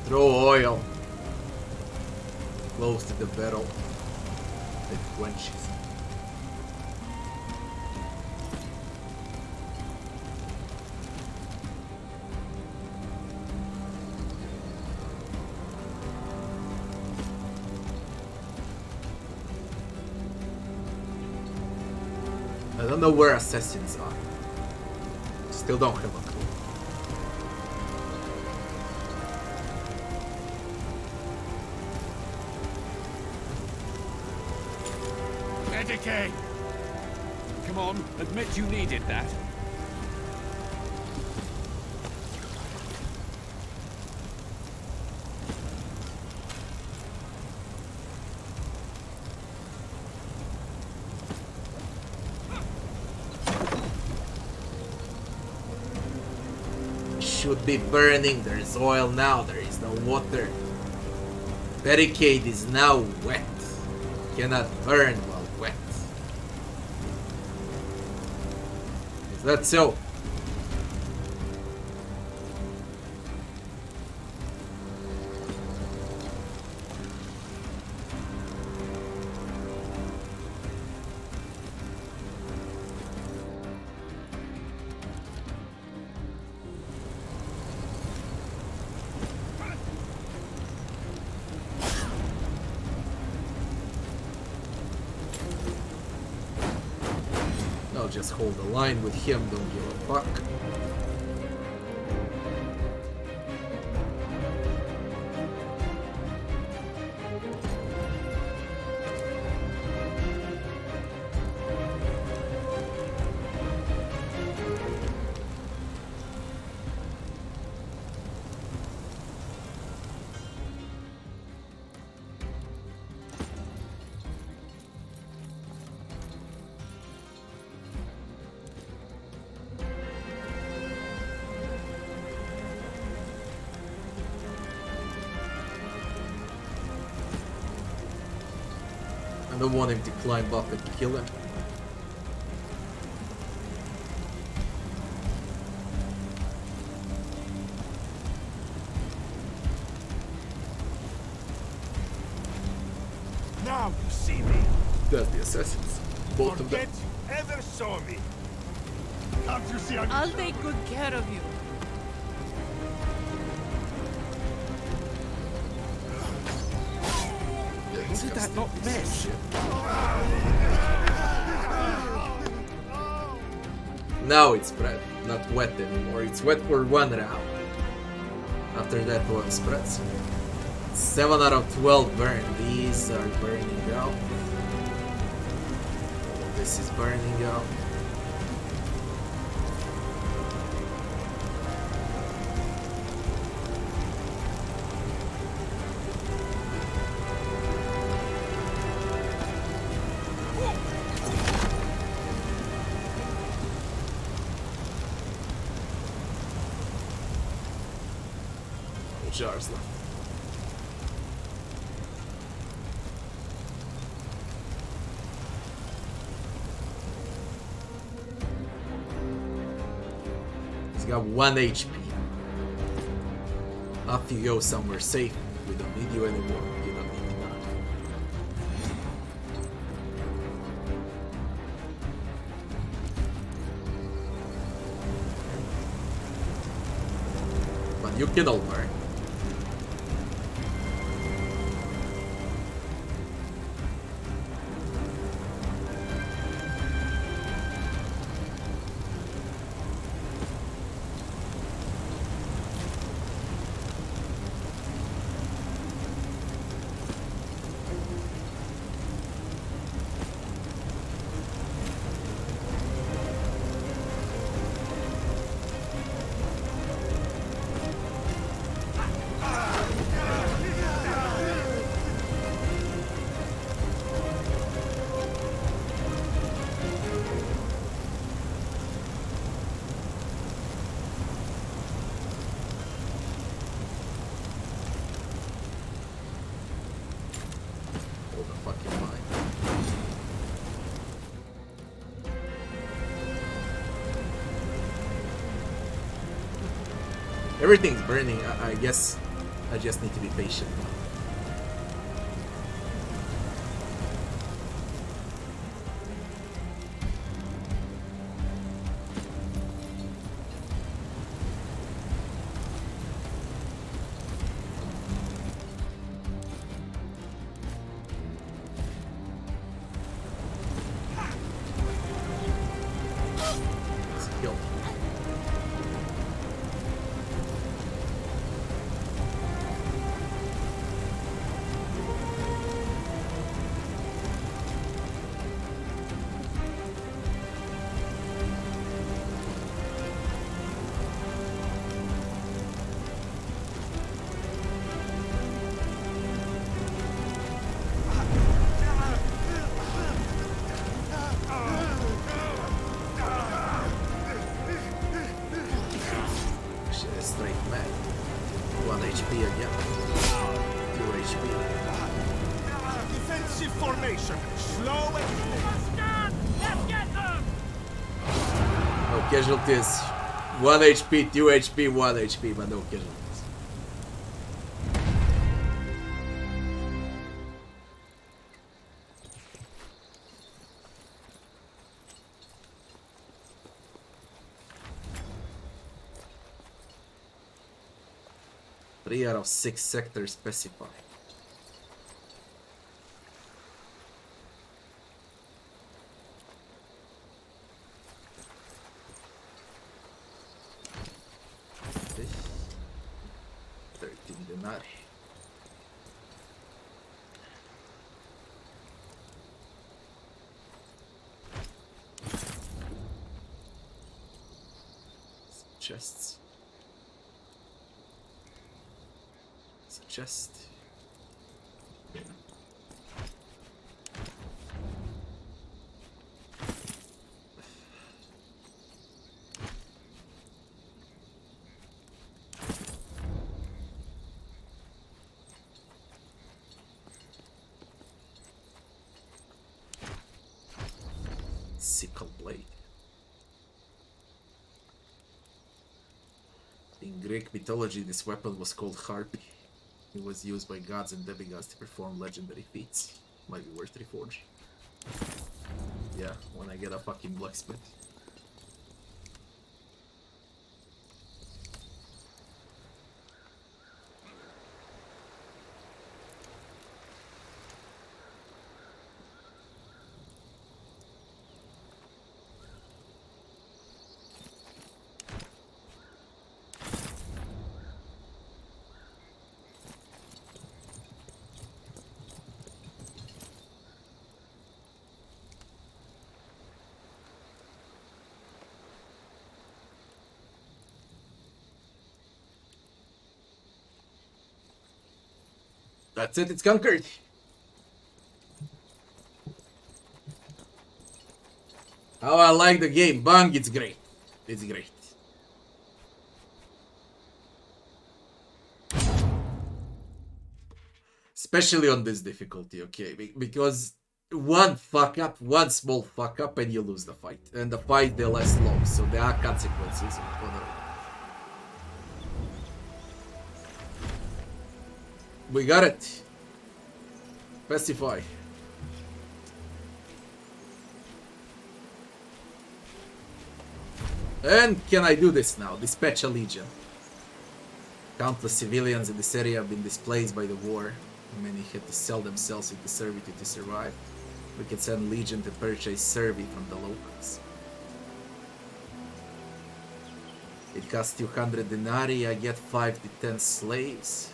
A: Throw oil close to the barrel. It quenches. I don't know where assassins are. Still don't have a clue.
B: Medicaid! Come on, admit you needed that.
A: should be burning. There is oil now. There is no water. Barricade is now wet. Cannot burn while wet. Is that so? Just hold the line with him, don't give a fuck. I don't want him to climb up and kill him.
C: Now you see me.
A: That's the assassins. Both of them.
C: Forget you ever saw me. Can't you see
M: I'll take good care of you.
B: How did that not miss?
A: Now it's spread, not wet anymore. It's wet for 1 round. After that one spreads. 7 out of 12 burn. These are burning out. This is burning out. Jars left. He's got 1 HP. Off you go somewhere safe. We don't need you anymore. You don't need me now. But you can all burn. Everything's burning. I guess I just need to be patient now. HP again. 2 HP.
C: Defensive formation. Slow and...
K: Let's get them!
A: No casualties. 1 HP, 2 HP, 1 HP, but no casualties. Three out of 6 sectors specified. This 13 denarii. Chests. Chest. Sickle blade. In Greek mythology, this weapon was called harpy. It was used by gods and demigods to perform legendary feats. Might be worth reforge. Yeah, when I get a fucking blacksmith. That's it, it's conquered. Oh, I like the game. Bang, it's great. It's great. Especially on this difficulty, okay? Because one fuck up, one small fuck up, and you lose the fight. And the fight, they last long, so there are consequences. We got it. Pacify. And can I do this now? Dispatch a legion. Countless civilians in this area have been displaced by the war. Many had to sell themselves into servitude to survive. We can send legion to purchase servi from the locals. It costs 200 denarii. I get 5 to 10 slaves.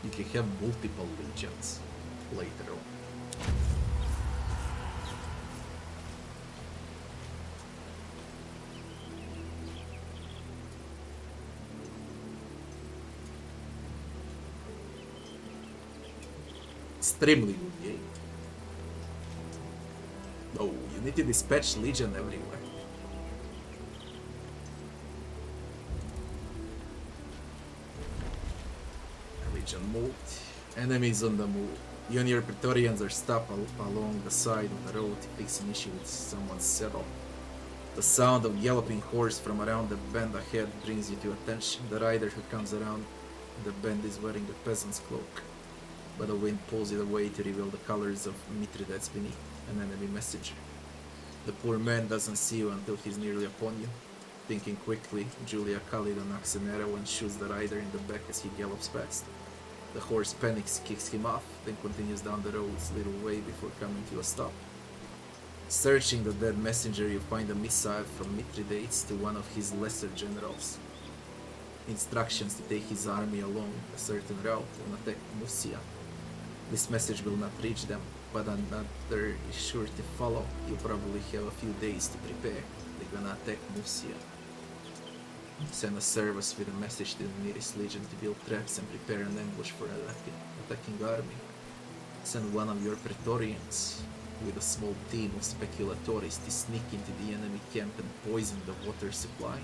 A: You can have multiple legions later on. Extremely good game. Oh, you need to dispatch legion everywhere. Legion moved. Enemies on the move. You and your Praetorians are stopped along the side of the road to fix an issue with someone's saddle. The sound of galloping horse from around the bend ahead brings you to attention. The rider who comes around the bend is wearing a peasant's cloak, but the wind pulls it away to reveal the colors of Mithridates beneath, an enemy messenger. The poor man doesn't see you until he's nearly upon you. Thinking quickly, Julia Khalida knocks an arrow and shoots the rider in the back as he gallops past. The horse panics, kicks him off, then continues down the road's little way before coming to a stop. Searching the dead messenger, you find a missive from Mithridates to one of his lesser generals. Instructions to take his army along a certain route and attack Musia. This message will not reach them, but another is sure to follow. You'll probably have a few days to prepare. They're gonna attack Musia. Send a service with a message to the nearest legion to build traps and prepare an ambush for an attacking army. Send one of your Praetorians. with a small team of speculatores to sneak into the enemy camp and poison the water supply,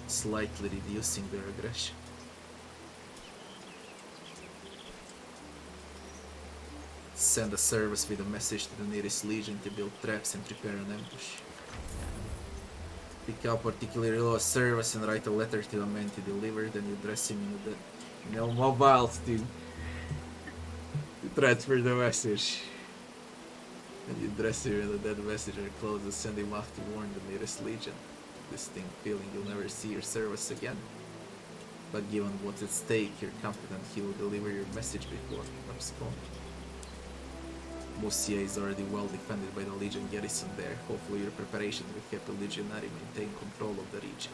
A: slightly reducing their aggression. Send a service with a message to the nearest legion to build traps and prepare an ambush. Pick up particularly low service and write a letter to a man to deliver, then you dress him in the mobiles to transfer the message. And you dress him in the dead messenger clothes and send him off to warn the nearest legion. Distinct feeling you'll never see your service again. But given what's at stake, you're confident he will deliver your message before abscond. Musia is already well defended by the legion garrison there. Hopefully your preparations will help the legionary maintain control of the region.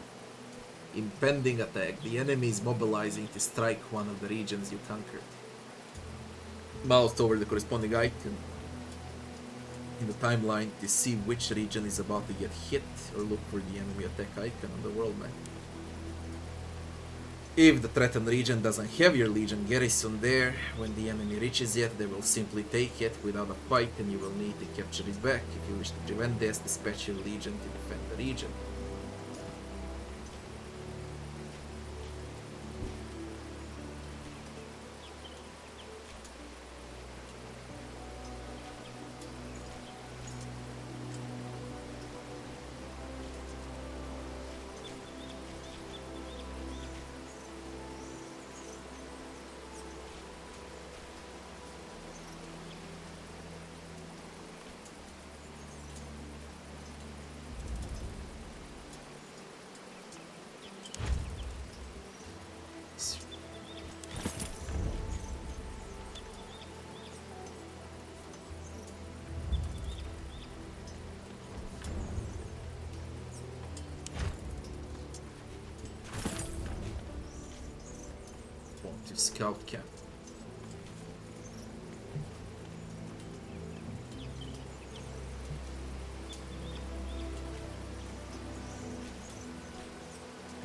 A: Impending attack. The enemy is mobilizing to strike one of the regions you conquered. Mouse over the corresponding icon in the timeline to see which region is about to get hit, or look for the enemy attack icon on the world map. If the threatened region doesn't have your legion garrison there, when the enemy reaches it, they will simply take it without a fight and you will need to capture it back. If you wish to prevent this, dispatch your legion to defend the region. Scout camp.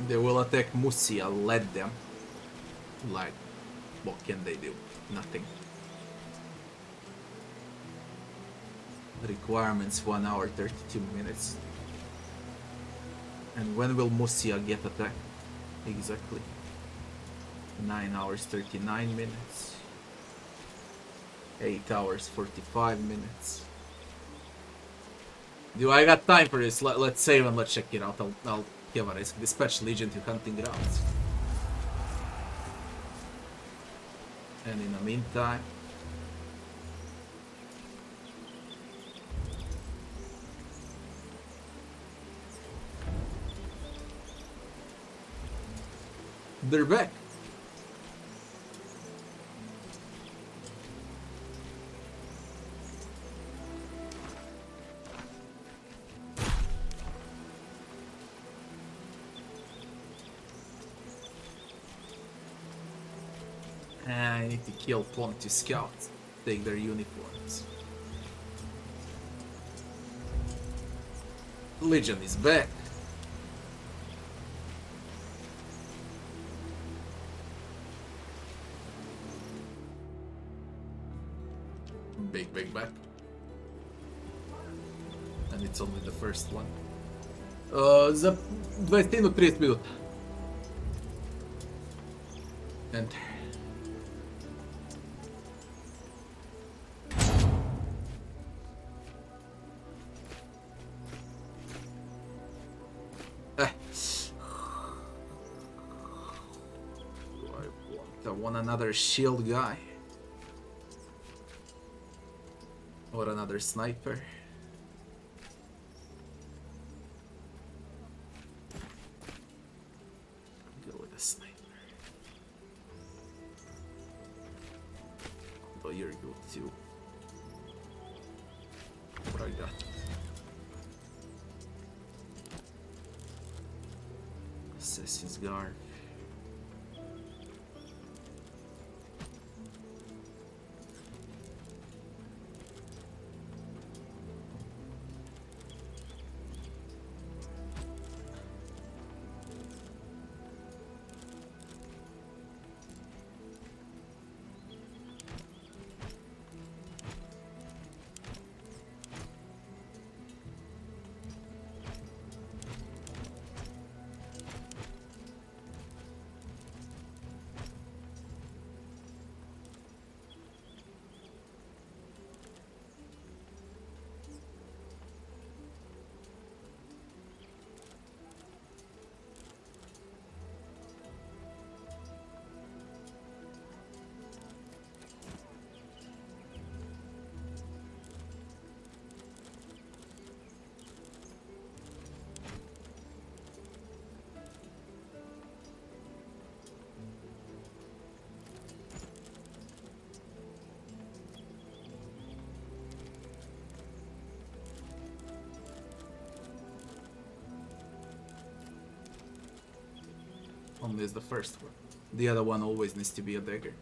A: They will attack Musia, let them. Like, what can they do? Nothing. Requirements 1 hour 32 minutes. And when will Musia get attacked? Exactly. 9 hours 39 minutes. 8 hours 45 minutes. Do I got time for this? Let's save and let's check it out. I'll give a risk. Dispatch Legion to hunting grounds. And in the meantime, they're back. I need to kill Ponty scouts, take their uniforms. Legion is back. Big back. And it's only the first one. За 20 до 30 минут. Enter. I want another shield guy. Or another sniper. Go with a sniper. Although you're good too. What I got? Assassin's Guard. Unless the first one. The other one always needs to be a dagger.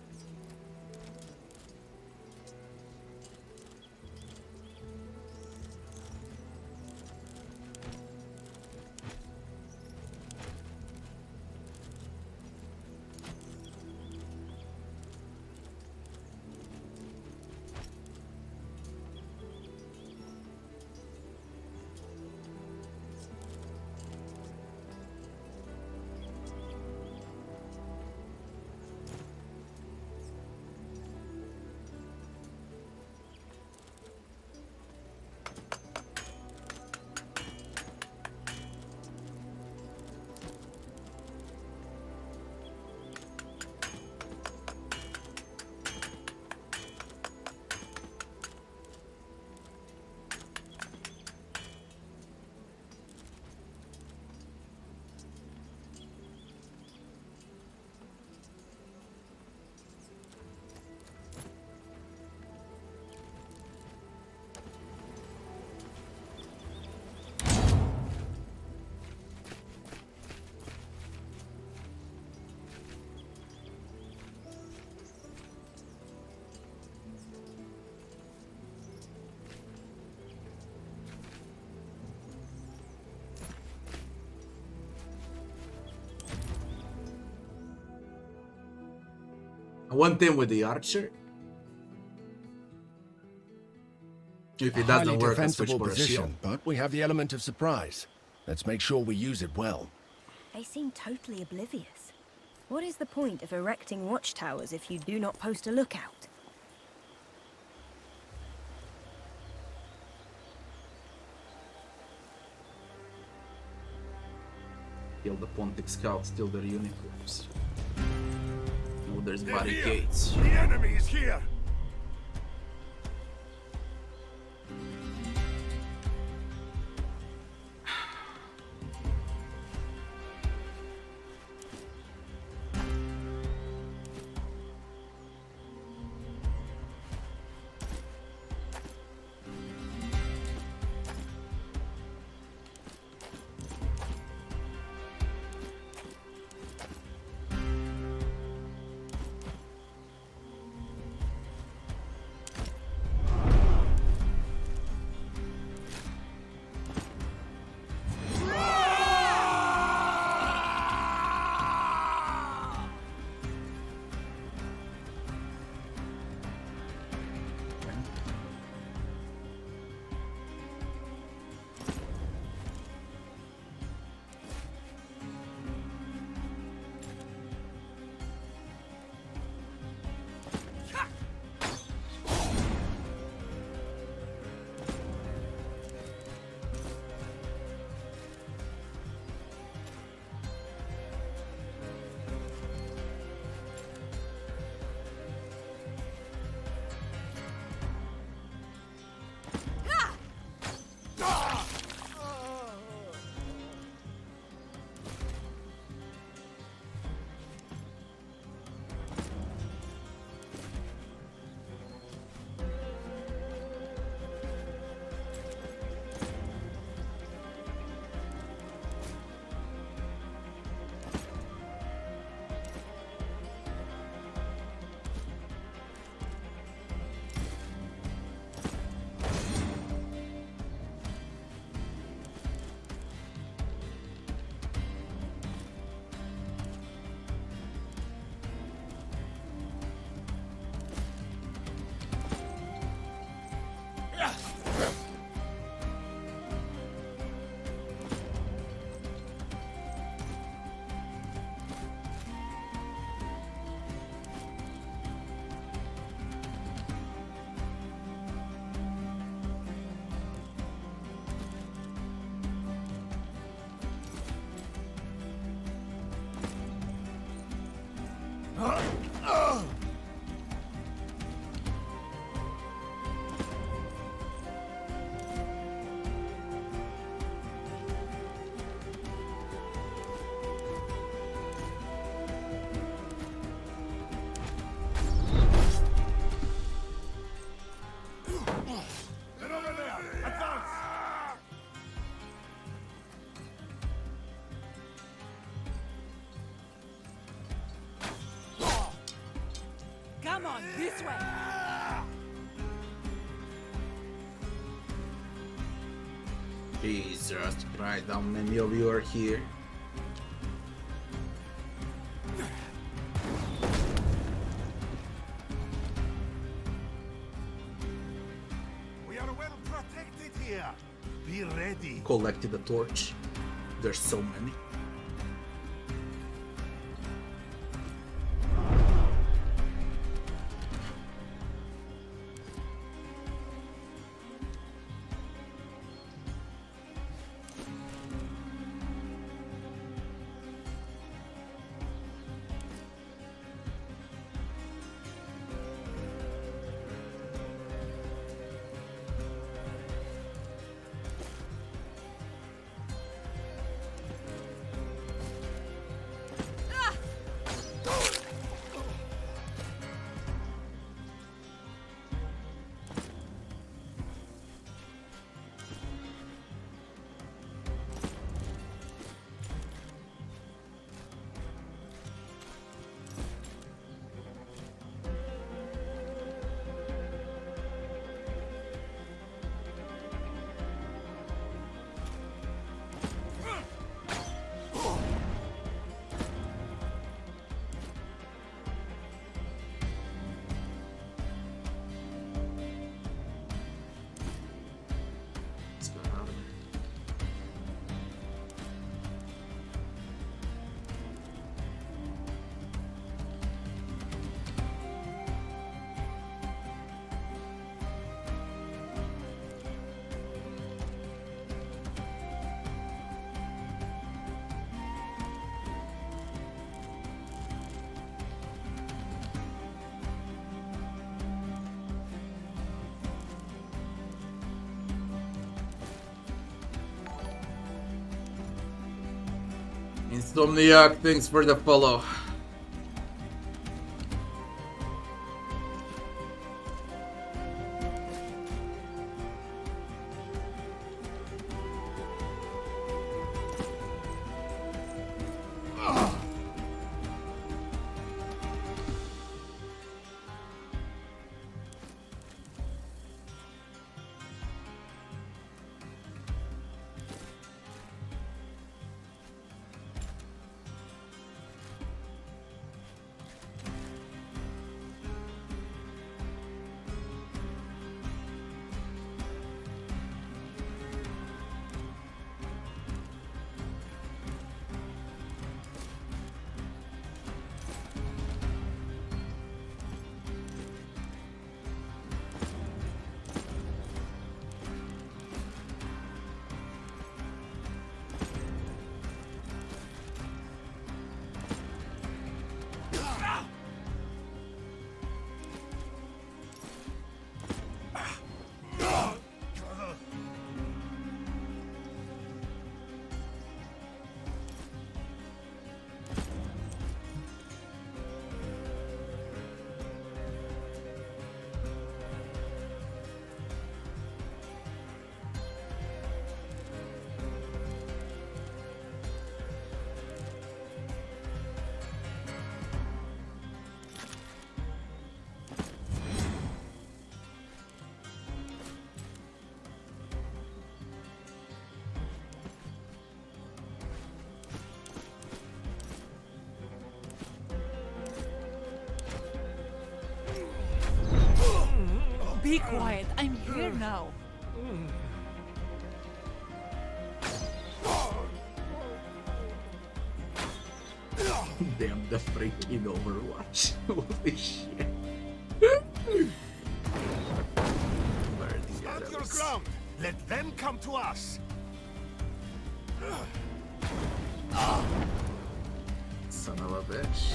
A: One thing with the archer. If it doesn't work, I switch for a shield.
J: But we have the element of surprise. Let's make sure we use it well.
H: They seem totally oblivious. What is the point of erecting watchtowers if you do not post a lookout?
A: Kill the Pontic scouts till they're unicorns. Oh, there's barricades.
C: The enemy is here!
F: Come on, this way!
A: Jesus Christ, how many of you are here?
C: We are well protected here. Be ready.
A: Collected a torch. There's so many. Insomniac, thanks for the follow.
F: Be quiet, I'm here now.
A: Damn, the freaking Overwatch. Holy shit.
C: Stand your ground. Let them come to us.
A: Son of a bitch.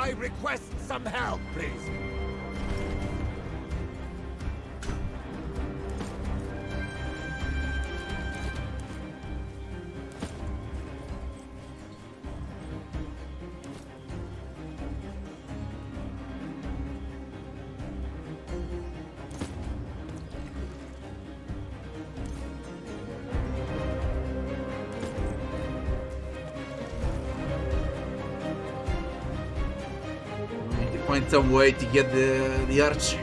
E: I request some help, please?
A: Find some way to get the archer.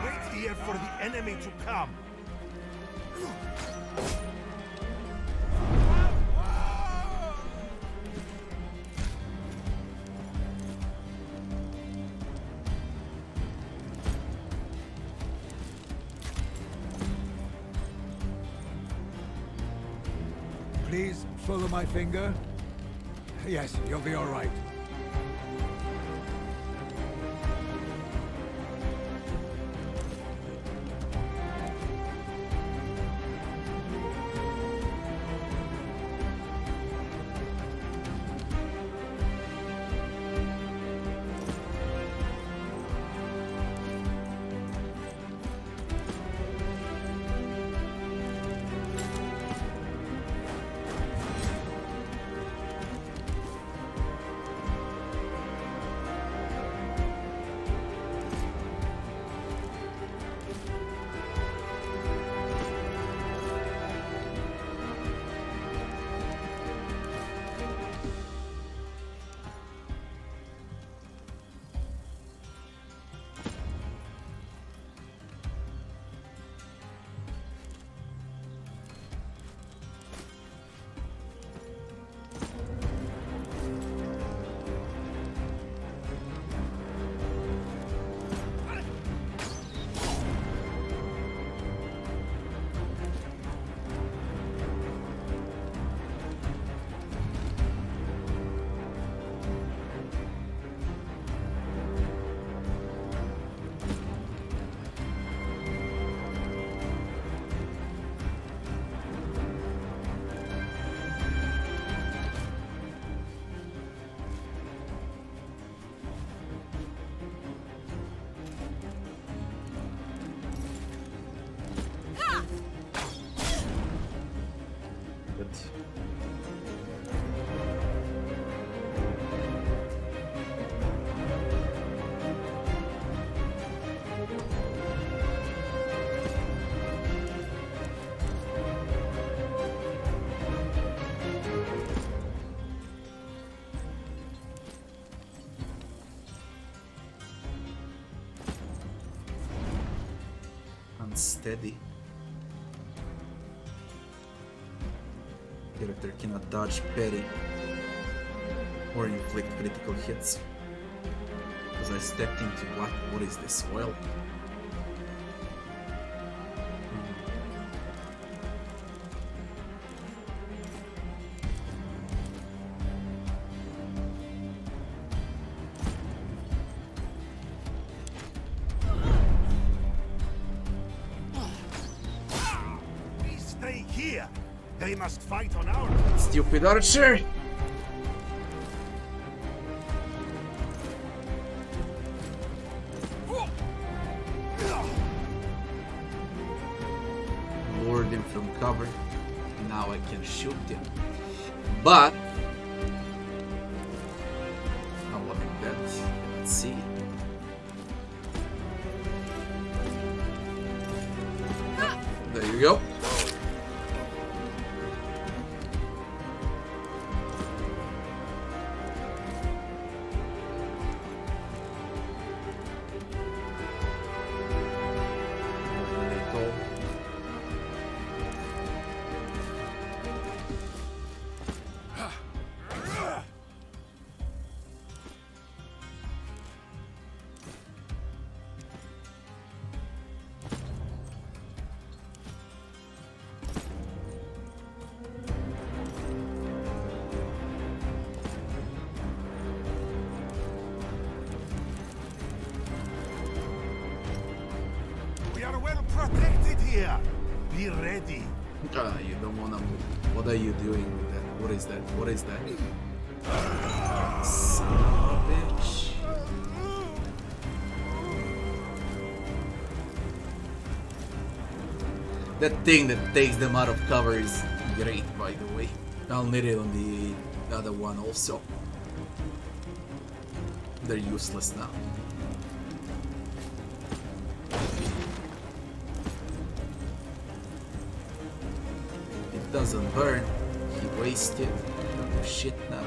E: Wait here for the enemy to come.
D: Please follow my finger. Yes, you'll be all right.
A: Unsteady. Character cannot dodge, parry, or inflict critical hits. Because I stepped into what? What is this? Oil?
E: We stay here. They must fight on our.
A: Stupid archer! Lured him from cover. Now I can shoot him. But I'm loving that. Let's see. There you go.
C: protected here. Be ready.
A: You don't wanna move. What are you doing with that? What is that? What is that? Son of a bitch. That thing that takes them out of cover is great, by the way. I'll need it on the other one also. They're useless now. It doesn't burn. He wasted. Oh, shit now.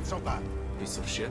C: So bad.
A: Piece of shit.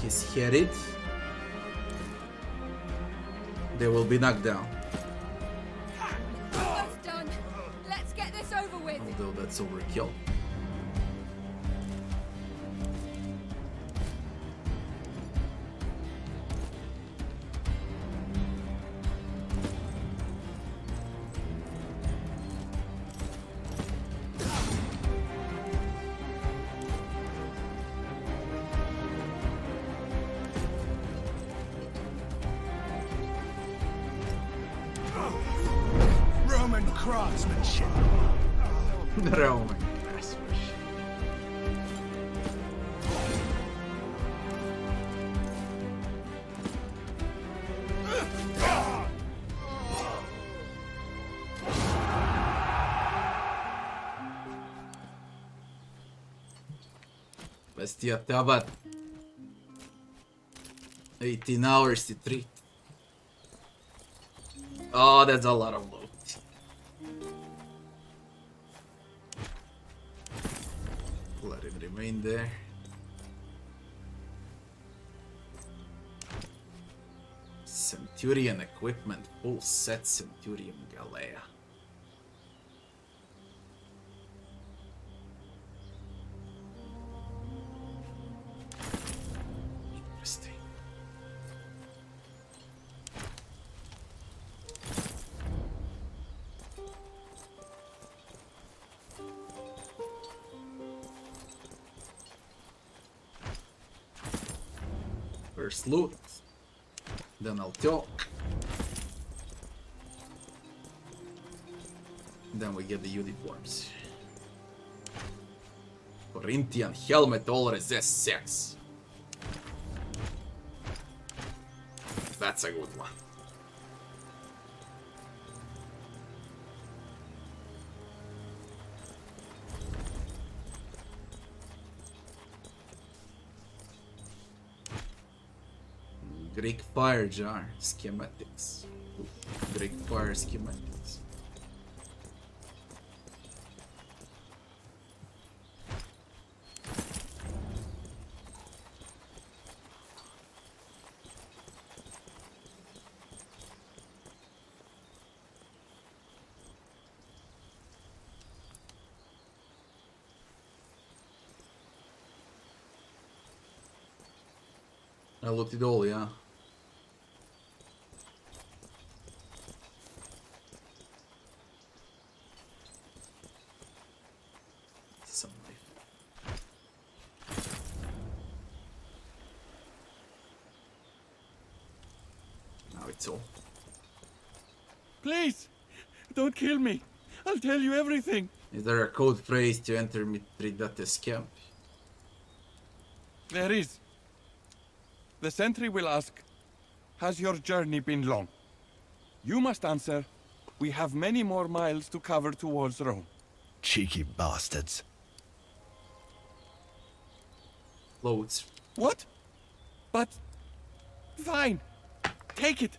A: He's headed. They will be knocked down.
M: Almost done. Let's get this over with.
A: Although that's overkill.
C: Craftsmanship.
A: Roman craftsmanship. Bestia tabat. 18 hours to 3. Oh, that's a lot of loot. Let him remain there. Centurion equipment, full set Centurion Galea. Interesting. First loot. Then I'll talk. Then we get the uniforms. Corinthian helmet, all resist 6. That's a good one. Greek fire jar schematics. Greek fire schematics. I looted all, yeah. Some knife. Now it's all.
B: Please, don't kill me. I'll tell you everything.
A: Is there a code phrase to enter Mithridates' camp?
B: There is. The sentry will ask, has your journey been long? You must answer, we have many more miles to cover towards Rome.
J: Cheeky bastards.
A: Loads.
B: What? But... fine. Take it.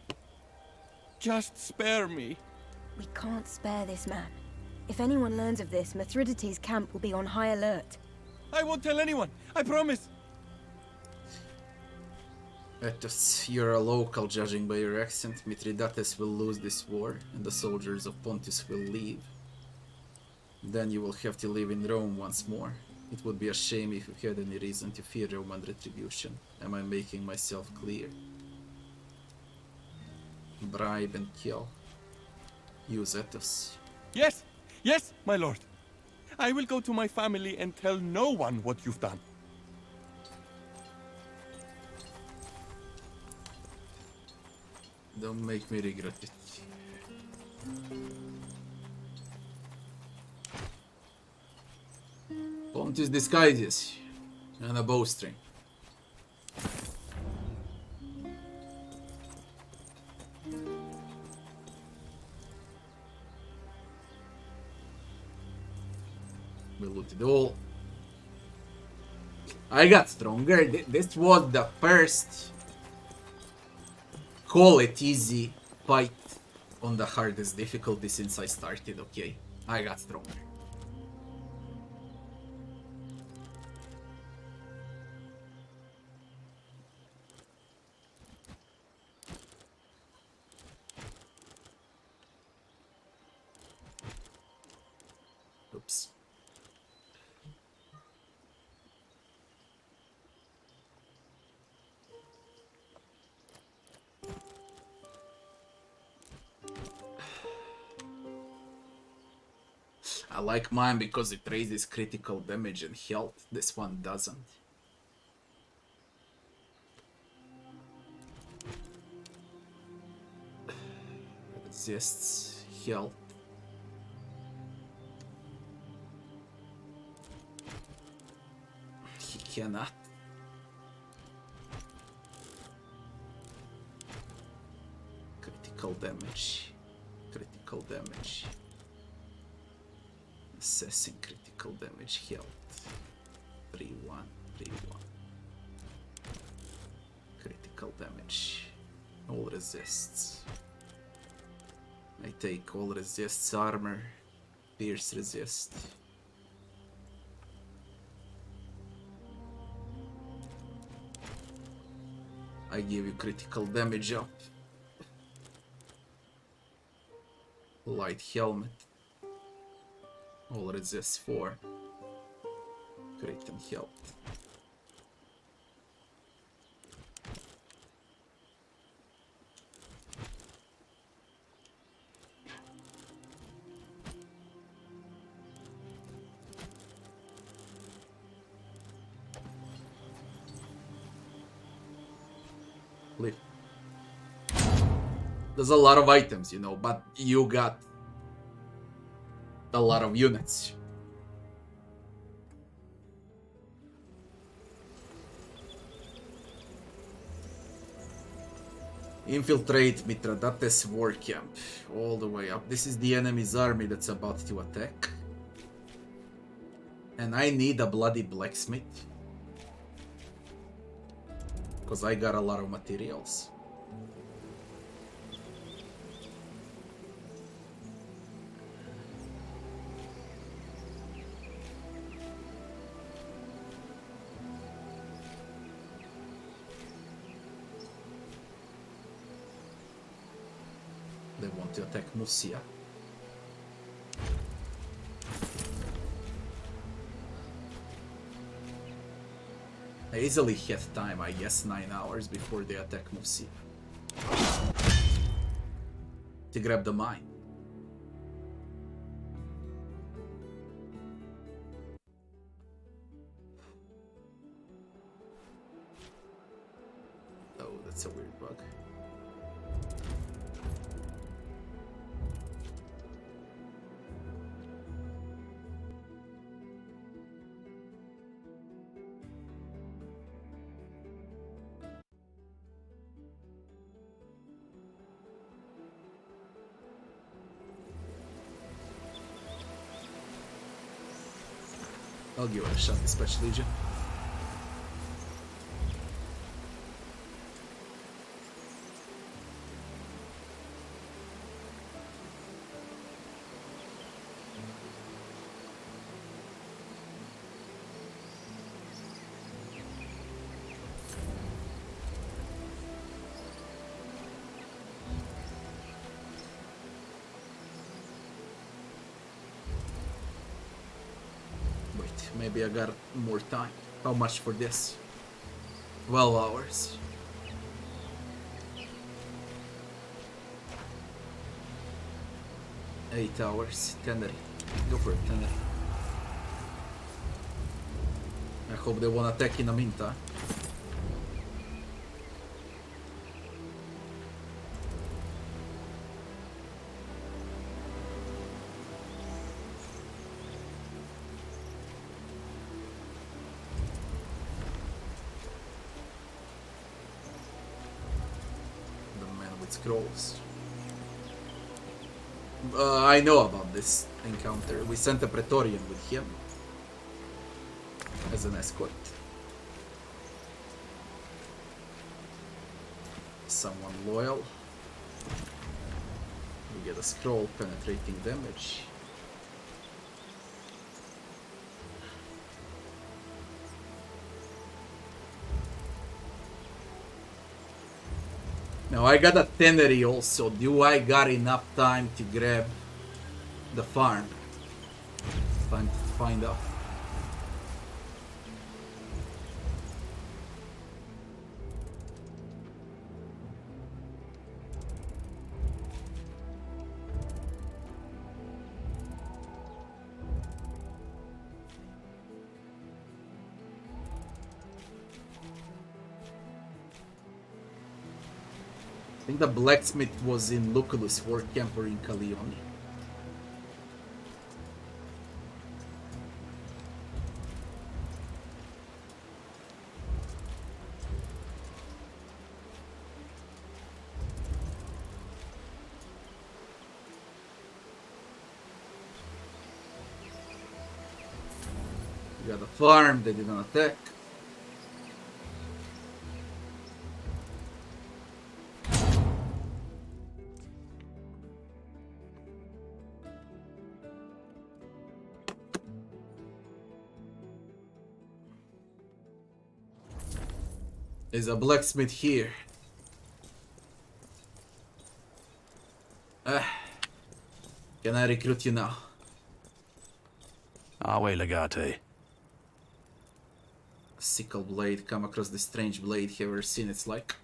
B: Just spare me.
H: We can't spare this man. If anyone learns of this, Mithridates' camp will be on high alert.
B: I won't tell anyone. I promise.
A: Etos, you're a local, judging by your accent. Mithridates will lose this war, and the soldiers of Pontus will leave. Then you will have to live in Rome once more. It would be a shame if you had any reason to fear Roman retribution. Am I making myself clear? Bribe and kill. Use Etos.
B: Yes, yes, my lord. I will go to my family and tell no one what you've done.
A: Don't make me regret it. Pontus disguises and a bowstring. We looted all. I got stronger. This was the first call it easy fight on the hardest difficulty since I started, okay? I got stronger. Oops. I like mine because it raises critical damage and health. This one doesn't. Resists health. He cannot. Critical damage. Critical damage. Assessing critical damage health. 3-1, 3-1. Critical damage. All resists. I take all resists armor. Pierce resist. I give you critical damage up. Light helmet. All resist 4. Crit and health. Live. There's a lot of items, you know, but you got a lot of units. Infiltrate Mithridates war camp all the way up. This is the enemy's army that's about to attack. And I need a bloody blacksmith. Because I got a lot of materials. They want to attack Musia. I easily have time, I guess 9 hours before they attack Musia. To grab the mine. Oh, that's a weird bug. I'll give it a shot, Special Legion. Maybe I got more time. How much for this? 12 hours. Eight hours. Tenere. Go for it, Tenere. I hope they won't attack in the meantime. Scrolls. I know about this encounter. We sent a Praetorian with him as an escort. Someone loyal. We get a scroll, penetrating damage. Now I got a Tenere also. Do I got enough time to grab the farm? Time to find out. I think the blacksmith was in Lucullus' war camp or in Calione. We got a farm, they didn't attack. There's a blacksmith here. Can I recruit you now?
N: Awe Legate.
A: Sickle blade, come across this strange blade, have you ever seen its like?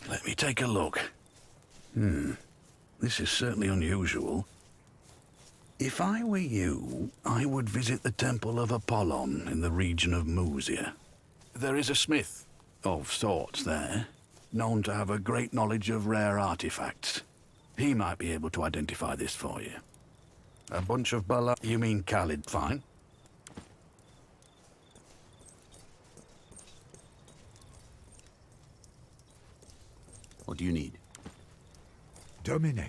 N: Let me take a look. This is certainly unusual. If I were you, I would visit the Temple of Apollon in the region of Musia. There is a smith, of sorts there, known to have a great knowledge of rare artifacts. He might be able to identify this for you. A bunch of bala... You mean Khalid, fine.
G: What do you need?
D: Domine.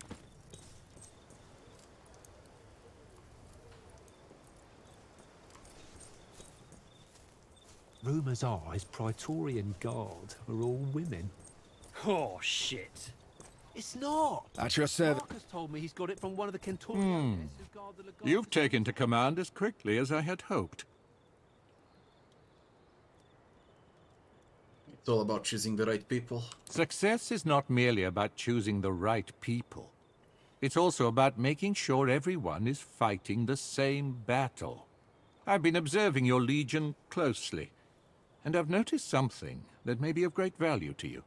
O: Rumours are his Praetorian guard are all women.
K: Oh, shit.
O: It's not!
J: At your service.
O: Marcus told me he's got it from one of the Centurions who guard the Legatus.
B: You've taken to command as quickly as I had hoped.
A: It's all about choosing the right people.
P: Success is not merely about choosing the right people. It's also about making sure everyone is fighting the same battle. I've been observing your legion closely, and I've noticed something that may be of great value to you.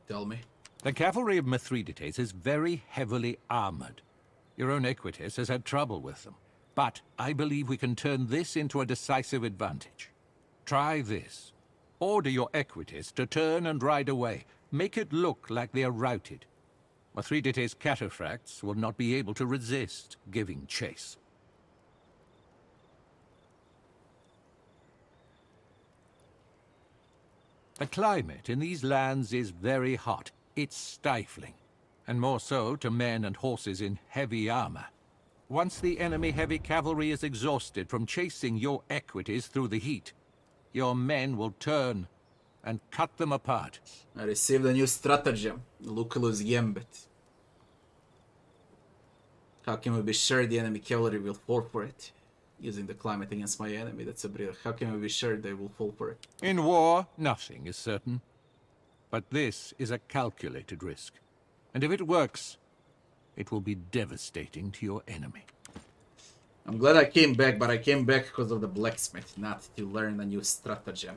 A: Tell me.
P: The cavalry of Mithridates is very heavily armored. Your own Equites has had trouble with them, but I believe we can turn this into a decisive advantage. Try this. Order your Equites to turn and ride away. Make it look like they are routed. Mithridates' cataphracts will not be able to resist giving chase. The climate in these lands is very hot. It's stifling, and more so to men and horses in heavy armor. Once the enemy heavy cavalry is exhausted from chasing your Equites through the heat, your men will turn and cut them apart.
A: I received a new stratagem, Lucullus Gambit. How can we be sure the enemy cavalry will fall for it? Using the climate against my enemy, that's a brilliant. How can we be sure they will fall for it?
P: In war, nothing is certain. But this is a calculated risk. And if it works, it will be devastating to your enemy.
A: I'm glad I came back, but I came back because of the blacksmith, not to learn a new stratagem.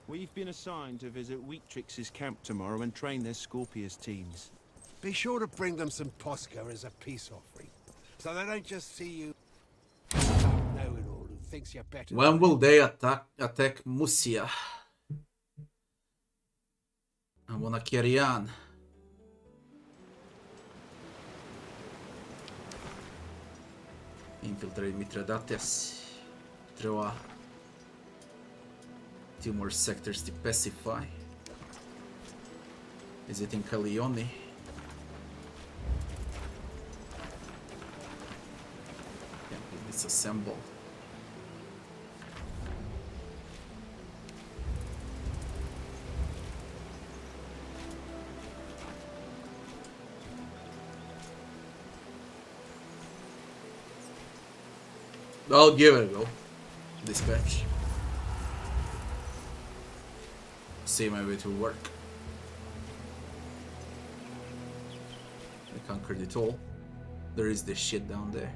Q: We've been assigned to visit Weetrix's camp tomorrow and train their Scorpius teams.
C: Be sure to bring them some Posca as a peace offering, so they don't just see you know-it-all who thinks you're better.
A: When will they attack Musia? I wanna carry on. Infiltrate Mithridates. Draw 2 more sectors to pacify. Visiting Calione. Can't be disassembled. I'll give it a go. Dispatch. See maybe it will work. I conquered it all. There is this shit down there.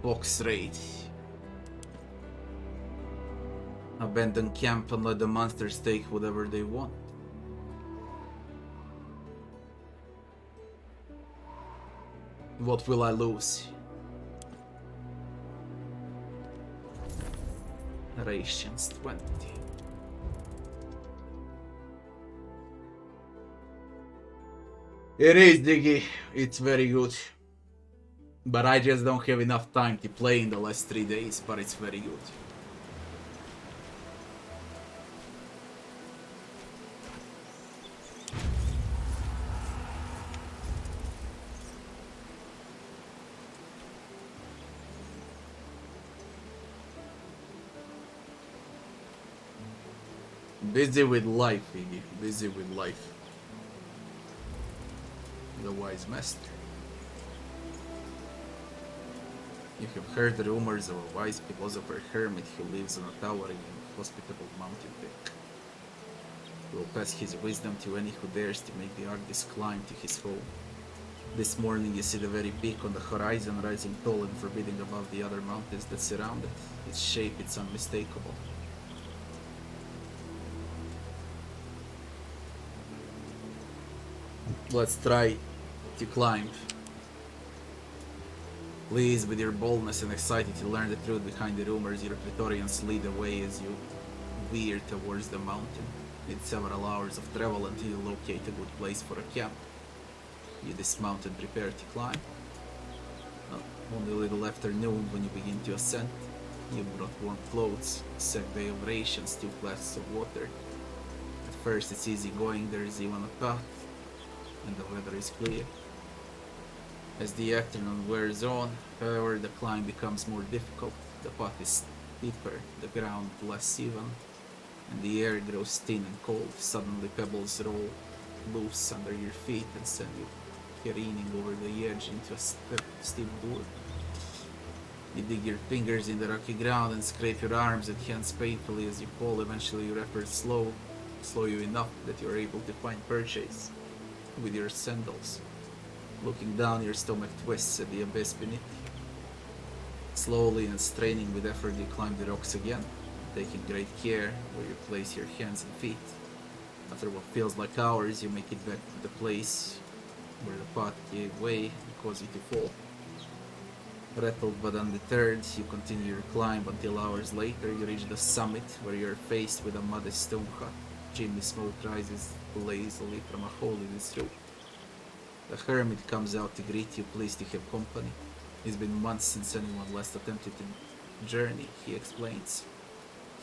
A: Box raid. Abandon camp and let the monsters take whatever they want. What will I lose? Rations 20. It is, Diggy. It's very good. But I just don't have enough time to play in the last 3 days, but it's very good. Busy with life, Iggy. Busy with life. The wise master. You have heard the rumors of a wise philosopher hermit who lives on a towering and hospitable mountain peak. He will pass his wisdom to any who dares to make the arduous climb to his home. This morning you see the very peak on the horizon rising tall and forbidding above the other mountains that surround it. Its shape is unmistakable. Let's try to climb. Pleased with your boldness and excited to learn the truth behind the rumors, your Praetorians lead the way as you veer towards the mountain. It's several hours of travel until you locate a good place for a camp. You dismount and prepare to climb. Only a little after noon when you begin to ascend. You brought warm clothes, a sack day of rations, 2 flasks of water. At first it's easy going, there is even a path, and the weather is clear. As the afternoon wears on, however, the climb becomes more difficult. The path is steeper, the ground less even, and the air grows thin and cold. Suddenly pebbles roll loose under your feet and send you careening over the edge into a steep door. You dig your fingers in the rocky ground and scrape your arms and hands painfully as you fall. Eventually your efforts slow you enough that you are able to find purchase with your sandals. Looking down, your stomach twists at the abyss beneath you. Slowly and straining with effort, you climb the rocks again, taking great care where you place your hands and feet. After what feels like hours, you make it back to the place where the path gave way and caused you to fall. Rattled but undeterred, you continue your climb until hours later you reach the summit where you are faced with a modest stone hut. Chimney smoke rises lazily from a hole in its roof. The hermit comes out to greet you, pleased to have company. It's been months since anyone last attempted the journey, he explains.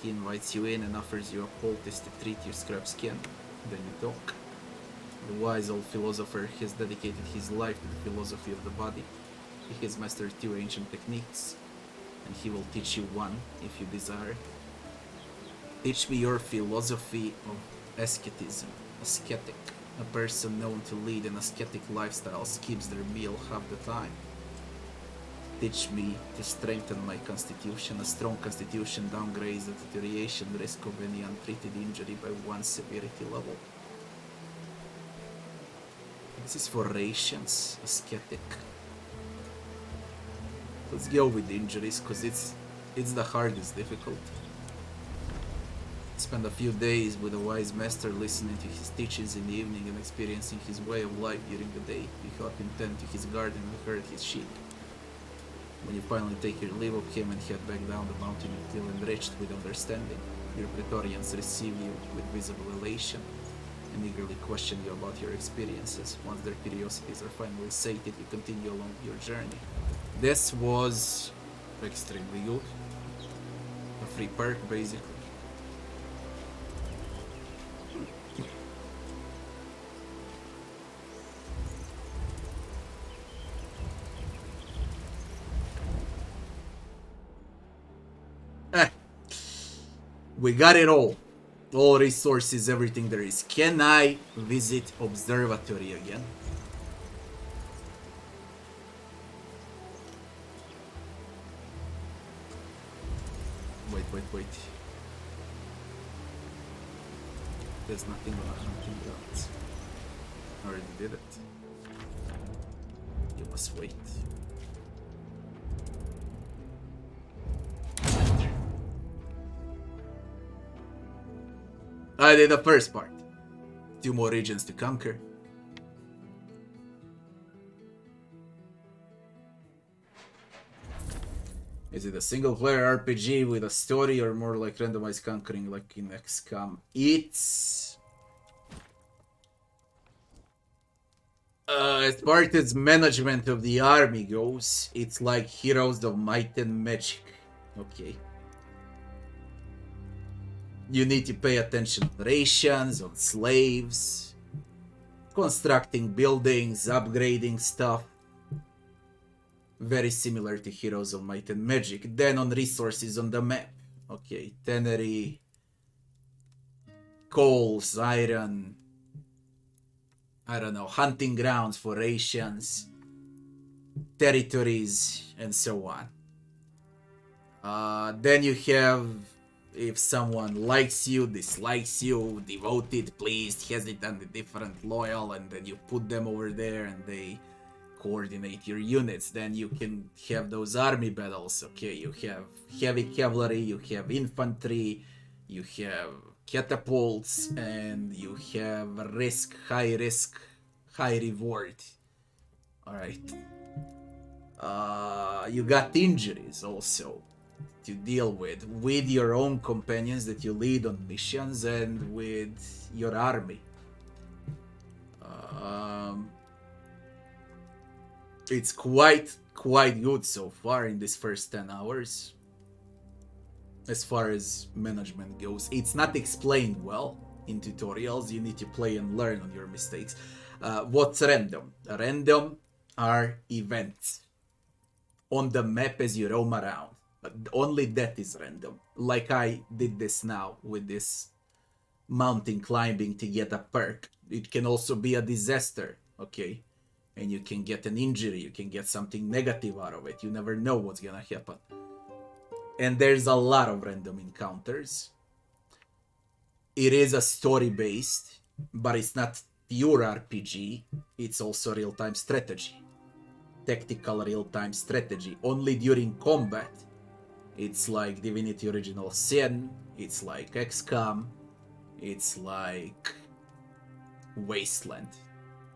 A: He invites you in and offers you a poultice to treat your scrap skin. Then you talk. The wise old philosopher has dedicated his life to the philosophy of the body. He has mastered 2 ancient techniques, and he will teach you one if you desire. Teach me your philosophy of asceticism. Ascetic. A person known to lead an ascetic lifestyle skips their meal half the time. Teach me to strengthen my constitution. A strong constitution downgrades the deterioration risk of any untreated injury by 1 severity level. This is for rations, ascetic. Let's go with injuries, cause it's the hardest difficult. Spend a few days with a wise master, listening to his teachings in the evening and experiencing his way of life during the day. You help him tend to his garden and herd his sheep. When you finally take your leave of him and head back down the mountain, you feel enriched with understanding. Your Praetorians receive you with visible elation and eagerly question you about your experiences. Once their curiosities are finally sated, you continue along your journey. This was extremely good. A free perk, basically. We got it all. All resources, everything there is. Can I visit observatory again? Wait. There's nothing on hunting grounds. I already did it. You must wait. I did the first part. 2 more regions to conquer. Is it a single player RPG with a story or more like randomized conquering like in XCOM? It's... as far as management of the army goes, it's like Heroes of Might and Magic. Okay. You need to pay attention on rations, on slaves, constructing buildings, upgrading stuff. Very similar to Heroes of Might and Magic. Then on resources on the map. Okay, tannery, coals, iron, I don't know, hunting grounds for rations, territories, and so on. Then you have if someone likes you, dislikes you, devoted, pleased, hesitant, indifferent, loyal, and then you put them over there and they coordinate your units. Then you can have those army battles. Okay, you have heavy cavalry, you have infantry, you have catapults, and you have risk, high reward. Alright. You got injuries also to deal with your own companions that you lead on missions and with your army. It's quite good so far in this first 10 hours as far as management goes. It's not explained well in tutorials. You need to play and learn on your mistakes. What's random? Random are events on the map as you roam around. Only that is random. Like I did this now with this mountain climbing to get a perk. It can also be a disaster, okay? And you can get an injury, you can get something negative out of it. You never know what's gonna happen. And there's a lot of random encounters. It is a story-based, but it's not pure RPG. It's also real-time strategy. Tactical real-time strategy. Only during combat. It's like Divinity Original Sin. It's like XCOM. It's like Wasteland.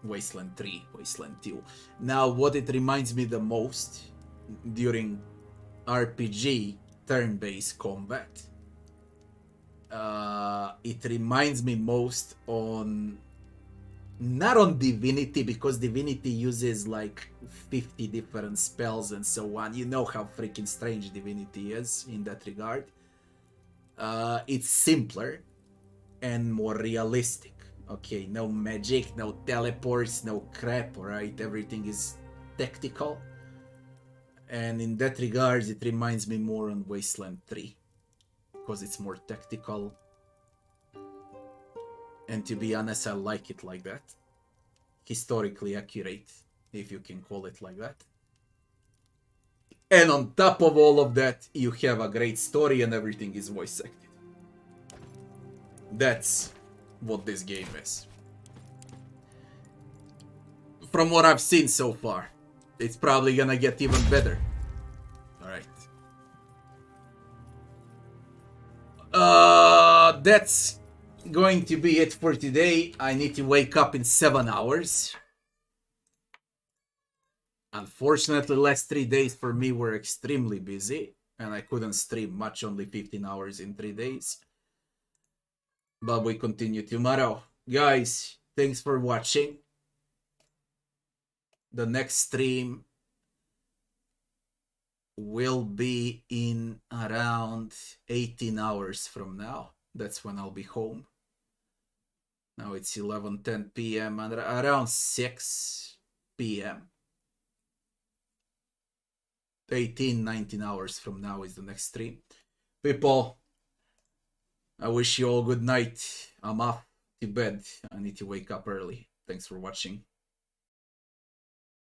A: Wasteland 3, Wasteland 2. Now, what it reminds me the most during RPG turn-based combat, it reminds me most on, not on Divinity, because Divinity uses like 50 different spells and so on. You know how freaking strange Divinity is in that regard. It's simpler and more realistic. Okay, no magic, no teleports, no crap, alright? Everything is tactical. And in that regard, it reminds me more on Wasteland 3. Because it's more tactical. And to be honest, I like it like that. Historically accurate, if you can call it like that. And on top of all of that, you have a great story and everything is voice acted. That's what this game is. From what I've seen so far, it's probably gonna get even better. Alright. That's going to be it for today. I need to wake up in 7 hours. Unfortunately, last 3 days for me were extremely busy. And I couldn't stream much, only 15 hours in 3 days. But we continue tomorrow. Guys, thanks for watching. The next stream will be in around 18 hours from now. That's when I'll be home. Now it's 11:10 p.m. and around 6 p.m. 19 hours from now is the next stream. People, I wish you all good night. I'm off to bed. I need to wake up early. Thanks for watching.